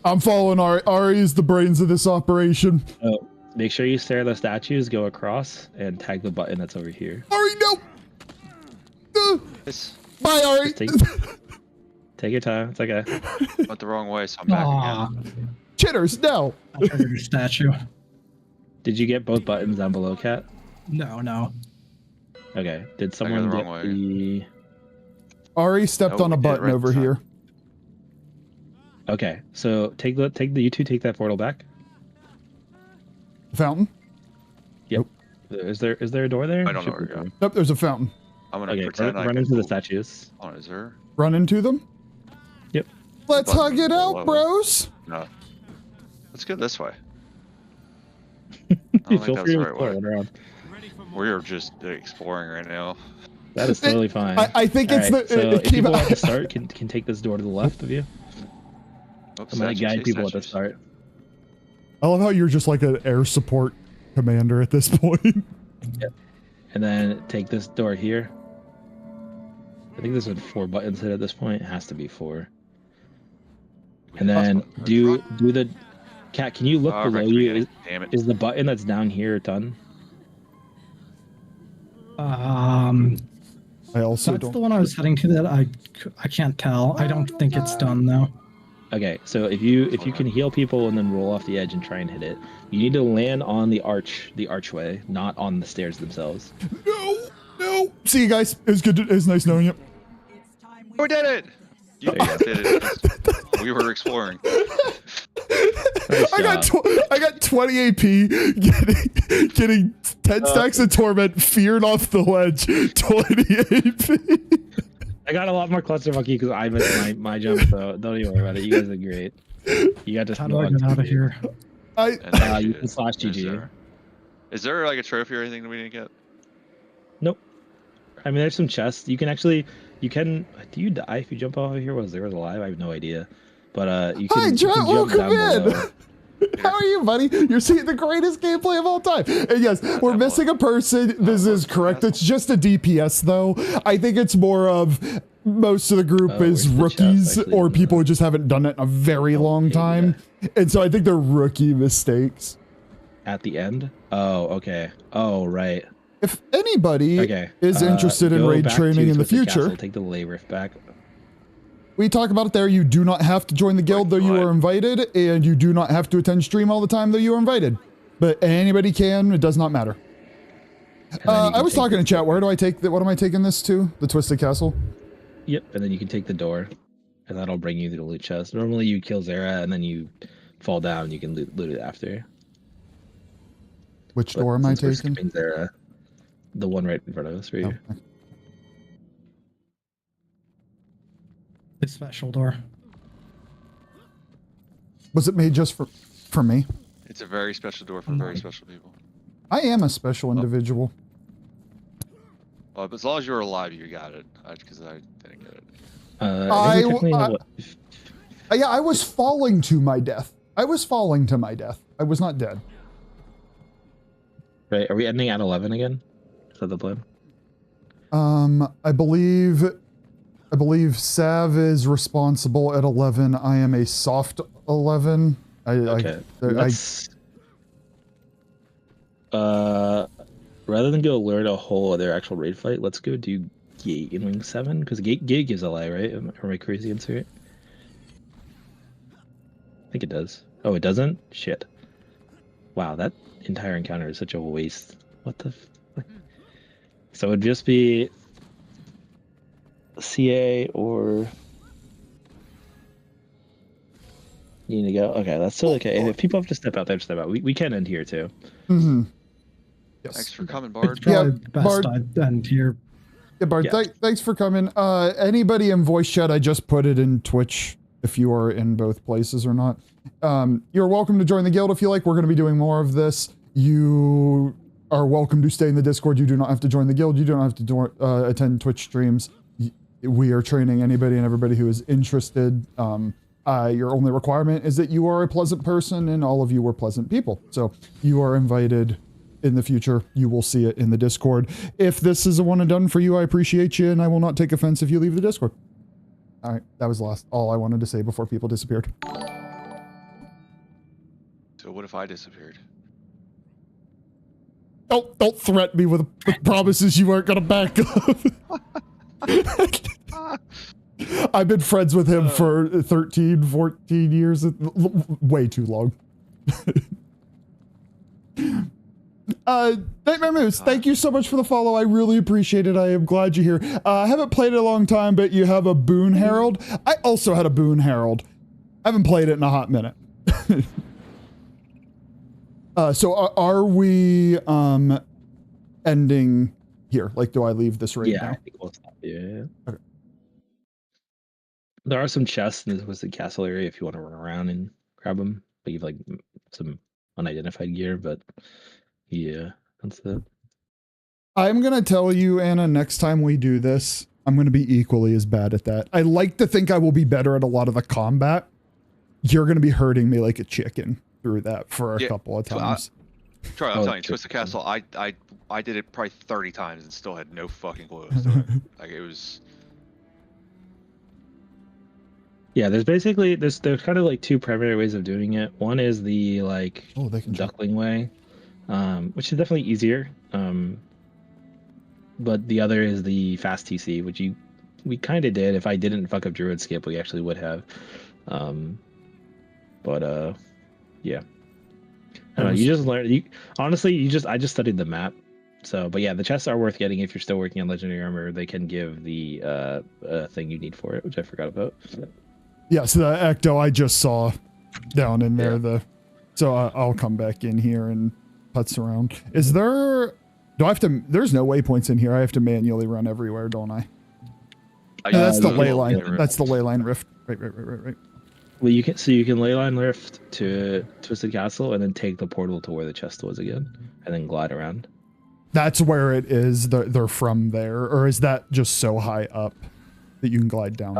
I'm following Ari. Ari is the brains of this operation. So make sure you stare at the statues, go across, and tag the button that's over here. Ari, no. This Bye, Ari. Take your time. It's okay. went the wrong way, so I'm back again. Chitters, no. I triggered your statue. Did you get both buttons down below, Cat? No. Okay. Did someone the get wrong way. the... Ari stepped Oh, on a we did it button right over this time. here. Okay. So take the you two take that portal back. Fountain? Yep. Is there a door there? I don't know where to go. Nope, there's a fountain. I'm gonna Okay, pretend I run can into the move. statues. Hold on, is there? Run into them. Yep. Let's Button hug it out, below. bros. No. Let's go this way. You think feel that free was to the right explore way. it around. We're just exploring right now. That is totally fine. I think it's Alright, the. so if keep- people at the start can take this door to the left of you. Oops, I'm gonna statues, guide hey, people at the statues. start. I love how you're just like an air support commander at this point. And then take this door here. I think there's 4 buttons hit at this point. It has to be 4. And then do the Cat. Can you look Oh, below right, you? damn it. Is the button that's down here done? I also That's don't. the one I was heading to that I can't tell. I don't think it's done though. Okay, so if you can heal people and then roll off the edge and try and hit it, you need to land on the archway, not on the stairs themselves. No. See you guys. It was good. It was nice knowing you. We did it! You There you did it. We were exploring. Nice I job. got 20 AP, getting 10 stacks of torment, feared off the ledge, 20 AP. I got a lot more clusterfucky because I missed my jump, so don't even worry about it. You guys are great. You got to How do I get out of here? And then you can slash is GG. Is there like a trophy or anything that we didn't get? Nope. I mean, there's some chests. You can do you die if you jump off of here? Was there alive? I have no idea. But you can, Hi, you Jet. can jump down Welcome below. in. How are you, buddy? You're seeing the greatest gameplay of all time. And yes, we're missing a person. This is correct. It's just a DPS, though. I think it's more of most of the group is where's the rookies chest? Actually, or people who just haven't done it in a very long time. And so I think they're rookie mistakes. At the end? Oh, okay. Oh, right. If anybody Okay. is interested in go raid back training to in the Twisted future, Castle, take the lay rift back. we talk about it there. You do not have to join the guild, though you are invited, and you do not have to attend stream all the time, though you are invited. But anybody can. It does not matter. I was talking in chat. Where do I take that? What am I taking this to? The Twisted Castle? Yep, and then you can take the door, and that'll bring you to the loot chest. Normally you kill Zera, and then you fall down, and you can loot it after. Which But door am I since we're taking? skipping Zera, the one right in front of us, right here. Okay. The special door. Was it made just for me? It's a very special door for very special people. I am a special individual. Well, as long as you were alive, you got it. Because I didn't get it. I think we technically have, what, Yeah, I was falling to my death. I was not dead. right, are we ending at 11 again? Is that the plan? I believe Sav is responsible at 11. I am a soft 11. Okay. Rather than go learn a whole other actual raid fight, let's go do Gate in Wing 7, because Gate gives a lie, right? Am I crazy, Insert? I think it does. Oh, it doesn't? Shit. Wow, that entire encounter is such a waste. What the fuck? So it'd just be CA or... You need to go? Okay, that's still okay. If people have to step out, they have to step out. We can end here, too. Mm-hmm. Yes. Thanks for coming, It's Bard. probably Yeah, best Bard. I end here. Yeah, Bart, Yeah. thanks for coming. Anybody in voice chat, I just put it in Twitch if you are in both places or not. You're welcome to join the guild if you like. We're going to be doing more of this. You are welcome to stay in the Discord. You do not have to join the guild. You don't have to attend Twitch streams. We are training anybody and everybody who is interested. Your only requirement is that you are a pleasant person, and all of you were pleasant people. So you are invited in the future. You will see it in the Discord. If this is a one and done for you, I appreciate you, and I will not take offense if you leave the Discord. All right, that was all I wanted to say before people disappeared. So what if I disappeared? Don't threaten me with promises you aren't gonna back up. I've been friends with him for 13, 14 years, way too long. Nightmare Moose, thank you so much for the follow. I really appreciate it. I am glad you're here. I haven't played it a long time, but you have a Boon Herald. I also had a Boon Herald. I haven't played it in a hot minute. So are we ending here? Like, do I leave this right now? I think we'll stop. Yeah. Okay. There are some chests in the Twisted Castle area if you want to run around and grab them. But you've like some unidentified gear, but yeah, that's it. I'm going to tell you, Anna, next time we do this, I'm going to be equally as bad at that. I like to think I will be better at a lot of the combat. You're going to be hurting me like a chicken through that for a couple of times. Charlie, I'm telling you, Twisted Castle, I did it probably 30 times and still had no fucking clue. Like, it was... Yeah, there's kind of like two primary ways of doing it. One is the like duckling way, which is definitely easier. But the other is the fast TC, which we kind of did. If I didn't fuck up Druid Skip, we actually would have. Yeah. I don't know, you just learn. I just studied the map. So, but yeah, the chests are worth getting if you're still working on Legendary Armor. They can give the thing you need for it, which I forgot about. Yeah, so the Ecto I just saw down in there. Yeah. So I'll come back in here and putz around. Is there? Do I have to? There's no waypoints in here. I have to manually run everywhere, don't I? That's the ley line. That's the ley line rift. Right. Well, you can ley line rift to Twisted Castle and then take the portal to where the chest was again, and then glide around. That's where it is. They're from there, or is that just so high up that you can glide down?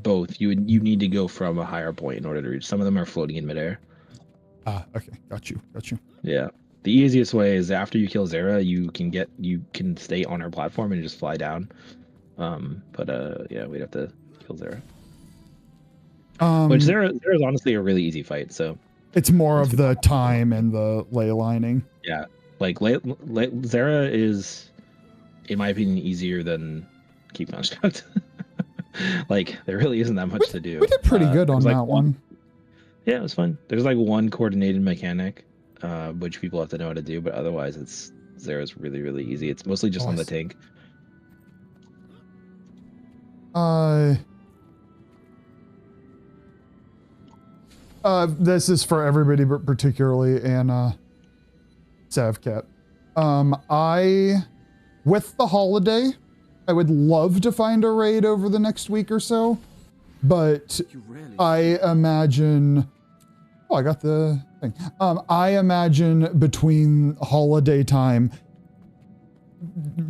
Both. You need to go from a higher point in order to reach. Some of them are floating in midair. Okay, got you. Yeah, the easiest way is after you kill Zera, you can stay on her platform and just fly down. Yeah, we'd have to kill Zera. Which Zera is honestly a really easy fight. So it's more of the time and the ley lining. Yeah, like Zera is, in my opinion, easier than Keep Construct. Like, there really isn't that much to do. We did pretty good on that one. Yeah, it was fun. There's like one coordinated mechanic, which people have to know how to do, but otherwise Zera's really, really easy. It's mostly just on the tank. This is for everybody, but particularly Anna Savcat. With the holiday, I would love to find a raid over the next week or so, but I imagine... Oh, I got the thing. I imagine between holiday time,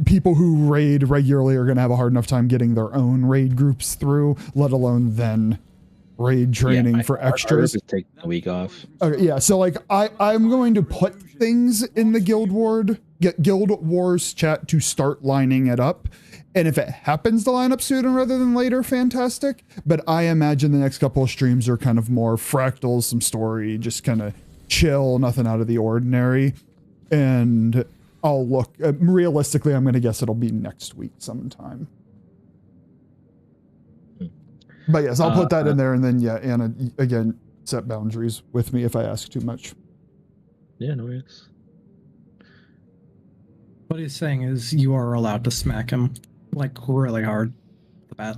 people who raid regularly are going to have a hard enough time getting their own raid groups through, let alone then raid training for extras. Take a week off. Okay, yeah, so like I'm going to put things in the Guild Wars chat to start lining it up. And if it happens to line up sooner rather than later, fantastic. But I imagine the next couple of streams are kind of more fractals, some story, just kind of chill, nothing out of the ordinary. And I'll look, realistically, I'm going to guess it'll be next week sometime. But yes, I'll put that in there. And then, yeah, Anna, again, set boundaries with me if I ask too much. Yeah, no worries. What he's saying is you are allowed to smack him, like, really hard. The bat.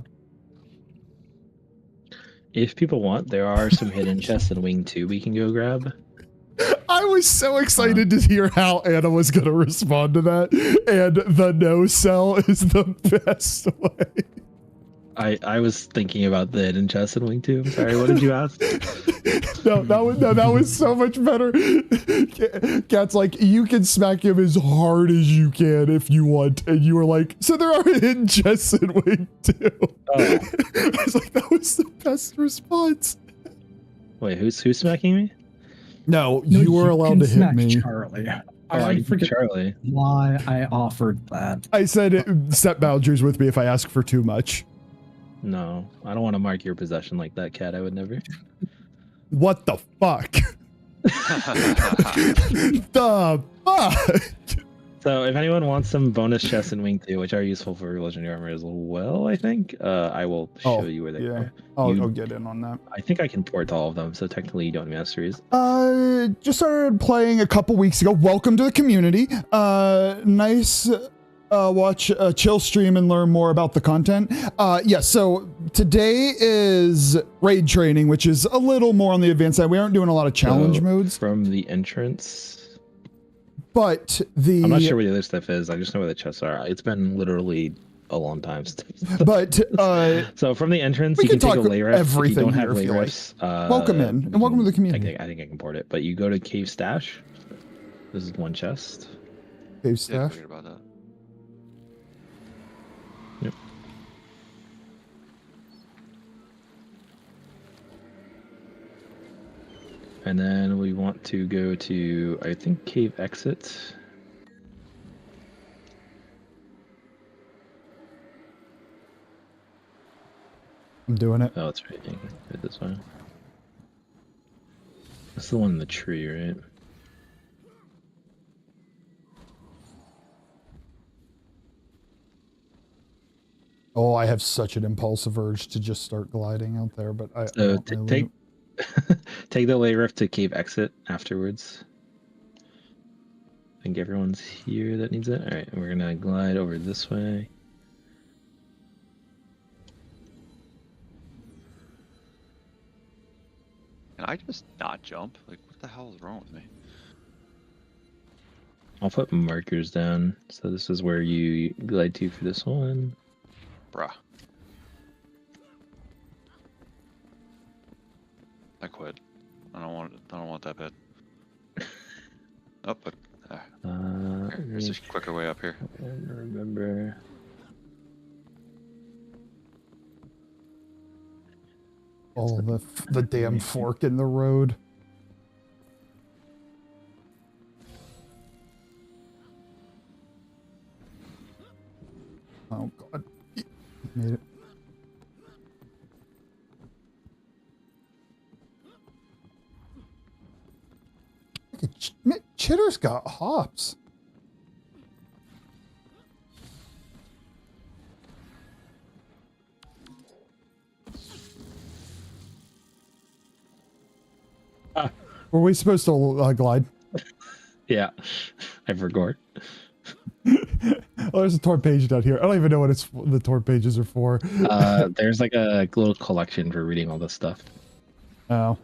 If people want, there are some hidden chests in Wing 2 we can go grab. I was so excited to hear how Anna was going to respond to that. And the no sell is the best way. I was thinking about the hidden chest in Wing 2. I'm sorry, what did you ask? No, that was so much better. Cat's like, you can smack him as hard as you can if you want. And you were like, so there are hidden chests in Wing 2. Oh. I was like, that was the best response. Wait, who's smacking me? No, No, you were allowed can to hit smack me. Charlie. Oh, I forget Charlie. why I offered that. I said set boundaries with me if I ask for too much. No, I don't want to mark your possession like that, Cat. I would never. What the fuck? The fuck? So, if anyone wants some bonus chests in Wing 2, which are useful for legendary armor as well, I think, I will show you where they go. I'll get in on that. I think I can port all of them, so technically you don't have masteries. Just started playing a couple weeks ago. Welcome to the community. Nice. Watch a chill stream and learn more about the content. So today is raid training, which is a little more on the advanced side. We aren't doing a lot of challenge modes. From the entrance. But I'm not sure where the other stuff is. I just know where the chests are. It's been literally a long time. But so from the entrance, we you can talk take a lay ref. everything If you don't have here, lay like. refs, Welcome in and welcome to the community. I think I can port it. But you go to Cave Stash. This is one chest. Cave Stash. Yeah, about that. Yep. And then we want to go to, I think, Cave Exit. I'm doing it. Oh, it's right. You can do it this way. That's the one in the tree, right? Oh, I have such an impulsive urge to just start gliding out there, but I So don't really- take take the lay rift to Cave Exit afterwards. I think everyone's here that needs it. All right, we're gonna glide over this way. Can I just not jump? Like, what the hell is wrong with me? I'll put markers down. So this is where you glide to for this one. Bruh. I quit. I don't want that bit. Oh, but there's a quicker way up here. I don't remember. Oh, the damn fork in the road. Oh god. Made it. Look at Chitter's got hops. Were we supposed to glide? Yeah, I forgot. Oh, there's a torn page down here. I don't even know what the torn pages are for. There's like a little collection for reading all this stuff. Oh.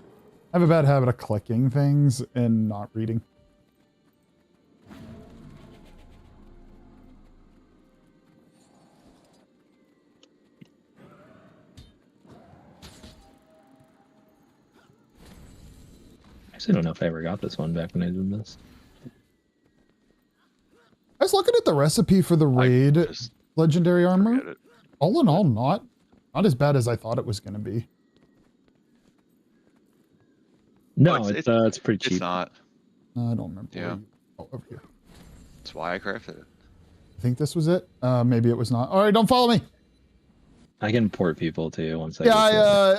I have a bad habit of clicking things and not reading. I actually don't know if I ever got this one back when I did this. I was looking at the recipe for the raid legendary armor. All in all, not as bad as I thought it was going to be. No, it's pretty cheap. It's not. I don't remember. Yeah. Oh, over here. That's why I crafted it. I think this was it. Maybe it was not. All right, don't follow me. I can port people too once I. Yeah,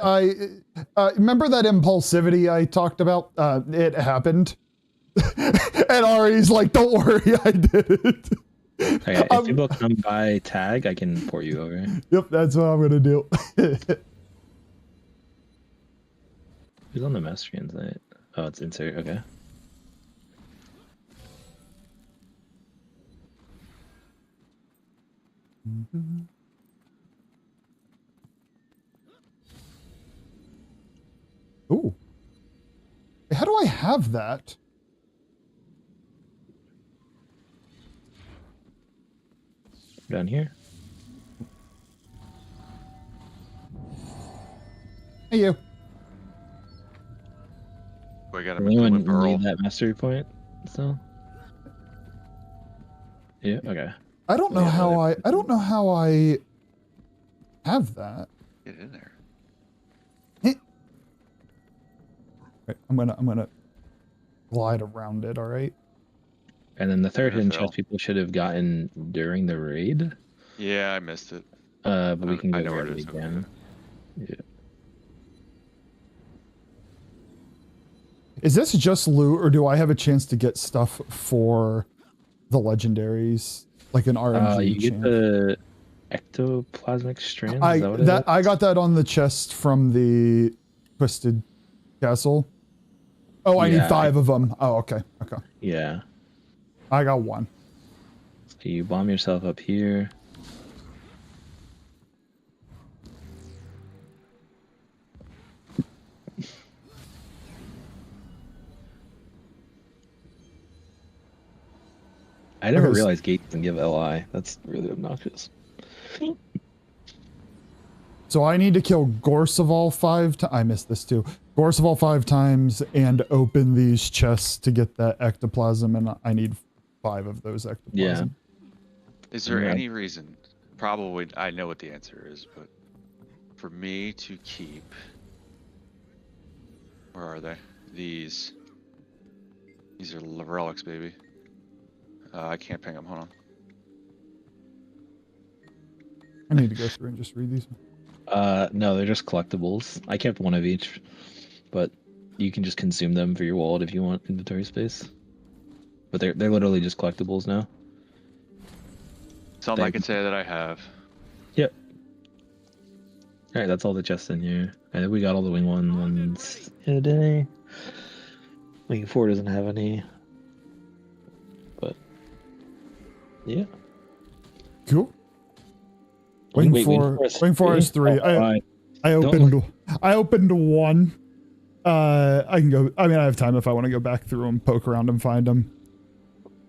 I remember that impulsivity I talked about. It happened, and Ari's like, "Don't worry, I did it." Okay, if people come by tag, I can port you over. Yep, that's what I'm gonna do. Who's on the mastery inside? Oh, it's insert. Okay. Mm-hmm. Ooh. How do I have that? Down here. Hey, you. We got Does him a anyone Burl. need that mastery point still? Yeah. Okay. I don't know Yeah, how whatever. I don't know how I have that. Get in there. Right, I'm gonna glide around it, all right? And then the third hidden Phil. chest people should have gotten during the raid. Yeah, I missed it. But we can I go know where grab it it is. again. Yeah. Is this just loot, or do I have a chance to get stuff for the legendaries, like an RNG You get chance? the ectoplasmic strands. Is that what it is? I got that on the chest from the Twisted Castle. Oh, I need Yeah. 5 of them. Oh, okay. Okay. Yeah. I got 1. So you bomb yourself up here. I never Okay, realized gates can give LI. That's really obnoxious. So I need to kill Gorseval 5 times. I missed this too. Gorseval 5 times and open these chests to get that ectoplasm, and I need 5 of those ectoplasm. Is there Yeah. any reason? Probably, I know what the answer is, but for me to keep, where are they? These are relics, baby. I can't ping them. Hold on. I need to go through and just read these. No, they're just collectibles. I kept one of each, but you can just consume them for your wallet if you want inventory space. But they're literally just collectibles now. Something I can say that I have. Yep. All right, that's all the chests in here. I think we got all the wing ones today. Wing 4 doesn't have any, but yeah. Cool. Wing 4 is 3. Oh, I opened 1. I can go. I mean, I have time if I want to go back through them, poke around and find them.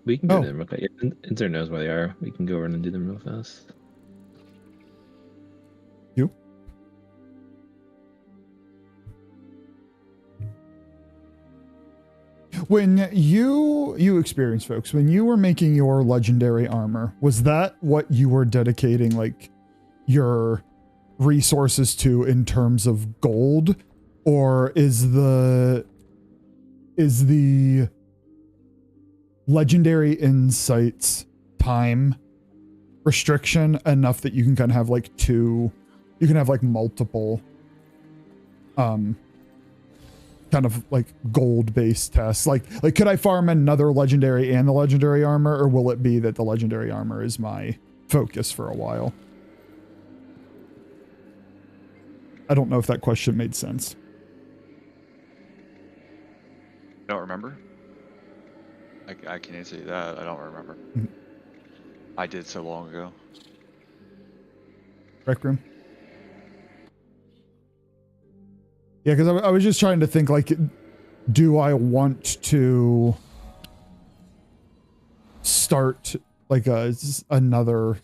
we can go to them real quick. Yeah, Insert knows where they are. We can go over and do them real fast. You? When you experience, folks, when you were making your legendary armor, was that what you were dedicating like your resources to in terms of gold, or is the legendary insights time restriction enough that you can kind of have like you can have like multiple kind of like gold based tests, like could I farm another legendary and the legendary armor, or will it be that the legendary armor is my focus for a while? I don't know if that question made sense. I don't remember. I can answer you that. I don't remember. I did so long ago. Rec room. Yeah, because I was just trying to think, like, do I want to start like another?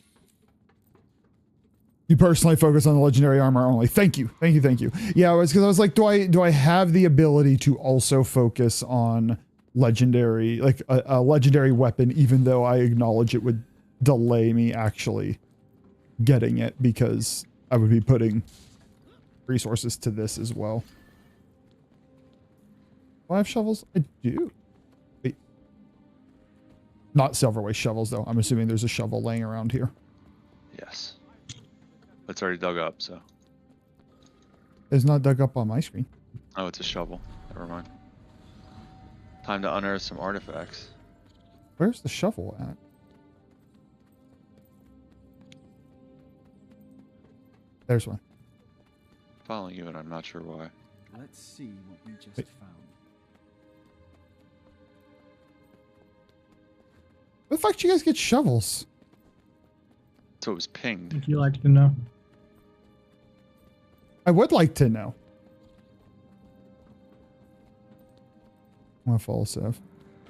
You personally focus on the legendary armor only. Thank you. Yeah, it was because I was like, do I have the ability to also focus on legendary, like a legendary weapon, even though I acknowledge it would delay me actually getting it because I would be putting resources to this as well. Do I have shovels? I do. Wait. Not silver waste shovels though. I'm assuming there's a shovel laying around here. Yes. It's already dug up, so. It's not dug up on my screen. Oh, it's a shovel. Never mind. Time to unearth some artifacts. Where's the shovel at? There's one. Following you, and I'm not sure why. Let's see what we just Wait. found. Where the fuck did you guys get shovels? So it was pinged. Would you like to know? I would like to know. I'm gonna follow Sev.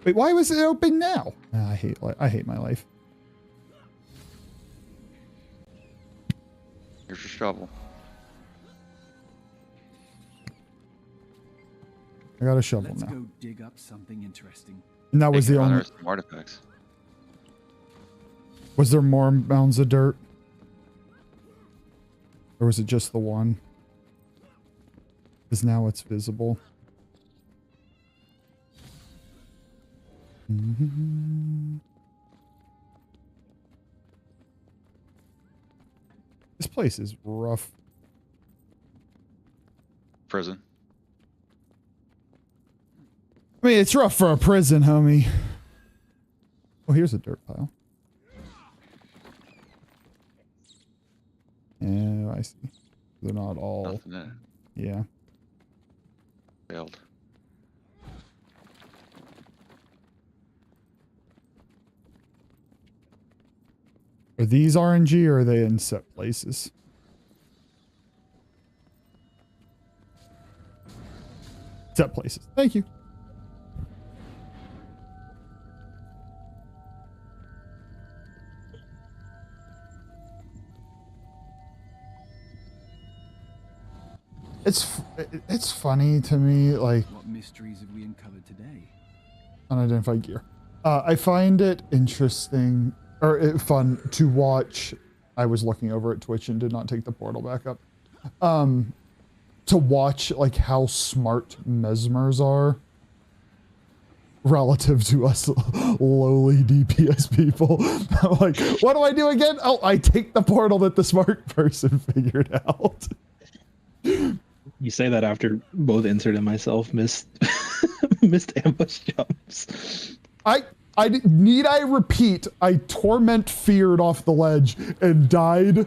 Wait, why was it open now? I hate my life. Here's your shovel. I got a shovel Let's now. go dig up something interesting. And that was the only. Unearth some artifacts. Was there more mounds of dirt? Or was it just the one? Because now it's visible. This place is rough. Prison. I mean, it's rough for a prison, homie. Oh, here's a dirt pile. Yeah, I see. They're not all. Nothing in it. Yeah. Failed. Are these RNG or are they in set places? Set places. Thank you. It's funny to me, like, What mysteries have we uncovered today? unidentified gear. I find it interesting or fun to watch. I was looking over at Twitch and did not take the portal back up. To watch like how smart mesmers are relative to us lowly DPS people. I'm like, what do I do again? Oh, I take the portal that the smart person figured out. You say that after both Insert and myself missed missed ambush jumps. Need I repeat, I torment feared off the ledge and died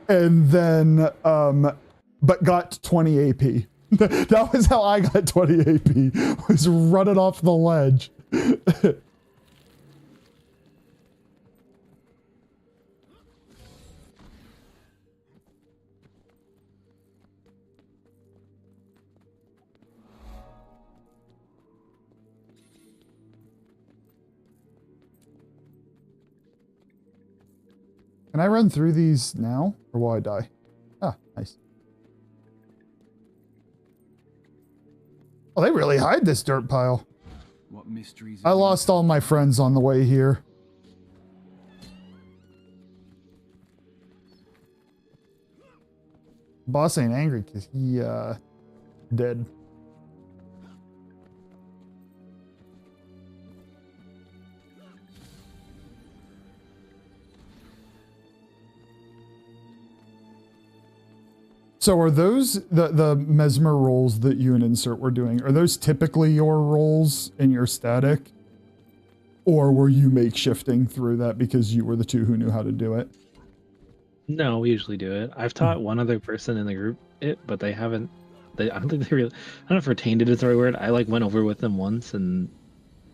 and then but got 20 AP. That was how I got 20 AP, was running off the ledge. Can I run through these now, or will I die? Ah, nice. Oh, they really hide this dirt pile. What mysteries? I lost all my friends on the way here. Boss ain't angry because he, dead. So are those the mesmer rolls that you and Insert were doing? Are those typically your rolls in your static? Or were you makeshifting through that because you were the two who knew how to do it? No, we usually do it. I've taught one other person in the group it, but they haven't. I don't think they really. I don't know if retained it is the right word. I like went over with them once, and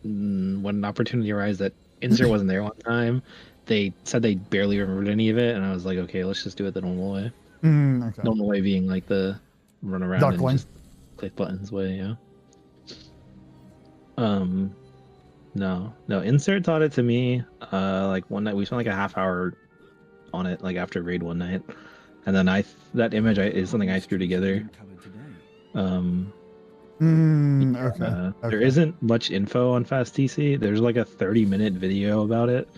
when an opportunity arose that Insert wasn't there one time, they said they barely remembered any of it, and I was like, okay, let's just do it the normal way. Okay. Normal way being like the run around Duckling. and just click buttons way, yeah. No, Insert taught it to me. Like one night we spent like a half hour on it, like after raid one night, and then that image is something I threw together. Okay. There isn't much info on Fast TC. There's like a 30-minute video about it,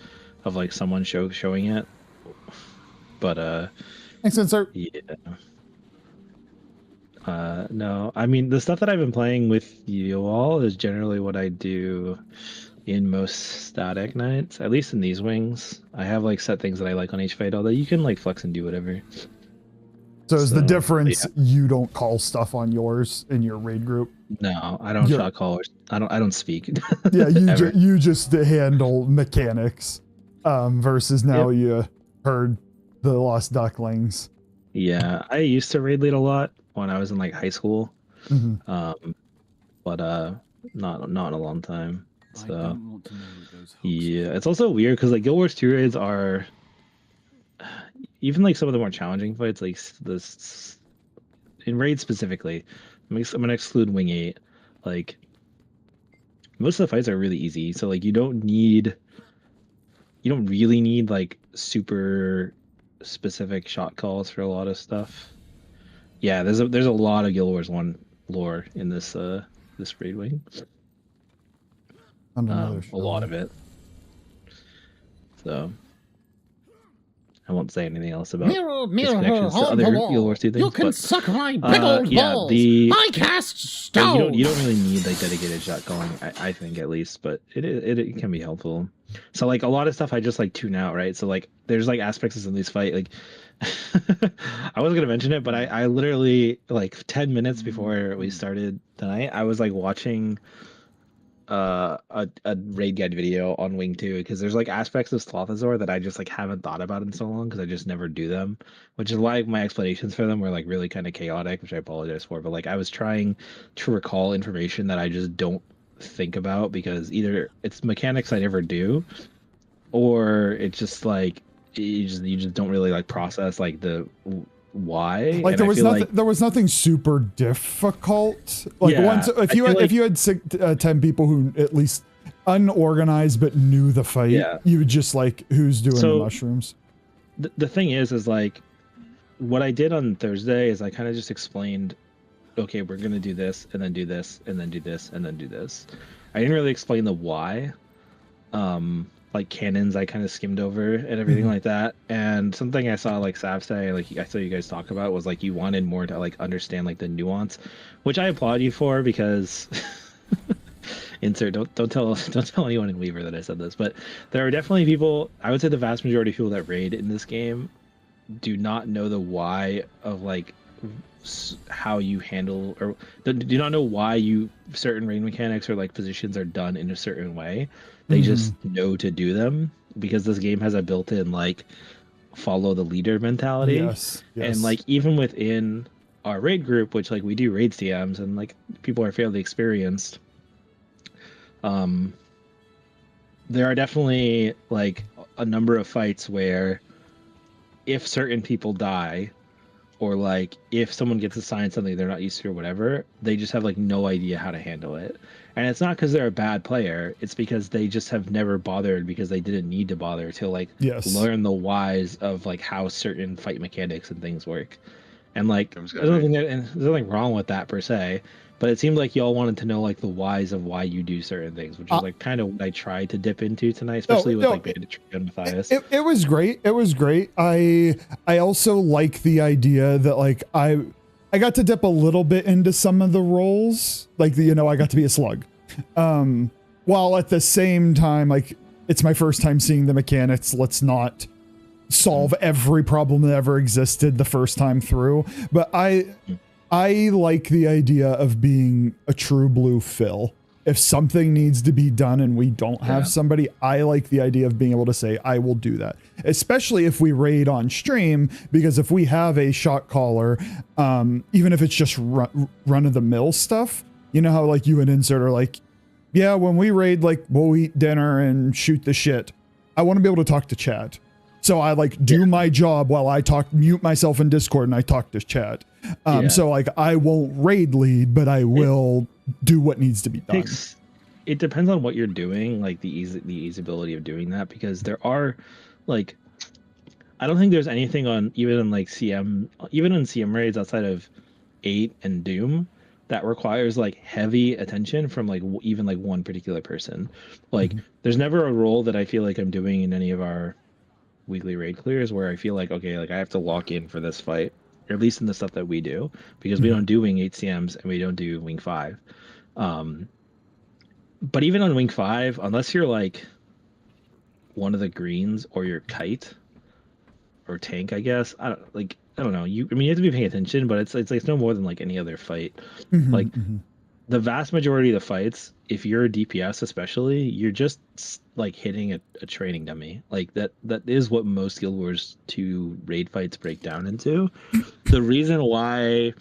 of like someone showing it, but Thanks, Insert. yeah. No, I mean, the stuff that I've been playing with you all is generally what I do in most static nights, at least in these wings. I have like set things that I like on each fight, although you can like flex and do whatever. So is the difference yeah. you don't call stuff on yours in your raid group? No, I don't shot callers. I don't speak. Yeah, you just handle mechanics, versus now you heard the Lost Ducklings. Yeah, I used to raid lead a lot when I was in like high school, but not in a long time. So yeah, it's also weird because like Guild Wars 2 raids are even like some of the more challenging fights, like this in raids specifically. I'm gonna exclude Wing 8. Like most of the fights are really easy, so like you don't really need like super specific shot calls for a lot of stuff. Yeah, there's a lot of Guild Wars 1 lore in this this raid wing. On another A lot show. of it. So I won't say anything else about his connections to other Guild Wars 2 things. You can but, suck my big old balls. I cast stone. You don't really need like dedicated shot calling, I think at least, but it can be helpful. So like a lot of stuff I just like tune out, right? So like there's like aspects in these fight like I wasn't gonna mention it, but I literally like 10 minutes before we started tonight, I was like watching a raid guide video on Wing 2 because there's like aspects of Slothazor that I just like haven't thought about in so long because I just never do them, which is why my explanations for them were like really kind of chaotic, which I apologize for. But like I was trying to recall information that I just don't think about because either it's mechanics I never do, or it's just like you just don't really like process like the why. Like and there I was feel nothing. like, There was nothing super difficult. Like Yeah, once, if you I had, feel if you had 10 people who at least unorganized but knew the fight, Yeah. you would just like who's doing the So- mushrooms. the thing is like what I did on Thursday is I kind of just explained, okay, we're gonna do this and then do this and then do this and then do this. I didn't really explain the why. Like cannons I kind of skimmed over and everything like that. And something I saw like Sav say, like I saw you guys talk about, was like you wanted more to like understand like the nuance, which I applaud you for because insert don't tell anyone in Weaver that I said this, but there are definitely people, I would say the vast majority of people that raid in this game do not know the why of like how you handle, or do not know why you certain raid mechanics or like positions are done in a certain way. They just know to do them because this game has a built-in like follow the leader mentality. Yes. And like even within our raid group, which like we do raid CMs and like people are fairly experienced, there are definitely like a number of fights where if certain people die, or like if someone gets assigned something they're not used to or whatever, they just have like no idea how to handle it. And it's not because they're a bad player, it's because they just have never bothered because they didn't need to bother to like learn the whys of like how certain fight mechanics and things work. And like there's nothing wrong with that per se, but it seemed like y'all wanted to know like the whys of why you do certain things, which is like kind of what I tried to dip into tonight, especially with like Banditry and Matthias. It was great. It was great. I also like the idea that like I got to dip a little bit into some of the roles, like the, I got to be a slug, while at the same time like it's my first time seeing the mechanics. Let's not solve every problem that ever existed the first time through, but I like the idea of being a true blue fill. If something needs to be done and we don't have somebody, I like the idea of being able to say, I will do that. Especially if we raid on stream, because if we have a shot caller, even if it's just run of the mill stuff, you know how like you and Insert are like, yeah, when we raid, like we'll eat dinner and shoot the shit. I want to be able to talk to chat. So I like do my job while I mute myself in Discord and I talk to chat. So like I won't raid lead, but I will do what needs to be done. It depends on what you're doing, like the easeability of doing that, because there are like, I don't think there's anything on even in CM raids outside of 8 and Doom that requires like heavy attention from like even like one particular person. Like there's never a role that I feel like I'm doing in any of our weekly raid clears where I feel like, okay, like I have to lock in for this fight, or at least in the stuff that we do, because we don't do Wing 8 CMs and we don't do Wing 5. But even on Wing 5, unless you're like one of the greens or your kite or tank, I guess, I don't know. You have to be paying attention, but it's no more than like any other fight. The vast majority of the fights, if you're a DPS especially, you're just like hitting a training dummy. Like that is what most Guild Wars 2 raid fights break down into. The reason why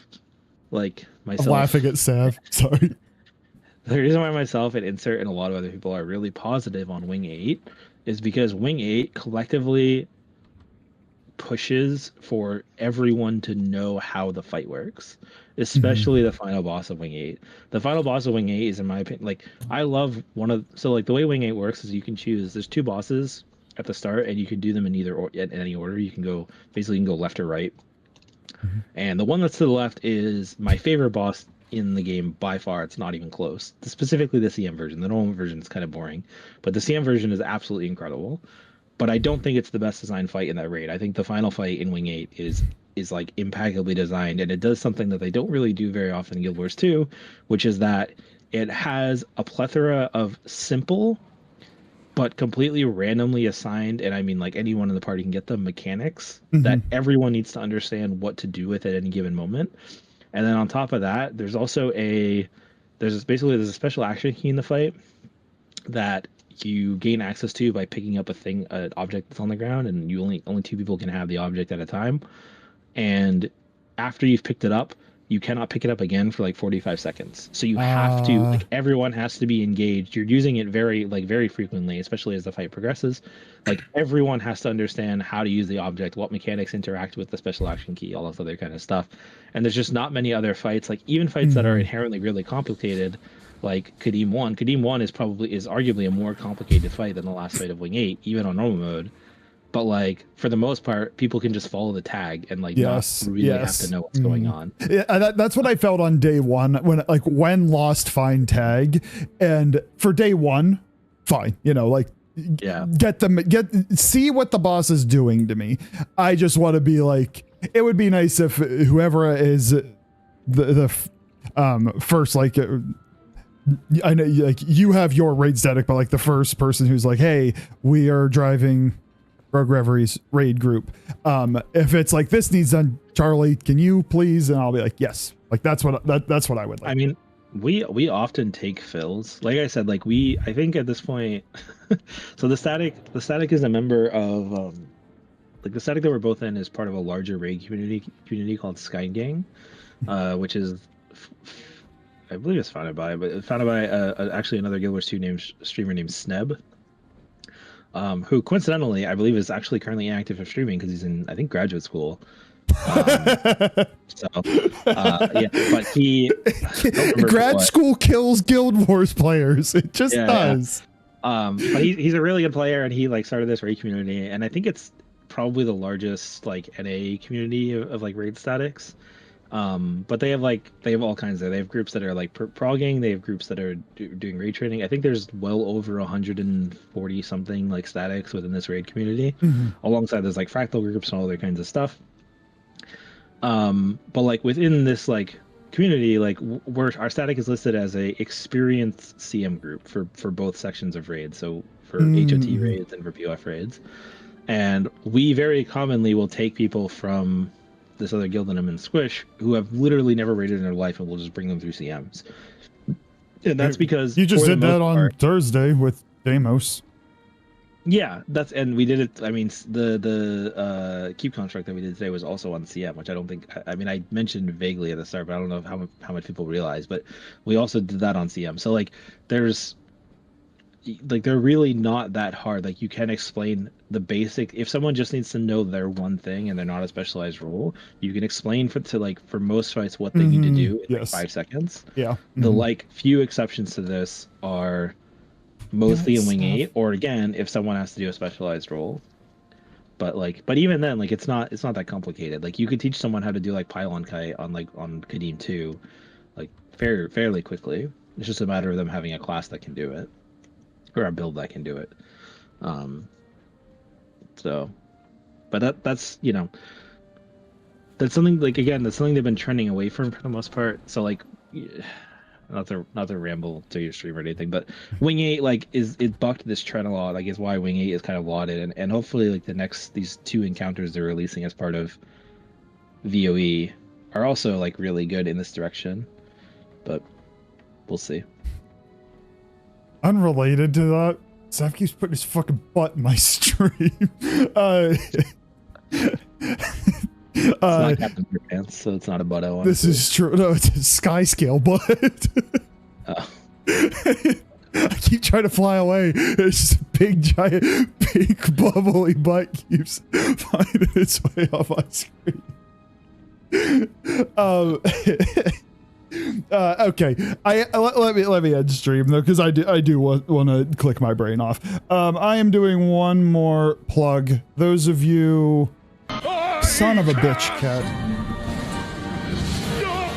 like myself, I'm laughing at Sav. Sorry. The reason why myself and Insert and a lot of other people are really positive on Wing 8 is because Wing 8 collectively pushes for everyone to know how the fight works, especially the final boss of Wing 8. The final boss of Wing 8 is, in my opinion, like I love like the way Wing 8 works is you can choose, there's 2 bosses at the start and you can do them in in any order. You can go left or right. And the one that's to the left is my favorite boss in the game by far. It's not even close. Specifically the CM version. The normal version is kind of boring, but the CM version is absolutely incredible. But I don't think it's the best designed fight in that raid. I think the final fight in Wing 8 is like impeccably designed, and it does something that they don't really do very often in Guild Wars 2, which is that it has a plethora of simple but completely randomly assigned, and I mean like anyone in the party can get them, mechanics that everyone needs to understand what to do with at any given moment. And then on top of that, there's also there's a special action key in the fight that you gain access to by picking up an object that's on the ground, and you only 2 people can have the object at a time. And after you've picked it up, you cannot pick it up again for like 45 seconds. So you have to, like, everyone has to be engaged. You're using it very frequently, especially as the fight progresses. Like, everyone has to understand how to use the object, what mechanics interact with the special action key, all this other kind of stuff. And there's just not many other fights, like even fights that are inherently really complicated, like Kadim 1. Kadim 1 is arguably a more complicated fight than the last fight of Wing 8, even on normal mode. But like, for the most part, people can just follow the tag and like not really have to know what's going on. Yeah, that's what I felt on day one when lost, find tag, and for day one, fine, like see what the boss is doing to me. I just want to be like, it would be nice if whoever is the first, like, I know like you have your raid static, but like the first person who's like, hey, we are driving Rogue Reveries raid group. If it's like, this needs done, Charlie, can you please? And I'll be like, yes. Like that's what I would like. I mean, we often take fills. Like I said, like I think at this point, so the static is a member of like the static that we're both in is part of a larger raid community called Sky Gang, which is I believe it's founded by actually another Guild Wars 2 streamer named Sneb. Who coincidentally, I believe, is actually currently inactive for streaming because he's in, I think, graduate school. But grad school kills Guild Wars players. It just does. But he's a really good player, and he like started this raid community, and I think it's probably the largest like NA community of like raid statics. But they have all kinds there. They have groups that are like progging. They have groups that are doing raid training. I think there's well over 140 something like statics within this raid community. Alongside there's like fractal groups and all other kinds of stuff. But like within this like community, like our static is listed as a experienced CM group for both sections of raids. So for HOT raids and for POF raids, and we very commonly will take people from this other guild in Squish who have literally never raided in their life, and we'll just bring them through CMs. And that's because you just did that on Thursday with Deimos. Yeah, and we did it. I mean, the keep construct that we did today was also on CM, which I don't think. I mean, I mentioned vaguely at the start, but I don't know how much people realize. But we also did that on CM. So like, they're really not that hard. Like, you can explain the basic. If someone just needs to know their one thing and they're not a specialized role, you can explain for most fights what they need to do in like 5 seconds. Yeah. The like few exceptions to this are mostly in Wing 8, or again, if someone has to do a specialized role. But even then, like, it's not that complicated. Like, you could teach someone how to do like pylon kite on Kadim 2, like fairly quickly. It's just a matter of them having a class that can do it, or a build that can do it. But that's that's something, like, again, that's something they've been trending away from for the most part. So like, not to ramble to your stream or anything, but Wing 8 like it bucked this trend a lot. Like, is why Wing 8 is kind of lauded, and hopefully like these 2 encounters they're releasing as part of VOE are also like really good in this direction. But we'll see. Unrelated to that, Zap keeps putting his fucking butt in my stream. It's not Captain Pants, so it's not a butt I want. This is true. No, it's a sky scale butt. Oh. I keep trying to fly away. It's just a big, giant, pink, bubbly butt keeps finding its way off my screen. Okay, let me end stream though, because I do want to click my brain off. I am doing one more plug. Those of you, son of a bitch, cat. Don't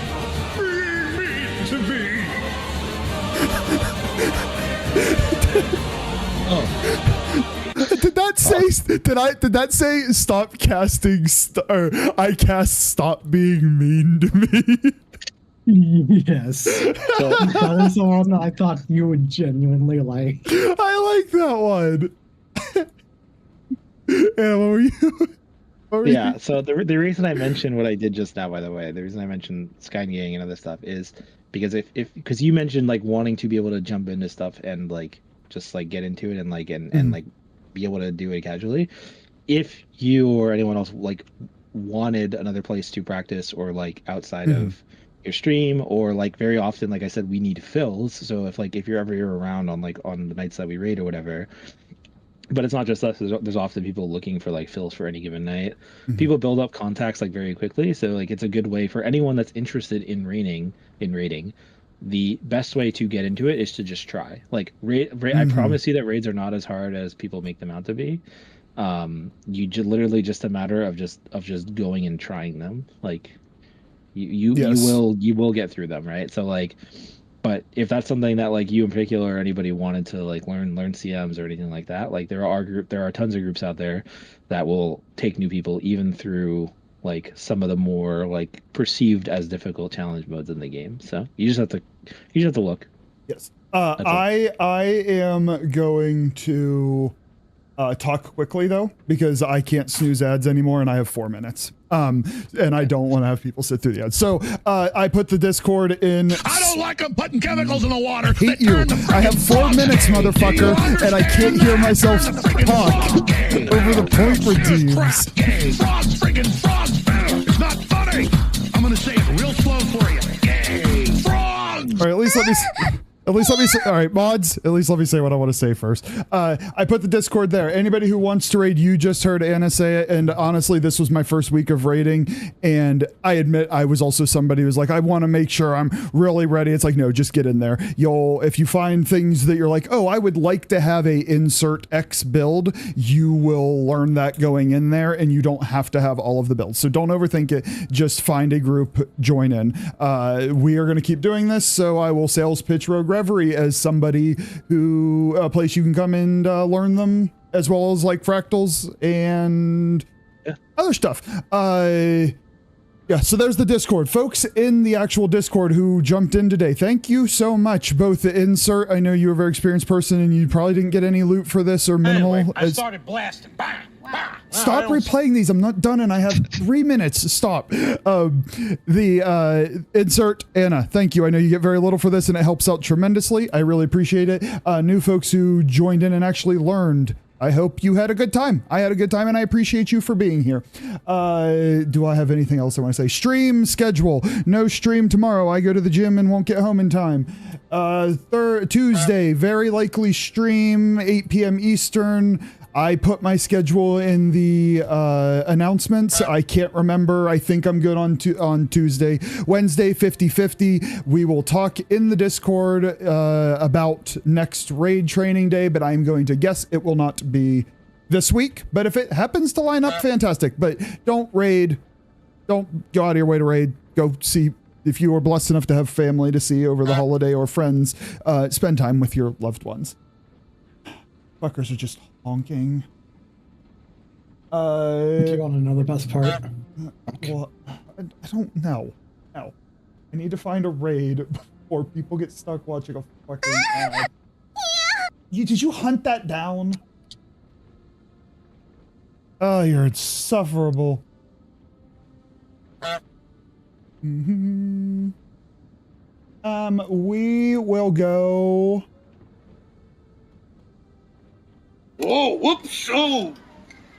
bring me me. Did that say? Did that say stop casting? Or I cast stop being mean to me. Yes. So that is the one I thought you would genuinely like. I like that one. And what were you? Yeah, so the reason I mentioned what I did just now, by the way, the reason I mentioned Skygang and other stuff is because because you mentioned like wanting to be able to jump into stuff and like just like get into it and like and like be able to do it casually. If you or anyone else like wanted another place to practice or like outside of your stream, or like very often, like I said, we need fills. So if you're ever around on the nights that we raid or whatever. But it's not just us. There's often people looking for like fills for any given night. People build up contacts like very quickly, so like it's a good way for anyone that's interested in raiding. The best way to get into it is to just try. Like I promise you that raids are not as hard as people make them out to be. Literally just a matter of just going and trying them. Like you will get through them, right? So like. But if that's something that like you in particular or anybody wanted to like learn CMs or anything like that, like there are tons of groups out there that will take new people even through like some of the more like perceived as difficult challenge modes in the game. So you just have to look. Yes. I am going to talk quickly though, because I can't snooze ads anymore and I have 4 minutes. And I don't want to have people sit through the ads. So I put the Discord in. I don't like them putting chemicals in the water. Hate you. I have 4 minutes, motherfucker, and I can't hear myself talk over the point redeems. Frog friggin' frog. It's not funny. I'm gonna say it real slow for you. Frog. All right, at least let me say, all right, mods, at least let me say what I want to say first. I put the Discord there. Anybody who wants to raid, you just heard Anna say it, and honestly, this was my first week of raiding, and I admit I was also somebody who's like, I want to make sure I'm really ready. It's like, no, just get in there. If you find things that you're like, oh, I would like to have a insert X build, you will learn that going in there, and you don't have to have all of the builds. So don't overthink it. Just find a group, join in. We are going to keep doing this, so I will sales pitch Rogue Reverie as somebody who a place you can come and learn them, as well as like fractals and other stuff. Yeah, so there's the Discord. Folks in the actual Discord who jumped in today, thank you so much. Both the insert, I know you're a very experienced person and you probably didn't get any loot for this or minimal. Anyway, I started blasting. Bang, bang. Stop replaying these. I'm not done and I have 3 minutes. Stop. The insert, Anna, thank you. I know you get very little for this and it helps out tremendously. I really appreciate it. New folks who joined in and actually learned. I hope you had a good time. I had a good time and I appreciate you for being here. Do I have anything else I want to say? Stream schedule. No stream tomorrow. I go to the gym and won't get home in time. Tuesday, very likely stream, 8 p.m. Eastern. I put my schedule in the announcements. I can't remember. I think I'm good on Tuesday. Wednesday, 50-50. We will talk in the Discord about next raid training day, but I'm going to guess it will not be this week. But if it happens to line up, fantastic. But don't raid. Don't go out of your way to raid. Go see. If you are blessed enough to have family to see over the holiday or friends, spend time with your loved ones. Fuckers are just honking. Do you want to know the best part? Well, I don't know. No. I need to find a raid before people get stuck watching a fucking ad. Did you hunt that down? Oh, you're insufferable. We will go. Whoa, whoops, oh!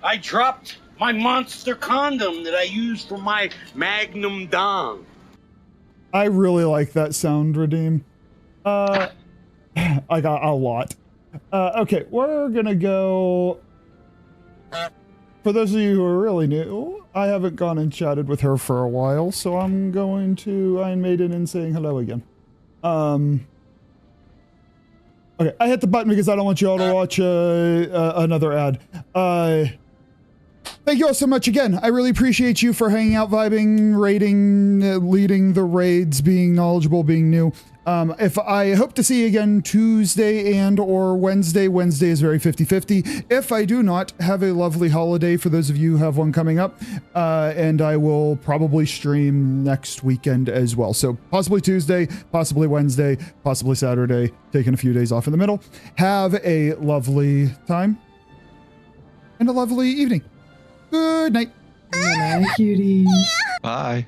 I dropped my monster condom that I used for my Magnum Dong. I really like that sound, Redeem. I got a lot. Okay, we're gonna go. For those of you who are really new, I haven't gone and chatted with her for a while, so I'm going to Iron Maiden and saying hello again. Okay, I hit the button because I don't want you all to watch another ad. thank you all so much again. I really appreciate you for hanging out, vibing, raiding, leading the raids, being knowledgeable, being new. If I hope to see you again Tuesday and or Wednesday. Wednesday is very 50-50. If I do not, have a lovely holiday for those of you who have one coming up. And I will probably stream next weekend as well. So possibly Tuesday, possibly Wednesday, possibly Saturday, taking a few days off in the middle. Have a lovely time and a lovely evening. Good night. Good night, cuties. Bye.